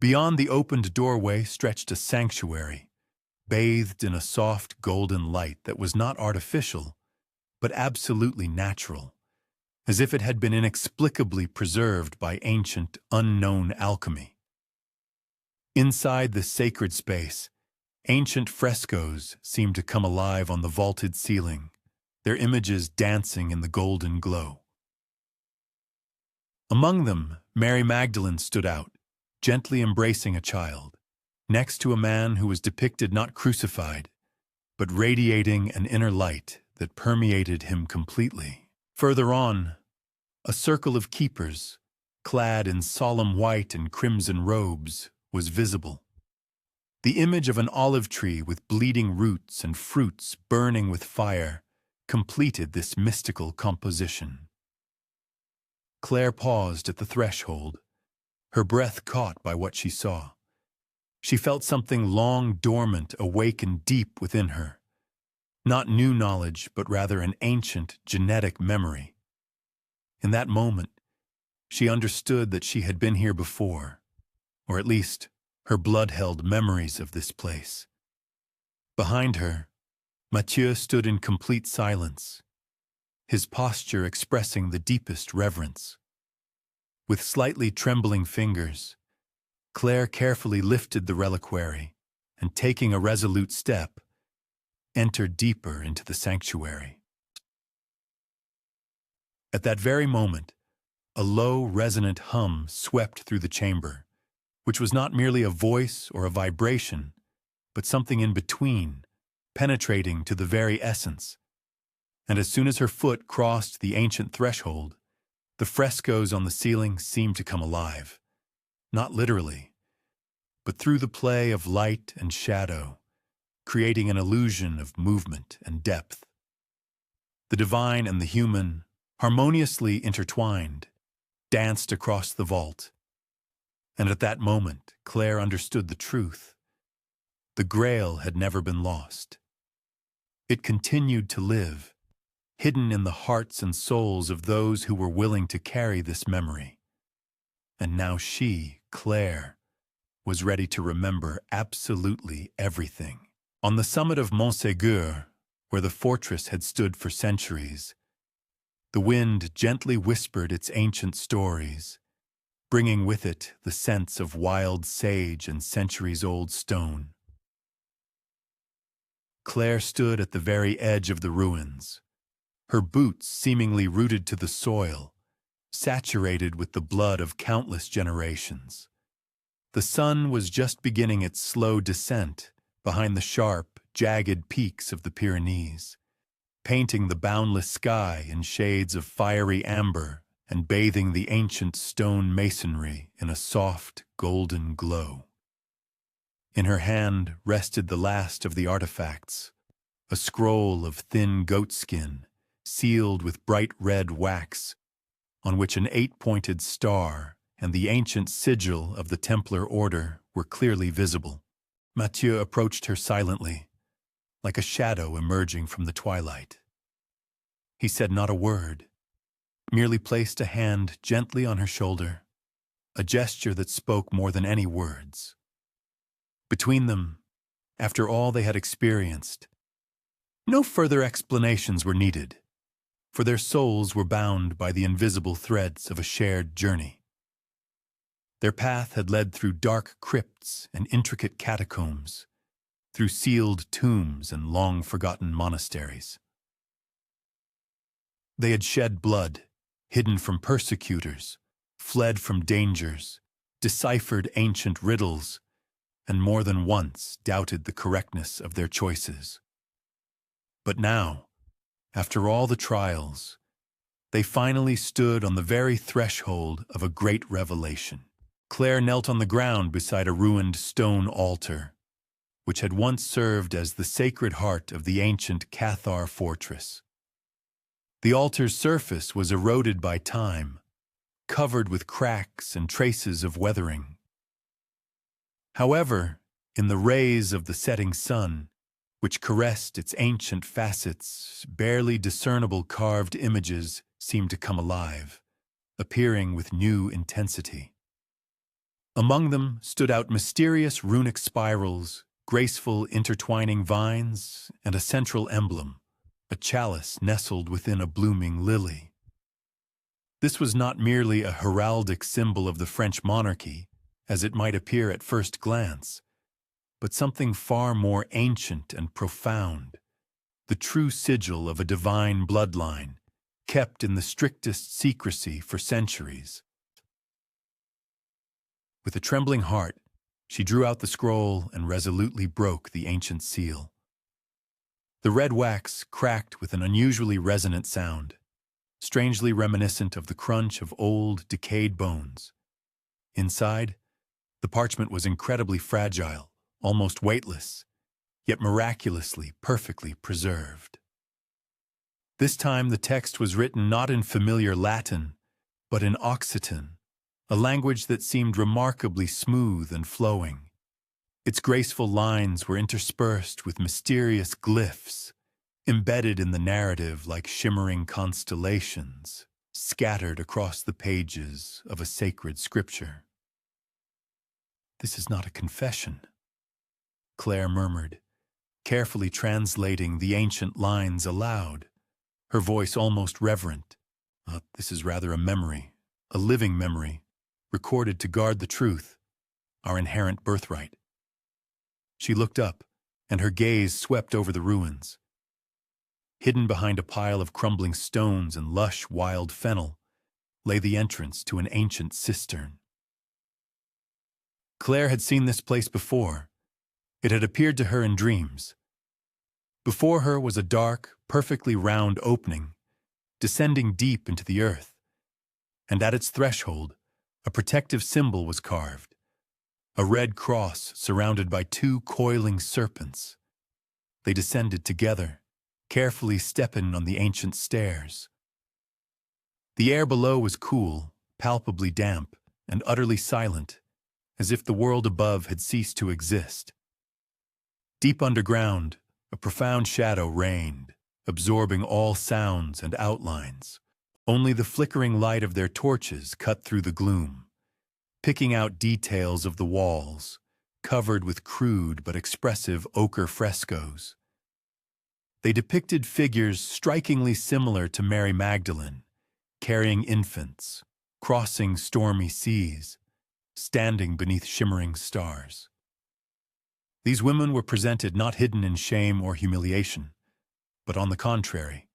Beyond the opened doorway stretched a sanctuary, bathed in a soft golden light that was not artificial, but absolutely natural, as if it had been inexplicably preserved by ancient, unknown alchemy. Inside this sacred space, ancient frescoes seemed to come alive on the vaulted ceiling, their images dancing in the golden glow. Among them, Mary Magdalene stood out, gently embracing a child, next to a man who was depicted not crucified, but radiating an inner light that permeated him completely. Further on, a circle of keepers, clad in solemn white and crimson robes, was visible. The image of an olive tree with bleeding roots and fruits burning with fire completed this mystical composition. Claire paused at the threshold, her breath caught by what she saw. She felt something long dormant awaken deep within her, not new knowledge, but rather an ancient genetic memory. In that moment, she understood that she had been here before, or at least her blood held memories of this place. Behind her, Mathieu stood in complete silence, his posture expressing the deepest reverence. With slightly trembling fingers, Claire carefully lifted the reliquary and, taking a resolute step, entered deeper into the sanctuary. At that very moment, a low, resonant hum swept through the chamber, which was not merely a voice or a vibration, but something in between, penetrating to the very essence. And as soon as her foot crossed the ancient threshold, the frescoes on the ceiling seemed to come alive, not literally, but through the play of light and shadow, creating an illusion of movement and depth. The divine and the human, harmoniously intertwined, danced across the vault. And at that moment, Claire understood the truth. The Grail had never been lost. It continued to live, hidden in the hearts and souls of those who were willing to carry this memory. And now she, Claire, was ready to remember absolutely everything. On the summit of Montségur, where the fortress had stood for centuries, the wind gently whispered its ancient stories, bringing with it the scents of wild sage and centuries-old stone. Claire stood at the very edge of the ruins, her boots seemingly rooted to the soil, saturated with the blood of countless generations. The sun was just beginning its slow descent behind the sharp, jagged peaks of the Pyrenees, painting the boundless sky in shades of fiery amber and bathing the ancient stone masonry in a soft, golden glow. In her hand rested the last of the artifacts, a scroll of thin goatskin, sealed with bright red wax, on which an 8-pointed star and the ancient sigil of the Templar order were clearly visible. Mathieu approached her silently, like a shadow emerging from the twilight. He said not a word, merely placed a hand gently on her shoulder, a gesture that spoke more than any words. Between them, after all they had experienced, no further explanations were needed, for their souls were bound by the invisible threads of a shared journey. Their path had led through dark crypts and intricate catacombs, through sealed tombs and long-forgotten monasteries. They had shed blood, hidden from persecutors, fled from dangers, deciphered ancient riddles, and more than once doubted the correctness of their choices. But now, after all the trials, they finally stood on the very threshold of a great revelation. Claire knelt on the ground beside a ruined stone altar, which had once served as the sacred heart of the ancient Cathar fortress. The altar's surface was eroded by time, covered with cracks and traces of weathering. However, in the rays of the setting sun, which caressed its ancient facets, barely discernible carved images seemed to come alive, appearing with new intensity. Among them stood out mysterious runic spirals, graceful intertwining vines, and a central emblem, a chalice nestled within a blooming lily. This was not merely a heraldic symbol of the French monarchy, as it might appear at first glance, but something far more ancient and profound, the true sigil of a divine bloodline, kept in the strictest secrecy for centuries. With a trembling heart, she drew out the scroll and resolutely broke the ancient seal. The red wax cracked with an unusually resonant sound, strangely reminiscent of the crunch of old, decayed bones. Inside, the parchment was incredibly fragile, almost weightless, yet miraculously, perfectly preserved. This time the text was written not in familiar Latin, but in Occitan, a language that seemed remarkably smooth and flowing. Its graceful lines were interspersed with mysterious glyphs, embedded in the narrative like shimmering constellations, scattered across the pages of a sacred scripture. "This is not a confession," Claire murmured, carefully translating the ancient lines aloud, her voice almost reverent. "This is rather a memory, a living memory, recorded to guard the truth, our inherent birthright." She looked up, and her gaze swept over the ruins. Hidden behind a pile of crumbling stones and lush wild fennel lay the entrance to an ancient cistern. Claire had seen this place before. It had appeared to her in dreams. Before her was a dark, perfectly round opening, descending deep into the earth, and at its threshold, a protective symbol was carved, a red cross surrounded by 2 coiling serpents. They descended together, carefully stepping on the ancient stairs. The air below was cool, palpably damp, and utterly silent, as if the world above had ceased to exist. Deep underground, a profound shadow reigned, absorbing all sounds and outlines. Only the flickering light of their torches cut through the gloom, picking out details of the walls, covered with crude but expressive ochre frescoes. They depicted figures strikingly similar to Mary Magdalene, carrying infants, crossing stormy seas, standing beneath shimmering stars. These women were presented not hidden in shame or humiliation, but on the contrary,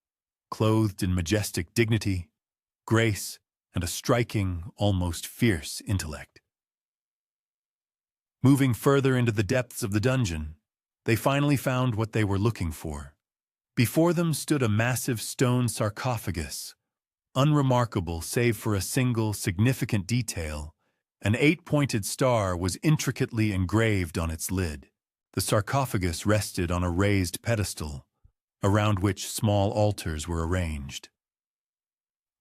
clothed in majestic dignity, grace, and a striking, almost fierce intellect. Moving further into the depths of the dungeon, they finally found what they were looking for. Before them stood a massive stone sarcophagus, unremarkable save for a single significant detail An 8-pointed star was intricately engraved on its lid. The sarcophagus rested on a raised pedestal, around which small altars were arranged.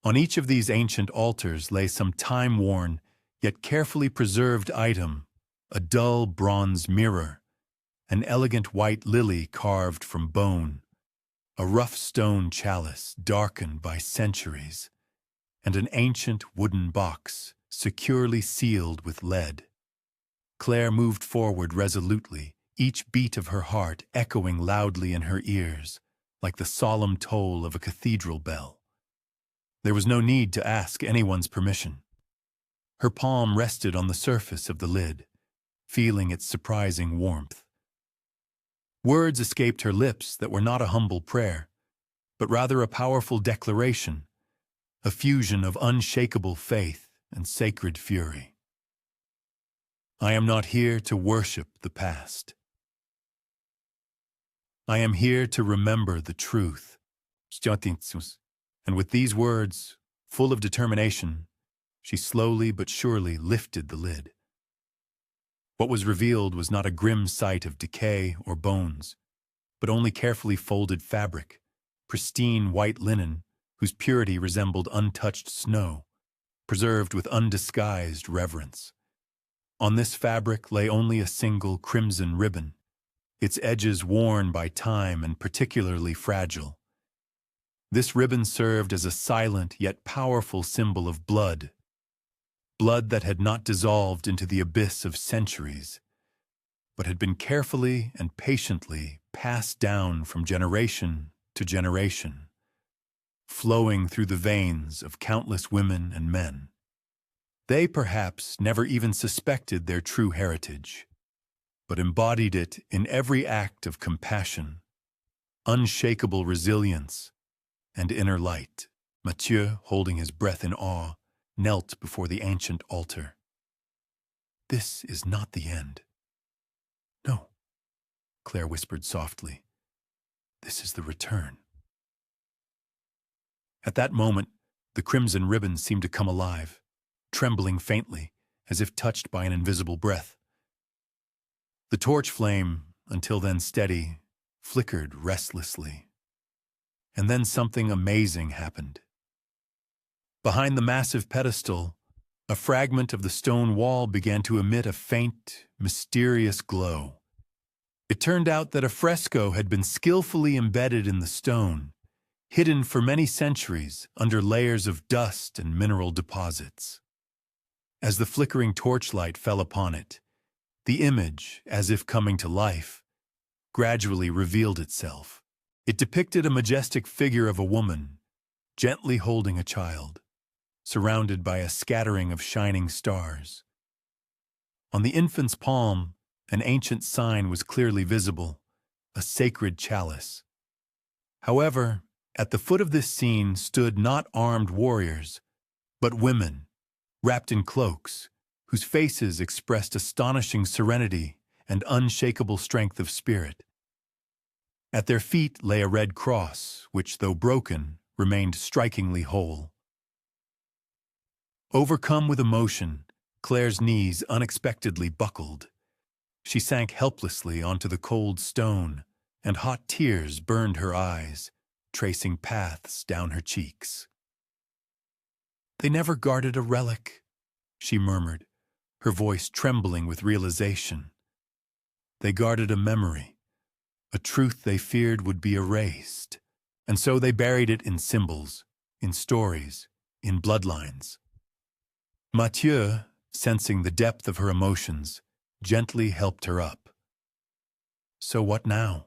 On each of these ancient altars lay some time-worn, yet carefully preserved item, a dull bronze mirror, an elegant white lily carved from bone, a rough stone chalice darkened by centuries, and an ancient wooden box securely sealed with lead. Claire moved forward resolutely, each beat of her heart echoing loudly in her ears, like the solemn toll of a cathedral bell. There was no need to ask anyone's permission. Her palm rested on the surface of the lid, feeling its surprising warmth. Words escaped her lips that were not a humble prayer, but rather a powerful declaration, a fusion of unshakable faith and sacred fury. I am not here to worship the past. I am here to remember the truth. And with these words, full of determination, she slowly but surely lifted the lid. What was revealed was not a grim sight of decay or bones, but only carefully folded fabric, pristine white linen whose purity resembled untouched snow, preserved with undisguised reverence. On this fabric lay only a single crimson ribbon, its edges worn by time and particularly fragile. This ribbon served as a silent yet powerful symbol of blood, blood that had not dissolved into the abyss of centuries, but had been carefully and patiently passed down from generation to generation, flowing through the veins of countless women and men. They perhaps never even suspected their true heritage, but embodied it in every act of compassion, unshakable resilience, and inner light. Mathieu, holding his breath in awe, knelt before the ancient altar. This is not the end. No, Claire whispered softly. This is the return. At that moment, the crimson ribbon seemed to come alive, trembling faintly, as if touched by an invisible breath. The torch flame, until then steady, flickered restlessly. And then something amazing happened. Behind the massive pedestal, a fragment of the stone wall began to emit a faint, mysterious glow. It turned out that a fresco had been skillfully embedded in the stone, hidden for many centuries under layers of dust and mineral deposits. As the flickering torchlight fell upon it, the image, as if coming to life, gradually revealed itself. It depicted a majestic figure of a woman, gently holding a child, surrounded by a scattering of shining stars. On the infant's palm, an ancient sign was clearly visible, a sacred chalice. However, at the foot of this scene stood not armed warriors, but women, wrapped in cloaks, whose faces expressed astonishing serenity and unshakable strength of spirit. At their feet lay a red cross, which, though broken, remained strikingly whole. Overcome with emotion, Claire's knees unexpectedly buckled. She sank helplessly onto the cold stone, and hot tears burned her eyes, tracing paths down her cheeks. They never guarded a relic, she murmured, her voice trembling with realization. They guarded a memory, a truth they feared would be erased, and so they buried it in symbols, in stories, in bloodlines. Mathieu, sensing the depth of her emotions, gently helped her up. So what now?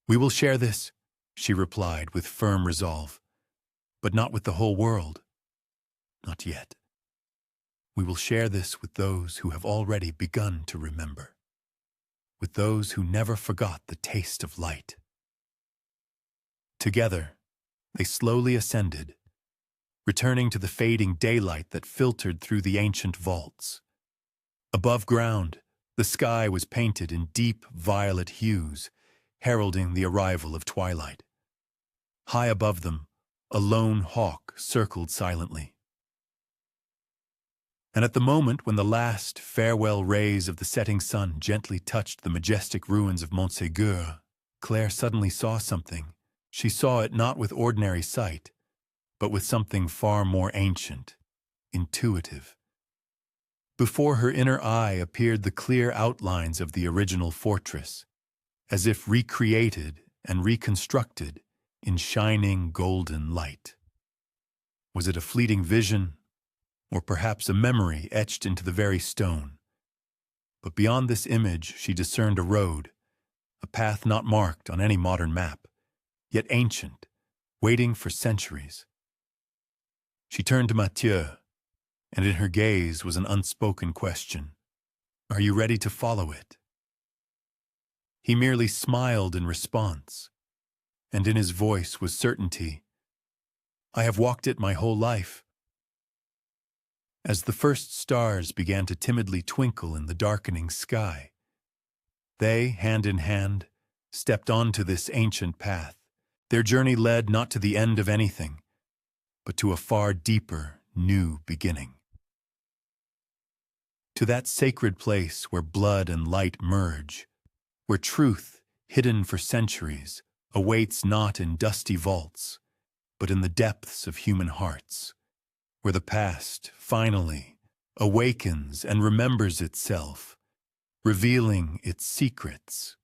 We will share this, she replied with firm resolve, but not with the whole world. Not yet. We will share this with those who have already begun to remember, with those who never forgot the taste of light. Together, they slowly ascended, returning to the fading daylight that filtered through the ancient vaults. Above ground, the sky was painted in deep violet hues, heralding the arrival of twilight. High above them, a lone hawk circled silently. And at the moment when the last farewell rays of the setting sun gently touched the majestic ruins of Montségur, Claire suddenly saw something. She saw it not with ordinary sight, but with something far more ancient, intuitive. Before her inner eye appeared the clear outlines of the original fortress, as if recreated and reconstructed in shining golden light. Was it a fleeting vision, or perhaps a memory etched into the very stone? But beyond this image she discerned a road, a path not marked on any modern map, yet ancient, waiting for centuries. She turned to Mathieu, and in her gaze was an unspoken question. Are you ready to follow it? He merely smiled in response, and in his voice was certainty. I have walked it my whole life. As the first stars began to timidly twinkle in the darkening sky, they, hand in hand, stepped onto this ancient path. Their journey led not to the end of anything, but to a far deeper, new beginning. To that sacred place where blood and light merge, where truth, hidden for centuries, awaits not in dusty vaults, but in the depths of human hearts, where the past, finally, awakens and remembers itself, revealing its secrets,